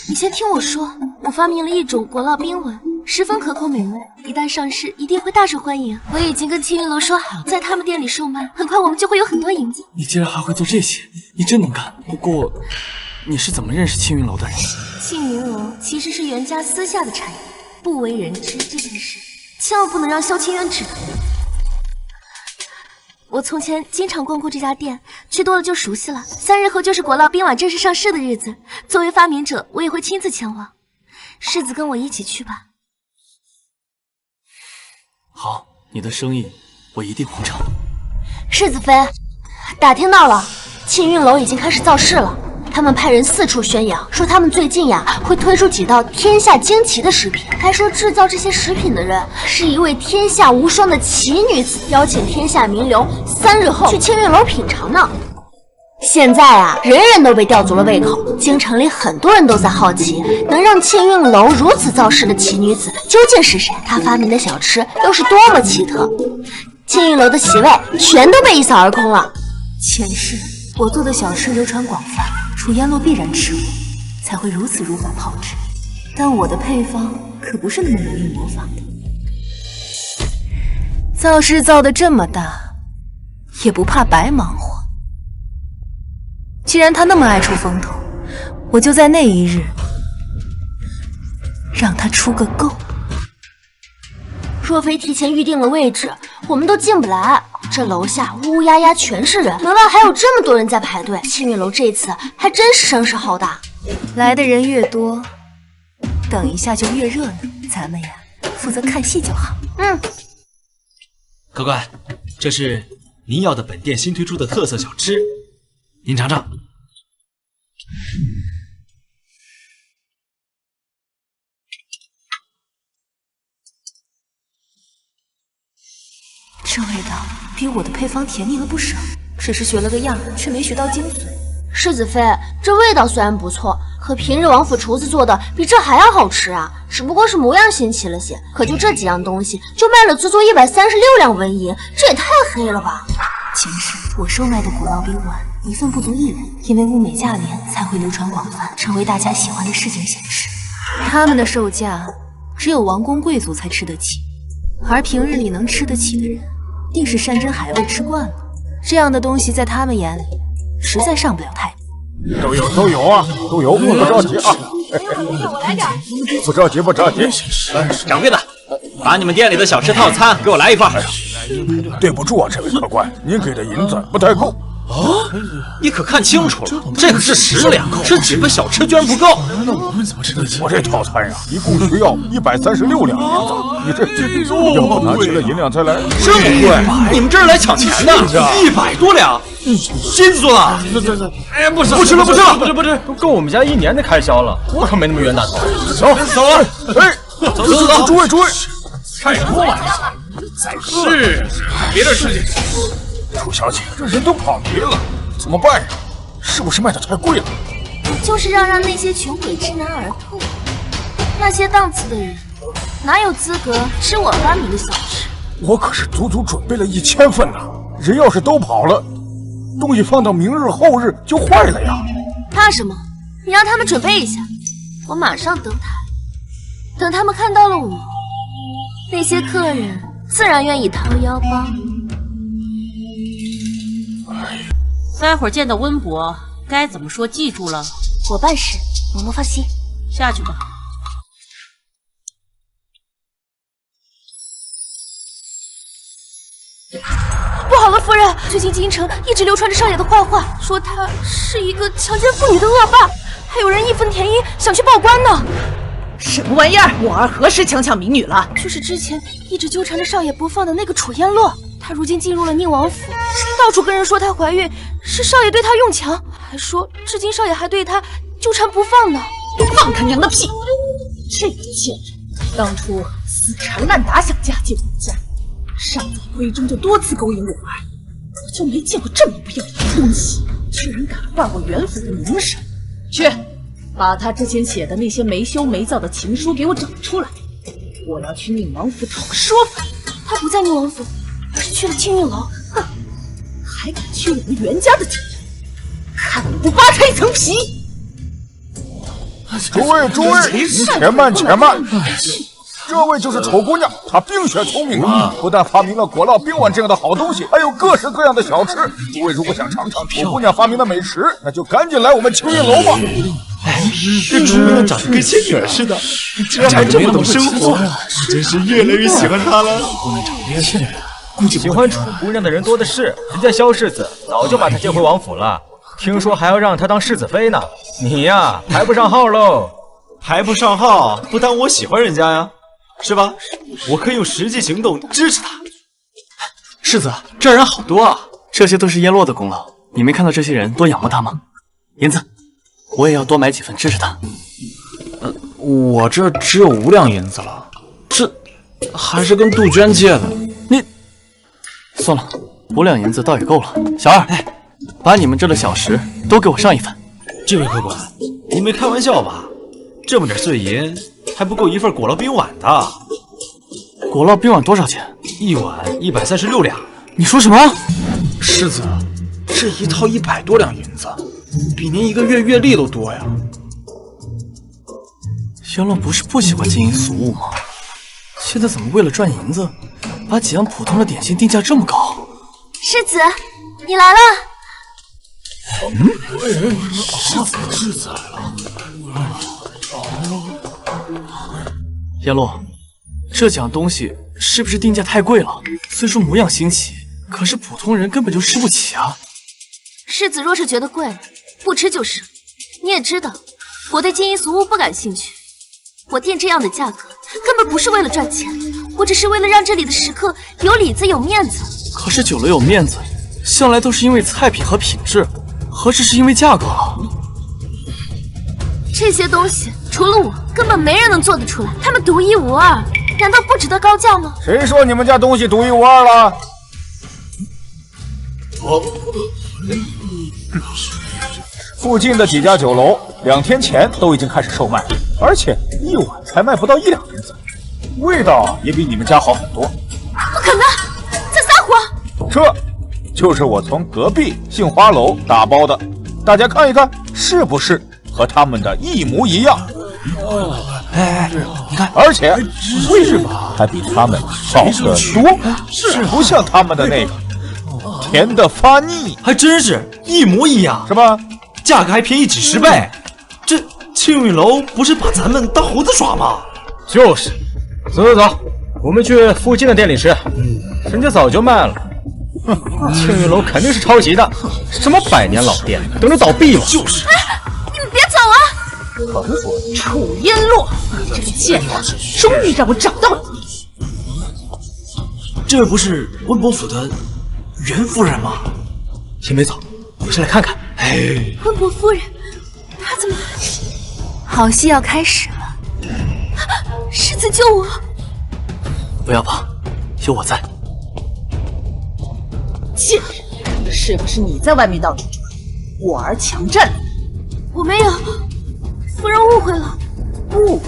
你先听我说，我发明了一种国烙冰纹，十分可口美味，一旦上市一定会大受欢迎。我已经跟青云楼说好，在他们店里售卖，很快我们就会有很多银子。你竟然还会做这些，你真能干。不过，你是怎么认识青云楼的人？青云楼其实是袁家私下的产业，不为人知这件事，千万不能让萧清渊知道。我从前经常光顾这家店，去多了就熟悉了。3日后就是国烙冰碗正式上市的日子，作为发明者，我也会亲自前往。世子跟我一起去吧。好，你的生意我一定完成。世子妃，打听到了，庆运楼已经开始造势了。他们派人四处宣扬，说他们最近呀会推出几道天下惊奇的食品，还说制造这些食品的人是一位天下无双的奇女子，邀请天下名流3日后去庆运楼品尝呢。现在啊，人人都被吊足了胃口，京城里很多人都在好奇，能让庆运楼如此造势的奇女子究竟是谁？她发明的小吃又是多么奇特？庆运楼的席位全都被一扫而空了。前世我做的小吃流传广泛，楚烟洛必然吃我，才会如此如法炮制。但我的配方可不是那么容易模仿的。造势造得这么大，也不怕白忙活。既然他那么爱出风头，我就在那一日让他出个够。若非提前预定了位置，我们都进不来。这楼下乌乌压压全是人，门外还有这么多人在排队。庆运楼这次还真是声势浩大，来的人越多，等一下就越热闹。咱们呀，负责看戏就好。客官，这是您要的本店新推出的特色小吃，您尝尝。这味道比我的配方甜腻了不少，只是学了个样，却没学到精髓。世子妃，这味道虽然不错，可平日王府厨子做的比这还要好吃啊！只不过是模样新奇了些，可就这几样东西，就卖了足足136两纹银，这也太黑了吧！前世我售卖的古烙冰丸，一份不足1文，因为物美价廉，才会流传广泛，成为大家喜欢的市井小吃。他们的售价只有王公贵族才吃得起，而平日里能吃得起的人，定是山珍海味吃惯了。这样的东西在他们眼里，实在上不了台。都有啊，都有，不着急啊，不着急，不着急。掌柜的，把你们店里的小吃套餐给我来一份。对不住啊，这位客官，您给的银子不太够。哦，你可看清楚了，这可是10两，吃几份小吃居然不够。那我们怎么吃得起？我这套餐呀，一共需要136两银子。你这要不拿齐了银两再来？这么贵？你们这是来抢钱的？100多两，金子呢？哎，不吃了，都够我们家1年的开销了。我可没那么冤大头。走了，哎，走，诸位，太多了。是，别的事情。楚小姐，这人都跑没了，怎么办呀？是不是卖的太贵了？就是要让那些穷鬼知难而退。那些档次的人，哪有资格吃我发明的小吃？我可是足足准备了1000份呢。人要是都跑了，东西放到明日后日就坏了呀。怕什么？你让他们准备一下，我马上登台。等他们看到了我，那些客人自然愿意掏腰包。待会儿见到温伯，该怎么说记住了？我办事，嬷嬷放心。下去吧。不好了，夫人！最近京城一直流传着少爷的坏话，说他是一个强奸妇女的恶霸，还有人义愤填膺想去报官呢。什么玩意儿？我儿何时强抢民女了？就是之前一直纠缠着少爷不放的那个楚烟洛，她如今进入了宁王府，到处跟人说她怀孕，是少爷对她用强，还说至今少爷还对她纠缠不放呢。放他娘的屁！这个贱人，当初死缠烂打想嫁进我们家，上在闺中就多次勾引我儿，我就没见过这么不要脸的东西，居然敢坏我元府的名声！去，把他之前写的那些没羞没臊的情书给我找出来，我要去宁王府讨个说法。他不在宁王府，而是去了青云楼。哼，还敢去我们袁家的地盘，看我不扒他一层皮！诸位，且慢！这位就是丑姑娘，她冰雪聪明啊，不但发明了果酪冰碗这样的好东西，还有各式各样的小吃。诸位如果想尝尝丑姑娘发明的美食，那就赶紧来我们青云楼吧。这楚姑娘长得跟仙女似的，竟然还这么懂生活，我真是越来越喜欢她了。楚姑娘长得跟仙女，估计喜欢楚姑娘的人多的是，人家萧世子早就把她接回王府了。听说还要让她当世子妃呢，你呀排不上号喽。排不上号不耽误我喜欢人家呀，是吧？我可以用实际行动支持他。世子，这人好多啊，这些都是燕洛的功劳。你没看到这些人多仰慕他吗？银子，我也要多买几份支持他。我这只有5两银子了，这还是跟杜鹃借的。你算了，5两银子倒也够了。小二，把你们这的小食都给我上一份。这位客官，你没开玩笑吧？这么点碎银还不够一份果酪冰碗的。果酪冰碗多少钱？1碗136两。你说什么？世子，这一套100多两银子，比您1个月月例都多呀。萧乱不是不喜欢金银俗物吗？现在怎么为了赚银子，把几样普通的点心定价这么高？世子，你来了。世子来了。燕洛，这几样东西是不是定价太贵了？虽说模样新奇，可是普通人根本就吃不起啊。世子若是觉得贵了，不吃就是。你也知道，我对金银俗物不感兴趣。我定这样的价格，根本不是为了赚钱，我只是为了让这里的食客有里子有面子。可是酒楼有面子，向来都是因为菜品和品质，何止是因为价格啊？这些东西除了我，根本没人能做得出来，他们独一无二，难道不值得高价吗？谁说你们家东西独一无二了？附近的几家酒楼2天前都已经开始售卖，而且1碗才卖不到1两银子，味道也比你们家好很多。不可能，在撒谎！这就是我从隔壁杏花楼打包的，大家看一看，是不是和他们的一模一样？你看，而且味道还比他们好得多，不像他们的那个甜的发腻。还真是一模一样，是吧？价格还便宜几10倍。这庆运楼不是把咱们当猴子耍吗？就是，走，我们去附近的店里吃，人家早就卖了。青玉楼肯定是抄袭的，什么百年老店，等着倒闭吗？就是。你们别走啊！楚烟落，你这个贱人，终于让我找到了你。这位不是温伯府的袁夫人吗？先别走，我先来看看。哎，温伯夫人，她怎么？好戏要开始了。世子救我！不要怕，有我在。贱人，是不是你在外面到处转，我儿强占了你？我没有，夫人误会了。误会？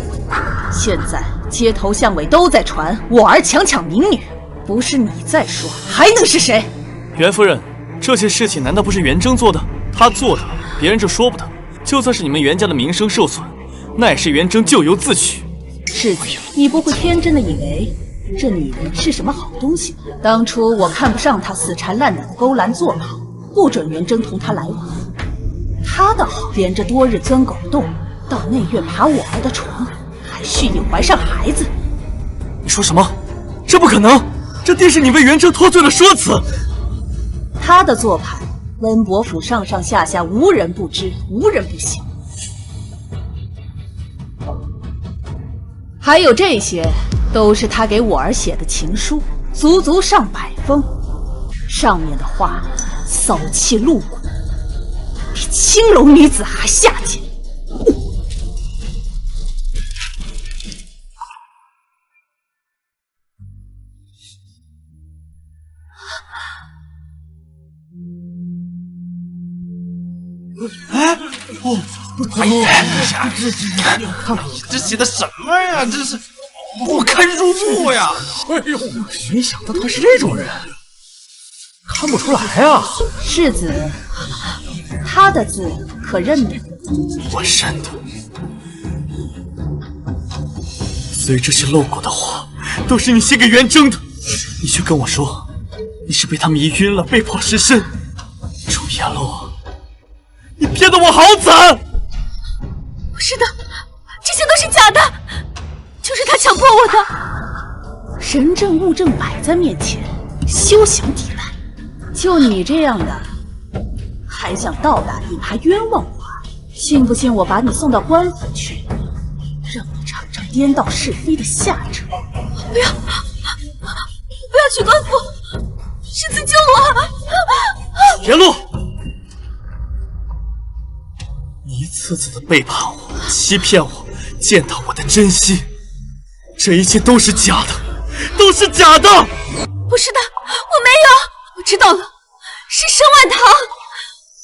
现在街头巷尾都在传我儿强抢民女，不是你在说，还能是谁？袁夫人，这些事情难道不是袁征做的？他做的，别人就说不得。就算是你们袁家的名声受损，那也是袁征咎由自取。世子，你不会天真的以为这女人是什么好东西吧？当初我看不上她死缠烂打的勾栏做跑，不准袁征同她来往。她倒好，连着多日钻狗洞，到内院爬我儿的床，还蓄意怀上孩子。你说什么？这不可能！这定是你为袁征脱罪的说辞。他的做派，温伯府上上下下无人不知，无人不晓。还有这些，都是他给我儿写的情书，足足上百封，上面的话骚气露骨，比青楼女子还下贱。哎，哦，哎呀，这写的什么呀？这是不堪入目呀！哎呦，没想到他是这种人，看不出来啊。世子，他的字可认得？我认得。所以这些露骨的话都是你写给袁征的，你却跟我说你是被他们疑晕了，被迫失身。楚烟落，你骗得我好惨！不是的，这些都是假的，就是他强迫我的。人证物证摆在面前，休想抵赖。就你这样的，还想倒打一耙冤枉我？信不信我把你送到官府去，让你尝尝颠倒是非的下场？不要，不要去官府！世子救我！严洛，你一次次的背叛我，欺骗我，践踏我的真心，这一切都是假的，都是假的！不是的，我没有，我知道了，是沈婉堂，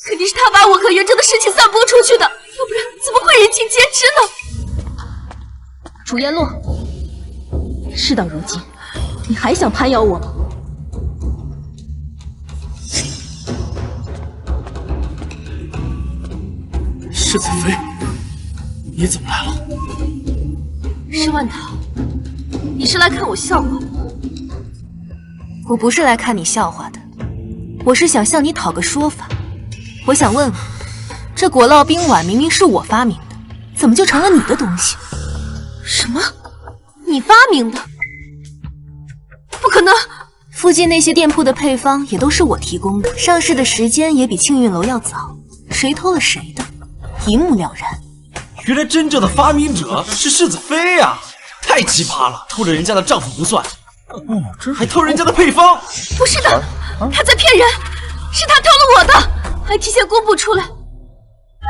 肯定是他把我和袁征的事情散播出去的，要不然怎么会人尽皆知呢？楚烟洛，事到如今，你还想攀咬我吗？世子妃，你怎么来了？沈婉堂，你是来看我笑话的？我不是来看你笑话的，我是想向你讨个说法。我想问问，这果烙冰碗明明是我发明的，怎么就成了你的东西？什么？你发明的？不可能！附近那些店铺的配方也都是我提供的，上市的时间也比庆运楼要早，谁偷了谁的，一目了然。原来真正的发明者是世子妃呀，太奇葩了！偷了人家的丈夫不算，还偷人家的配方。不是的，他在骗人，是他偷了我的，还提前公布出来。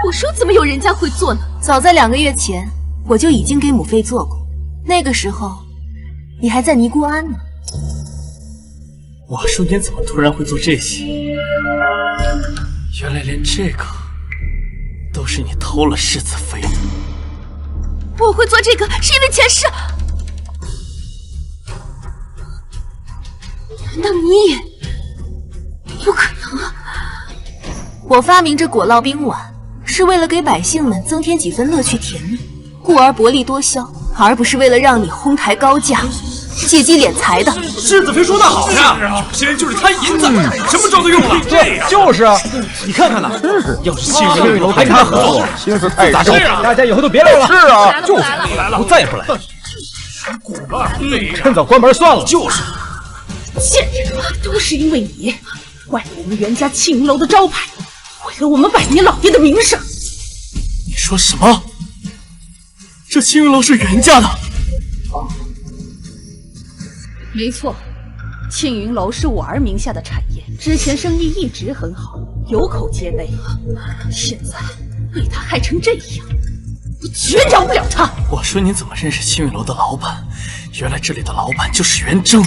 我说怎么有人家会做呢？早在2个月前，我就已经给母妃做过，那个时候你还在尼姑庵呢。我说你怎么突然会做这些？原来连这个都是你偷了世子妃。我会做这个是因为前世。难道你也？不可能啊！我发明这果烙冰碗，是为了给百姓们增添几分乐趣甜蜜，故而薄利多销，而不是为了让你哄抬高价，借机敛财的。世子妃说的好呀，有些人就是贪银子，什么招都用了。这就是啊，你看看呐，要是信庆运楼跟他合作，心思太重，大家以后都别来了。是啊，就是以后再也不来。趁早关门算了。就是，贱人，都是因为你坏了我们袁家庆云楼的招牌，毁了我们百年老爹的名声。你说什么？这青云楼是袁家的？没错，庆云楼是我儿名下的产业，之前生意一直很好，有口皆碑。现在被他害成这样，我绝饶不了他。我说你怎么认识青云楼的老板？原来这里的老板就是袁征，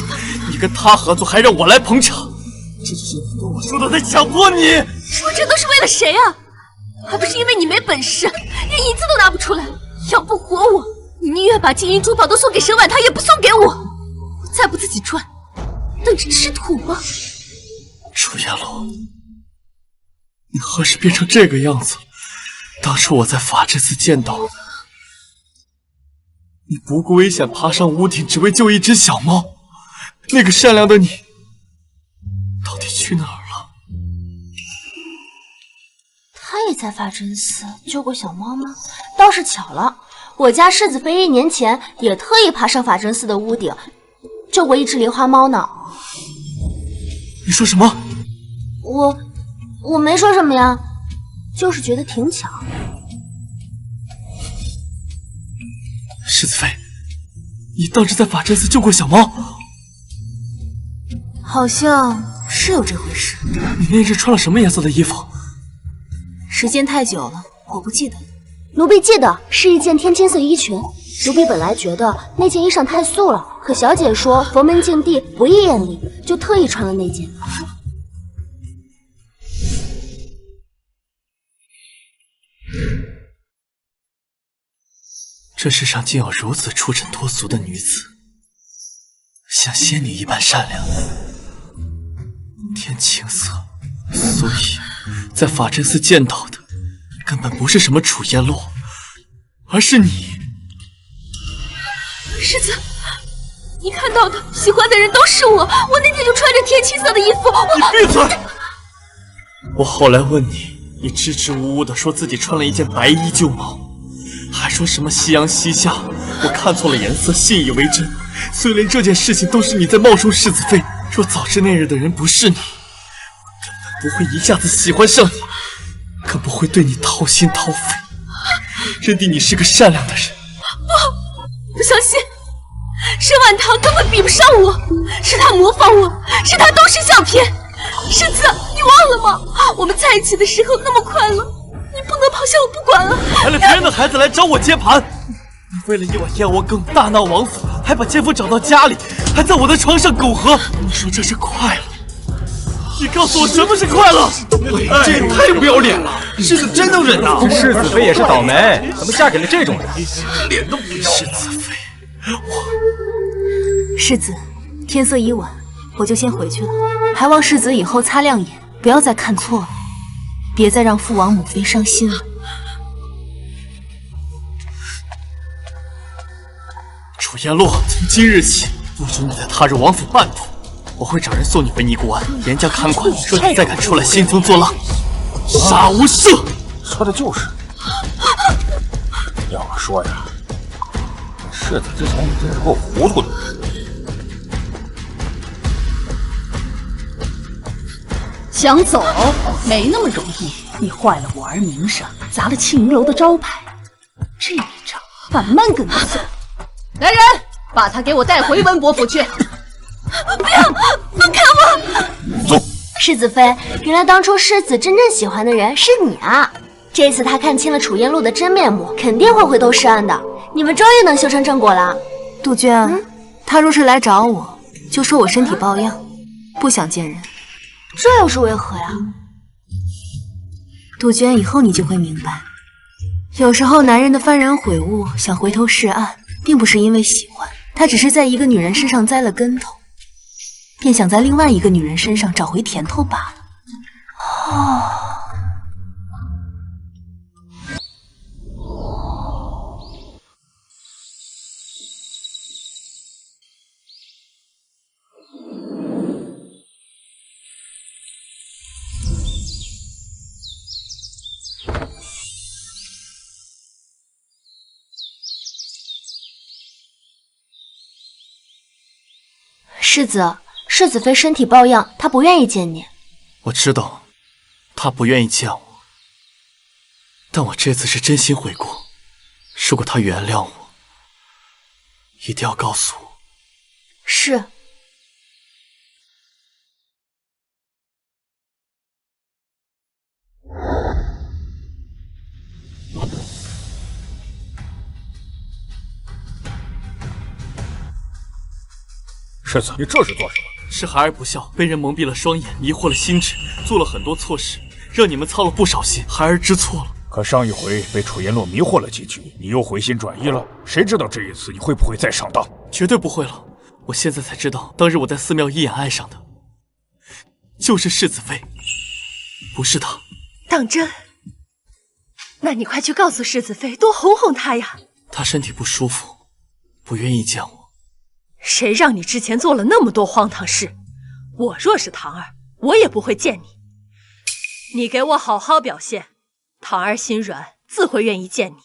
你跟他合作还让我来捧场，这就是你跟我说的在强迫你。说这都是为了谁啊？还不是因为你没本事，连银子都拿不出来，养不活我，你宁愿把金银珠宝都送给沈婉堂，也不送给我。我再不自己赚，等着吃土吗？楚烟楼，你何时变成这个样子？当初我在法阵寺见到的，你不顾危险爬上屋顶，只为救一只小猫，那个善良的你，到底去哪儿了？他也在法真寺救过小猫吗？倒是巧了，我家世子妃1年前也特意爬上法真寺的屋顶，救过一只狸花猫呢。你说什么？我没说什么呀，就是觉得挺巧。世子妃，你当时在法真寺救过小猫？好像是有这回事。你那日穿了什么颜色的衣服？时间太久了，我不记得。奴婢记得是一件天青色衣裙。奴婢本来觉得那件衣裳太素了，可小姐说佛门净地不宜艳丽，就特意穿了那件。这世上竟有如此出尘脱俗的女子，像仙女一般善良，天青色，所以在法真寺见到的根本不是什么楚烟落，而是你。世子，你看到的喜欢的人都是我，我那天就穿着天青色的衣服。你闭嘴！我后来问你，你支支吾吾的说自己穿了一件白衣救猫，还说什么夕阳西下，我看错了颜色，信以为真。所以连这件事情都是你在冒充世子妃。若早知那日的人不是你，我根本不会一下子喜欢上你，更不会对你掏心掏肺，认定你是个善良的人。不相信，沈婉堂根本比不上我，是他模仿我，是他东施效颦。世子，你忘了吗？我们在一起的时候那么快乐，你不能抛下我不管了。怀了别人的孩子来找我接盘，你为了一碗燕窝羹大闹王府，还把奸夫找到家里，还在我的床上苟合。你说这是快乐？你告诉我什么是快乐？这也太不要脸了！世子真能忍呐！这世子妃也是倒霉，怎么嫁给了这种人？脸都不要！世子妃，世子，天色已晚，我就先回去了。还望世子以后擦亮眼，不要再看错了，别再让父王母妃伤心了。楚烟落，从今日起，不准你再踏入王府半步。我会找人送你回尼姑庵，严加看管。说你再敢出来兴风作浪，杀无赦！说的就是你。要我说呀，世子之前真是够糊涂的。想走没那么容易，你坏了我儿名声，砸了庆云楼的招牌，这一仗慢慢跟他算。来人，把他给我带回温伯府去。不要，放开我！走。世子妃，原来当初世子真正喜欢的人是你啊！这次他看清了楚烟路的真面目，肯定会回头是岸的。你们终于能修成正果了。杜鹃，他若是来找我，就说我身体抱恙，不想见人。这又是为何呀？杜鹃，以后你就会明白，有时候男人的幡然悔悟，想回头是岸，并不是因为喜欢，他只是在一个女人身上栽了跟头，便想在另外一个女人身上找回甜头罢了。哦。世子，世子妃身体抱恙，她不愿意见你。我知道，她不愿意见我，但我这次是真心悔过。如果她原谅我，一定要告诉我。是。世子，你这是做什么？是孩儿不孝，被人蒙蔽了双眼，迷惑了心智，做了很多错事，让你们操了不少心。孩儿知错了。可上一回被楚颜洛迷惑了几句，你又回心转意了。谁知道这一次你会不会再上当？绝对不会了。我现在才知道，当日我在寺庙一眼爱上的，就是世子妃，不是他。当真？那你快去告诉世子妃，多哄哄她呀。她身体不舒服，不愿意见我。谁让你之前做了那么多荒唐事？我若是堂儿，我也不会见你。你给我好好表现，堂儿心软，自会愿意见你。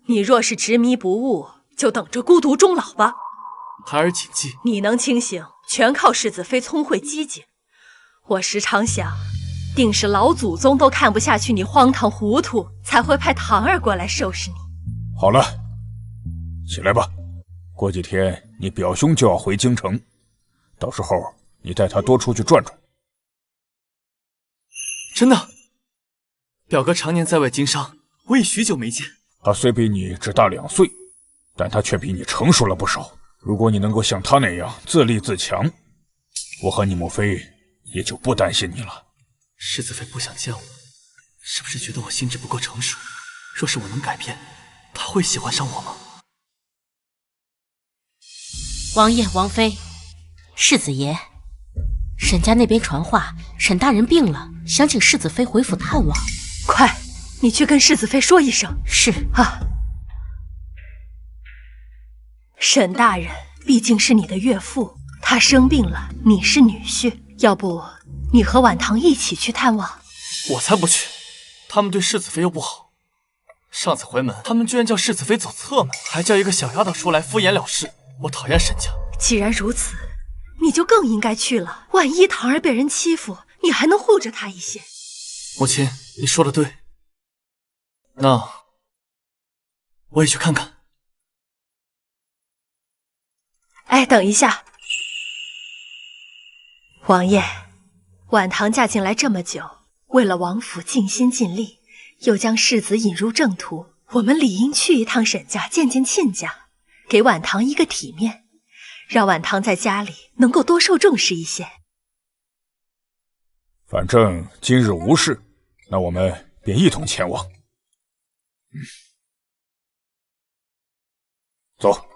你若是执迷不悟，就等着孤独终老吧。孩儿谨记。你能清醒，全靠世子妃聪慧机警。我时常想，定是老祖宗都看不下去你荒唐糊涂，才会派堂儿过来收拾你。好了，起来吧。过几天你表兄就要回京城，到时候你带他多出去转转。真的？表哥常年在外经商，我已许久没见。他虽比你只大2岁，但他却比你成熟了不少。如果你能够像他那样自立自强，我和你母妃也就不担心你了。世子妃不想见我，是不是觉得我心智不够成熟？若是我能改变，她会喜欢上我吗？王爷、王妃，世子爷，沈家那边传话，沈大人病了，想请世子妃回府探望。快，你去跟世子妃说一声。是啊。沈大人毕竟是你的岳父，他生病了，你是女婿，要不你和婉堂一起去探望？我才不去，他们对世子妃又不好。上次回门，他们居然叫世子妃走侧门，还叫一个小丫头出来敷衍了事。我讨厌沈家。既然如此，你就更应该去了。万一堂儿被人欺负，你还能护着她一些。母亲，你说的对。那我也去看看。哎，等一下，王爷，婉堂嫁进来这么久，为了王府尽心尽力，又将世子引入正途，我们理应去一趟沈家见见亲家，给婉堂一个体面，让婉堂在家里能够多受重视一些。反正今日无事，那我们便一同前往。走。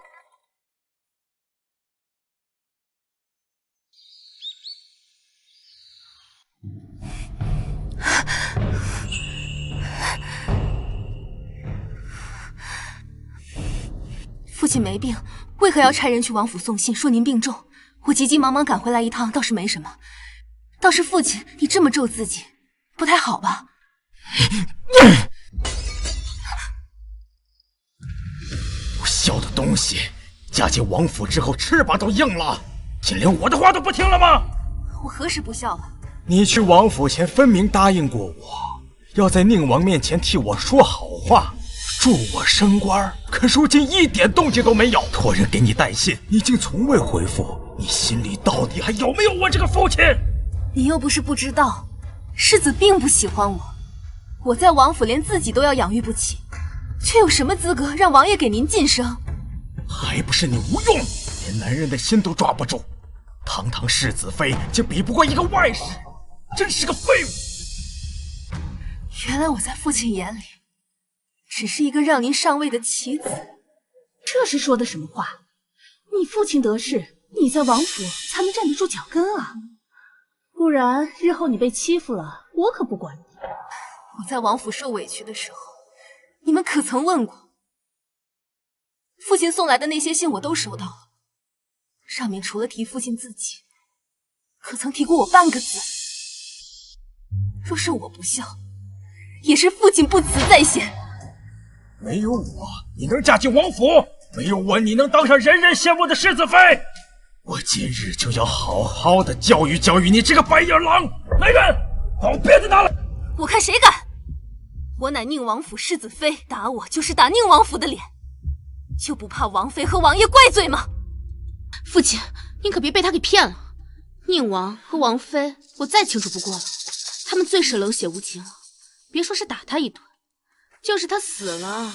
父亲没病，为何要差人去王府送信，说您病重？我急急忙忙赶回来一趟，倒是没什么。倒是父亲，你这么咒自己，不太好吧？不孝的东西，嫁进王府之后翅膀都硬了，竟连我的话都不听了吗？我何时不孝了？你去王府前分明答应过我，要在宁王面前替我说好话，助我升官，可如今一点动静都没有。托人给你带信，你竟从未回复，你心里到底还有没有我这个父亲？你又不是不知道，世子并不喜欢我，我在王府连自己都要养育不起，却有什么资格让王爷给您晋升？还不是你无用，连男人的心都抓不住。堂堂世子妃，竟比不过一个外室，真是个废物。原来我在父亲眼里，只是一个让您上位的棋子。这是说的什么话？你父亲得势，你在王府才能站得住脚跟啊！不然日后你被欺负了，我可不管你。我在王府受委屈的时候，你们可曾问过？父亲送来的那些信我都收到了，上面除了提父亲自己，可曾提过我半个字？若是我不孝，也是父亲不慈在先。没有我，你能嫁进王府？没有我，你能当上人人羡慕的世子妃？我今日就要好好的教育教育你这个白眼狼！来人，把我鞭子拿来！我看谁敢！我乃宁王府世子妃，打我就是打宁王府的脸，就不怕王妃和王爷怪罪吗？父亲，您可别被他给骗了。宁王和王妃，我再清楚不过了，他们最是冷血无情了。别说是打他一顿，就是他死了，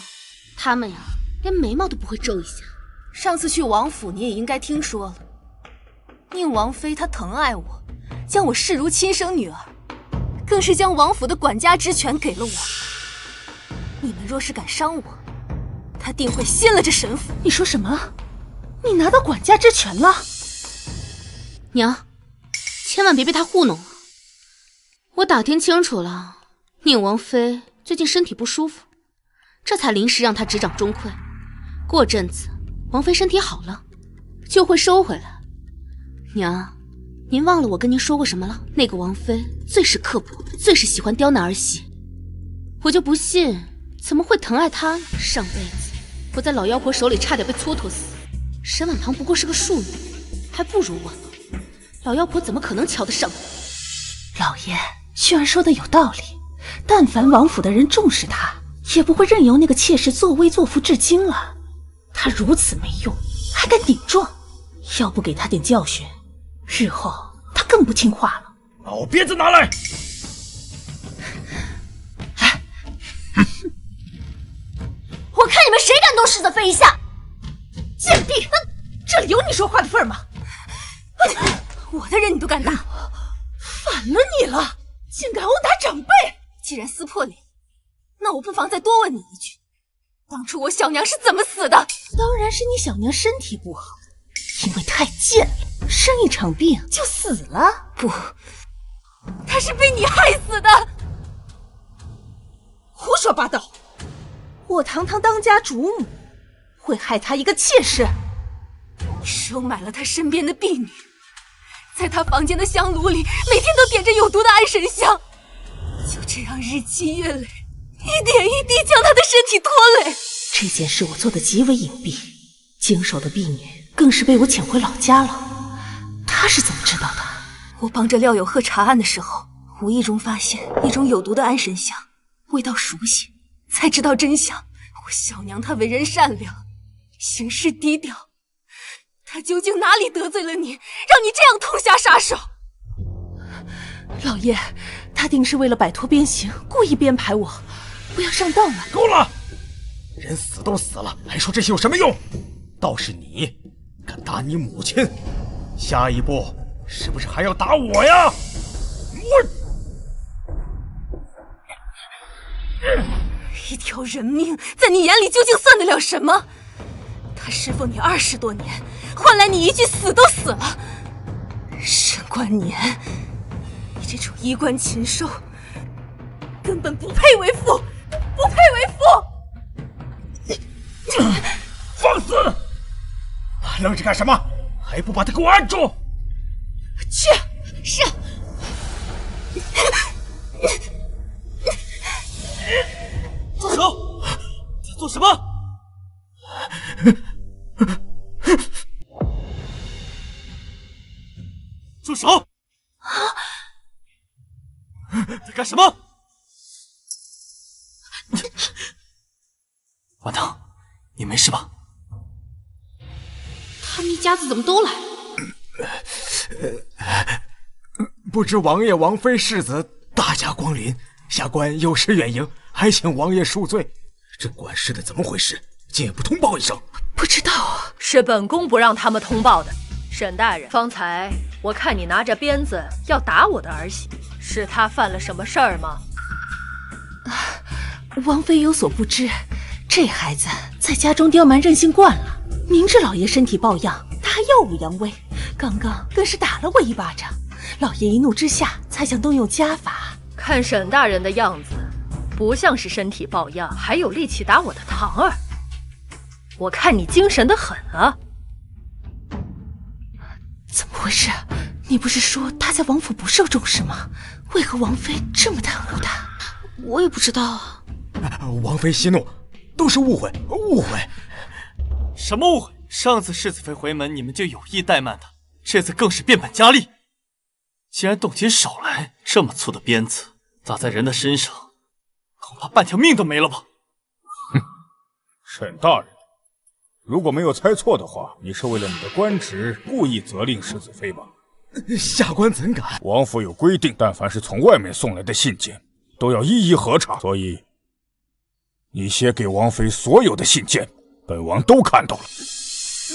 他们呀，连眉毛都不会皱一下。上次去王府，你也应该听说了。宁王妃她疼爱我，将我视如亲生女儿，更是将王府的管家之权给了我。你们若是敢伤我，她定会掀了这神府。你说什么？你拿到管家之权了？娘，千万别被他糊弄了。我打听清楚了，宁王妃最近身体不舒服，这才临时让她执掌钟馗。过阵子王妃身体好了，就会收回来。娘，您忘了我跟您说过什么了？那个王妃最是刻薄，最是喜欢刁难儿媳。我就不信怎么会疼爱她呢？上辈子我在老妖婆手里差点被蹉跎死，沈婉堂不过是个庶女，还不如我呢。老妖婆怎么可能瞧得上我？老爷，轩儿说的有道理，但凡王府的人重视她，也不会任由那个妾室作威作福至今了。她如此没用，还敢顶撞，要不给她点教训，日后她更不听话了。把我鞭子拿来！我看你们谁敢动世子妃一下！贱婢，这里有你说话的份吗？我的人你都敢打，反了你了，竟敢殴打长辈！既然撕破脸，那我不妨再多问你一句，当初我小娘是怎么死的？当然是你小娘身体不好，因为太贱了，生一场病就死了。不，她是被你害死的！胡说八道！我堂堂当家主母，会害她一个妾室？你收买了她身边的婢女，在她房间的香炉里每天都点着有毒的安神香，就这样日积月累，一点一滴将她的身体拖累。这件事我做得极为隐蔽，经手的婢女更是被我遣回老家了。她是怎么知道的？我帮着廖有鹤查案的时候，无意中发现一种有毒的安神香，味道熟悉，才知道真相。我小娘她为人善良，行事低调，她究竟哪里得罪了你，让你这样痛下杀手？老爷，她定是为了摆脱鞭刑，故意编排我，不要上当了。够了！人死都死了，还说这些有什么用？倒是你敢打你母亲，下一步是不是还要打我呀？一条人命在你眼里究竟算得了什么？他侍奉你20多年，换来你一句死都死了。沈观年，你这种衣冠禽兽，根本不配为父，不配为父！放肆！愣着干什么？还不把他给我按住！去！是。住手！在做什么？住手！在干什么？婉堂，你没事吧？他们一家子怎么都来了？不知王爷、王妃、世子大驾光临，下官有失远迎，还请王爷恕罪。这管事的怎么回事？竟也不通报一声？不知道啊，是本宫不让他们通报的。沈大人，方才我看你拿着鞭子要打我的儿媳，是她犯了什么事儿吗？王妃有所不知，这孩子在家中刁蛮任性惯了，明知老爷身体抱恙，他还耀武扬威，刚刚更是打了我一巴掌。老爷一怒之下才想动用家法。看沈大人的样子，不像是身体抱恙，还有力气打我的堂儿。我看你精神得很啊！怎么回事？你不是说他在王府不受重视吗？为何王妃这么袒护他？我也不知道啊。王妃息怒，都是误会，误会。什么误会？上次世子妃回门，你们就有意怠慢她，这次更是变本加厉。既然动起手来，这么粗的鞭子砸在人的身上，恐怕半条命都没了吧？哼，沈大人，如果没有猜错的话，你是为了你的官职故意责令世子妃吧？下官怎敢？王府有规定，但凡是从外面送来的信件，都要一一核查。所以，你写给王妃所有的信件，本王都看到了。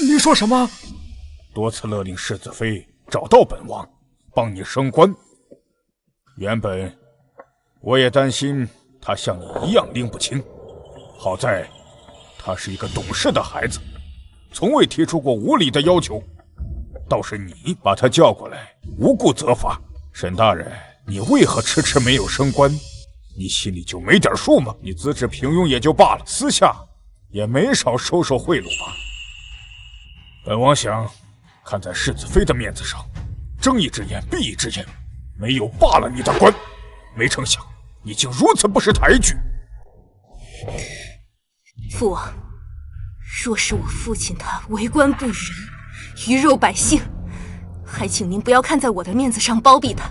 你说什么？多次勒令世子妃找到本王，帮你升官。原本我也担心她像你一样拎不清，好在她是一个懂事的孩子，从未提出过无理的要求。倒是你把她叫过来，无故责罚。沈大人，你为何迟迟没有升官？你心里就没点数吗？你资质平庸也就罢了，私下也没少收受贿赂吧？本王想看在世子妃的面子上，睁一只眼闭一只眼，没有罢了你的官。没成想你竟如此不识抬举。父王，若是我父亲他为官不仁，鱼肉百姓，还请您不要看在我的面子上包庇他，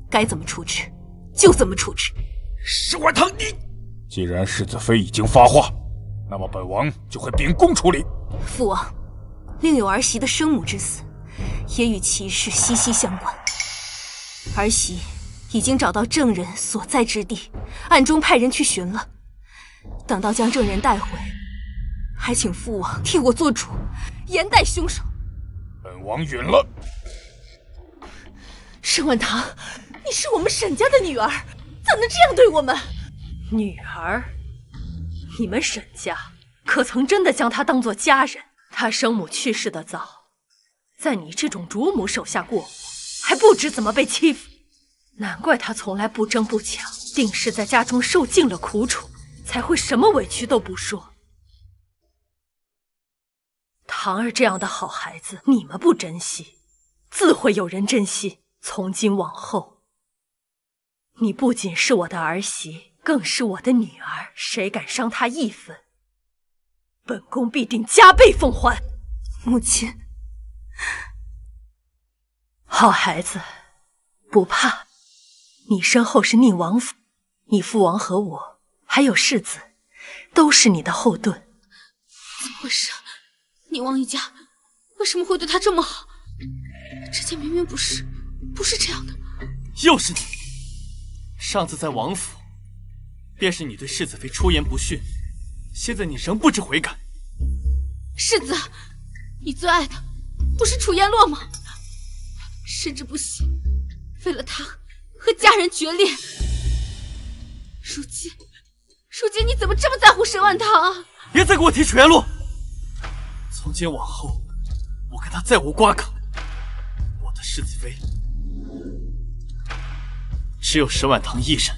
该怎么处置就怎么处置。石婉堂，你既然世子妃已经发话，那么本王就会秉公处理。父王，另有儿媳的生母之死，也与其事息息相关。儿媳已经找到证人所在之地，暗中派人去寻了。等到将证人带回，还请父王替我做主，严逮凶手。本王允了。沈婉堂，你是我们沈家的女儿，怎能这样对我们？女儿？你们沈家可曾真的将她当作家人？她生母去世的早，在你这种主母手下过活，还不知怎么被欺负。难怪她从来不争不抢，定是在家中受尽了苦楚，才会什么委屈都不说。堂儿这样的好孩子，你们不珍惜，自会有人珍惜。从今往后，你不仅是我的儿媳，更是我的女儿，谁敢伤她一分，本宫必定加倍奉还。母亲，好孩子，不怕。你身后是宁王府，你父王和我，还有世子，都是你的后盾。怎么回事？宁王一家为什么会对他这么好？之前明明不是这样的。又是你！上次在王府，便是你对世子妃出言不逊，现在你仍不知悔改。世子，你最爱的不是楚烟洛吗？甚至不惜为了他和家人决裂。如今你怎么这么在乎沈婉堂啊？别再给我提楚烟洛！从今往后，我跟他再无瓜葛。我的世子妃只有沈婉堂一人。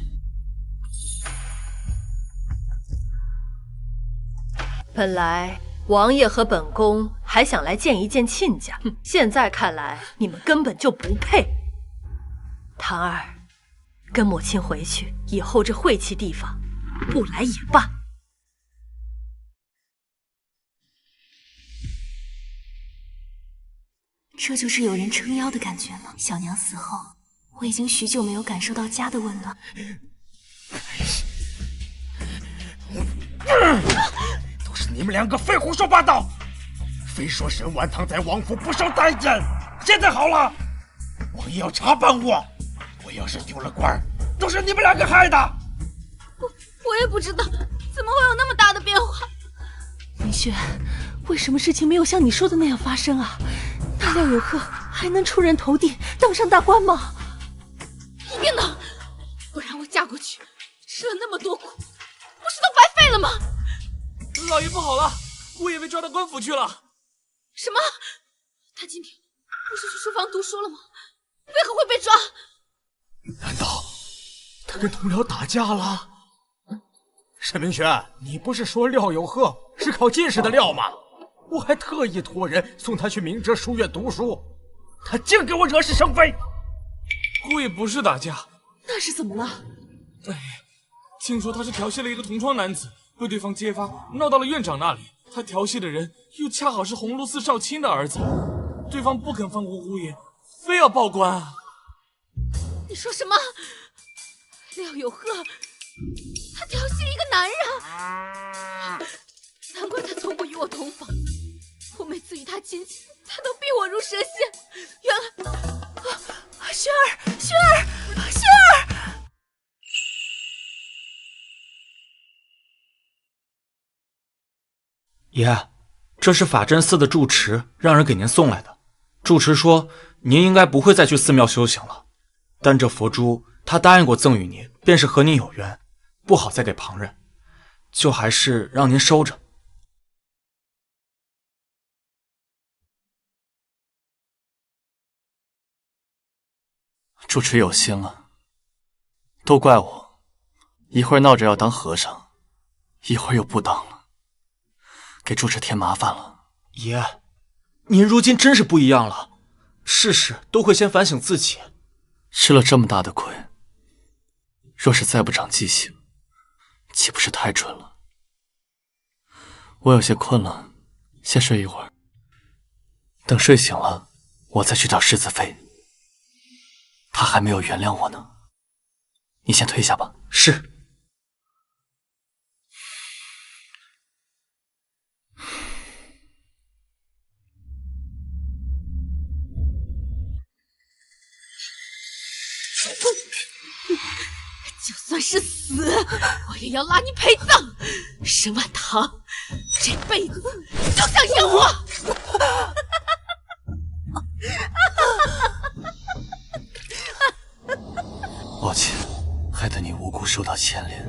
本来王爷和本宫还想来见一见亲家，现在看来你们根本就不配。堂儿，跟母亲回去，以后这晦气地方不来也罢。这就是有人撑腰的感觉吗？小娘死后，我已经许久没有感受到家的温暖。都是你们两个废胡说八道！非说沈婉堂在王府不受待见，现在好了，王爷要查办我，我要是丢了官，都是你们两个害的。我也不知道怎么会有那么大的变化。明轩，为什么事情没有像你说的那样发生啊？那廖有鹤还能出人头地，当上大官吗？一定的，不然我嫁过去吃了那么多苦，不是都白费了吗？老爷不好了，姑爷被抓到官府去了。什么？他今天不是去书房读书了吗？为何会被抓？难道他跟同僚打架了？沈明轩，你不是说廖有鹤是考进士的料吗？我还特意托人送他去明哲书院读书，他竟给我惹是生非。姑爷不是打架，那是怎么了？听说他是调戏了一个同窗男子，被对方揭发，闹到了院长那里。他调戏的人又恰好是鸿胪寺少卿的儿子，对方不肯放过乌影，非要报官啊！你说什么？廖有鹤，他调戏一个男人，难怪他从不与我同房。我每次与他亲近，他都避我如蛇蝎。原来，薰儿，薰儿，薰儿！爷，这是法真寺的住持让人给您送来的。住持说您应该不会再去寺庙修行了，但这佛珠他答应过赠与您，便是和您有缘，不好再给旁人，就还是让您收着。住持有心了，都怪我，一会儿闹着要当和尚，一会儿又不当了，给住持添麻烦了。爷，您如今真是不一样了，事事都会先反省自己。吃了这么大的亏，若是再不长记性，岂不是太蠢了？我有些困了，先睡一会儿，等睡醒了，我再去找世子妃。他还没有原谅我呢，你先退下吧。是。就算是死，我也要拉你陪葬。沈婉堂，这辈子就想赢我！抱歉，害得你无辜受到牵连。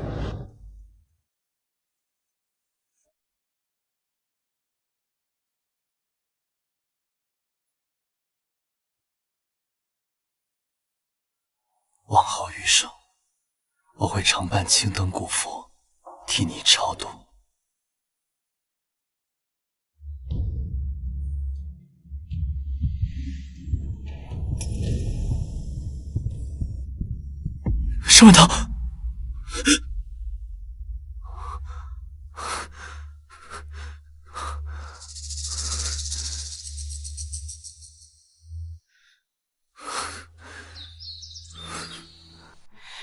往后余生，我会常伴青灯古佛，替你超度。沈婉堂，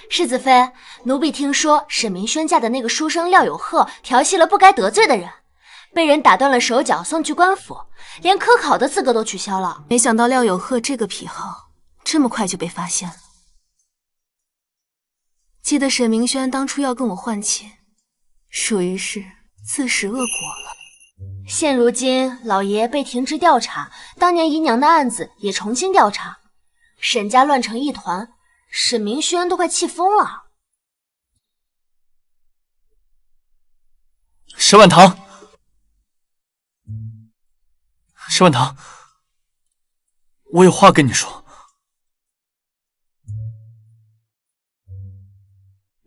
世子妃，奴婢听说沈明轩家的那个书生廖有鹤调戏了不该得罪的人，被人打断了手脚，送去官府，连科考的资格都取消了。没想到廖有鹤这个癖好这么快就被发现了。记得沈明轩当初要跟我换钱，属于是自食恶果了。现如今老爷被停职调查，当年姨娘的案子也重新调查，沈家乱成一团，沈明轩都快气疯了。沈婉堂，沈婉堂，我有话跟你说。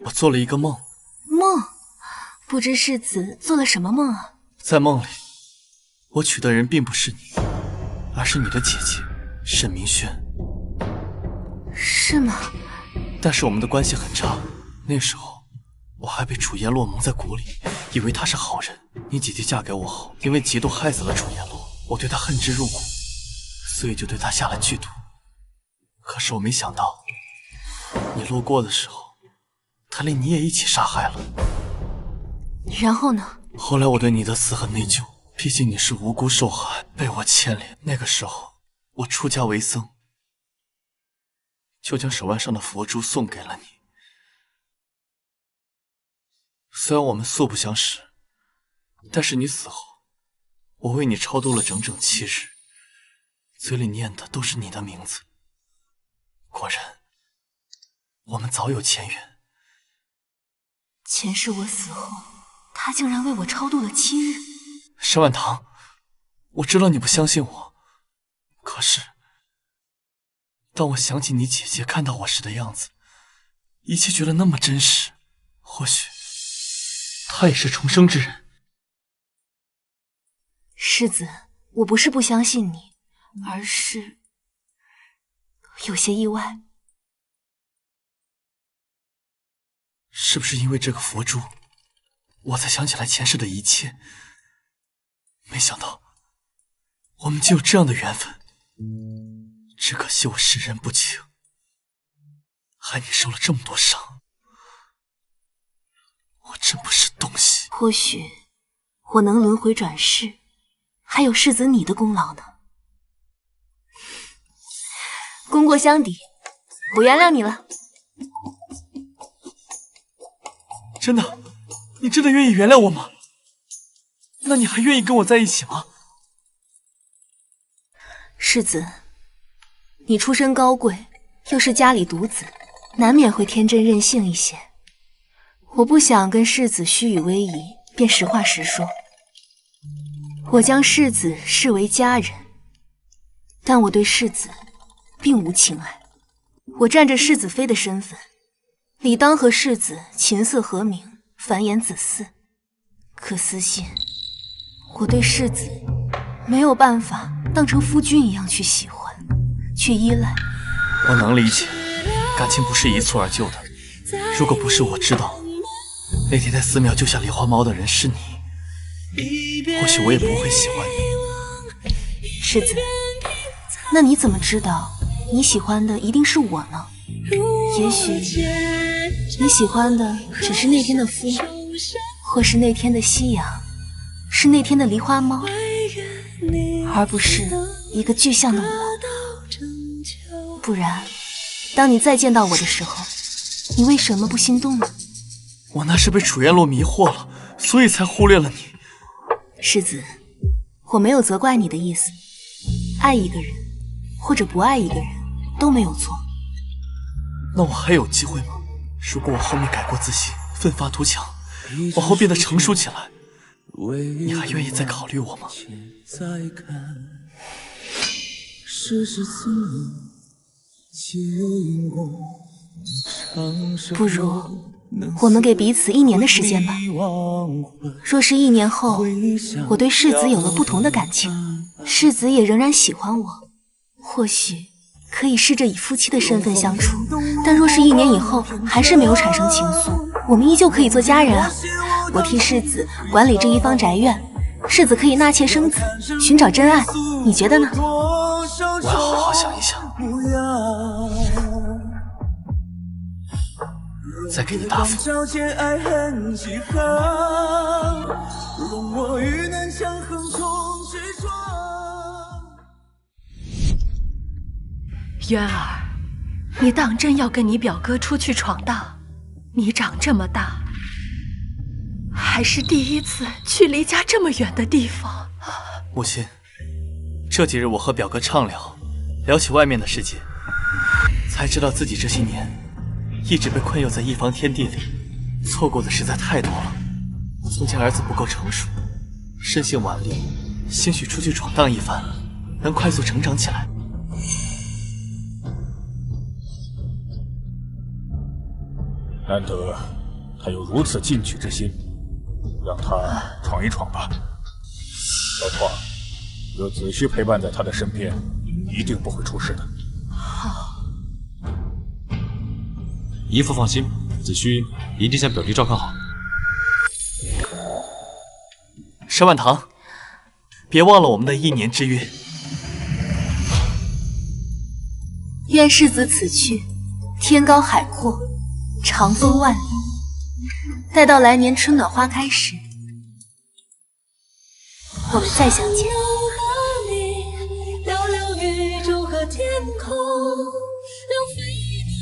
我做了一个梦。梦？不知世子做了什么梦啊？在梦里，我娶的人并不是你，而是你的姐姐沈明轩。是吗？但是我们的关系很差，那时候我还被楚颜洛蒙在鼓里，以为他是好人。你姐姐嫁给我后，因为嫉妒害死了楚颜洛，我对她恨之入骨，所以就对她下了剧毒。可是我没想到，你路过的时候，他连你也一起杀害了。然后呢？后来我对你的死很内疚，毕竟你是无辜受害，被我牵连。那个时候我出家为僧，就将手腕上的佛珠送给了你。虽然我们素不相识，但是你死后，我为你超度了整整7日，嘴里念的都是你的名字。果然，我们早有前缘。前世我死后，他竟然为我超度了7日。沈婉堂，我知道你不相信我，可是当我想起你姐姐看到我时的样子，一切觉得那么真实，或许她也是重生之人。世子，我不是不相信你，而是有些意外。是不是因为这个佛珠，我才想起来前世的一切？没想到我们竟有这样的缘分。只可惜我识人不清，害你受了这么多伤。我真不是东西。或许我能轮回转世，还有世子你的功劳呢。功过相抵，我原谅你了。真的？你真的愿意原谅我吗？那你还愿意跟我在一起吗？世子，你出身高贵，又是家里独子，难免会天真任性一些。我不想跟世子虚与委蛇，便实话实说。我将世子视为家人，但我对世子并无情爱。我占着世子妃的身份，理当和世子琴瑟和鸣，繁衍子嗣。可私心，我对世子没有办法当成夫君一样去喜欢，去依赖。我能理解，感情不是一蹴而就的。如果不是我知道那天在寺庙救下梨花猫的人是你，或许我也不会喜欢你。世子，那你怎么知道你喜欢的一定是我呢？也许你喜欢的只是那天的风，或是那天的夕阳，是那天的梨花猫，而不是一个具象的我。不然，当你再见到我的时候，你为什么不心动呢？我那是被楚烟洛迷惑了，所以才忽略了你。世子，我没有责怪你的意思。爱一个人，或者不爱一个人，都没有错。那我还有机会吗？如果我后面改过自新，奋发图强，往后变得成熟起来，你还愿意再考虑我吗？不如我们给彼此1年的时间吧。若是1年后，我对世子有了不同的感情，世子也仍然喜欢我，或许可以试着以夫妻的身份相处。但若是1年以后还是没有产生情愫，我们依旧可以做家人啊。我替世子管理这一方宅院，世子可以纳妾生子，寻找真爱，你觉得呢？我要好好想一想，再给你答复。渊儿，你当真要跟你表哥出去闯荡？你长这么大，还是第一次去离家这么远的地方。母亲，这几日我和表哥畅聊起外面的世界，才知道自己这些年一直被困囿在一方天地里，错过的实在太多了。从前儿子不够成熟，身性顽劣，兴许出去闯荡一番，能快速成长起来。难得他有如此进取之心，让他闯一闯吧。小拓，有子虚陪伴在他的身边，一定不会出事的。好，姨父放心，子虚一定将表弟照看好。沈婉堂，别忘了我们的1年之约。愿世子此去，天高海阔，长风万里。待到来年春暖花开时，我们再相见。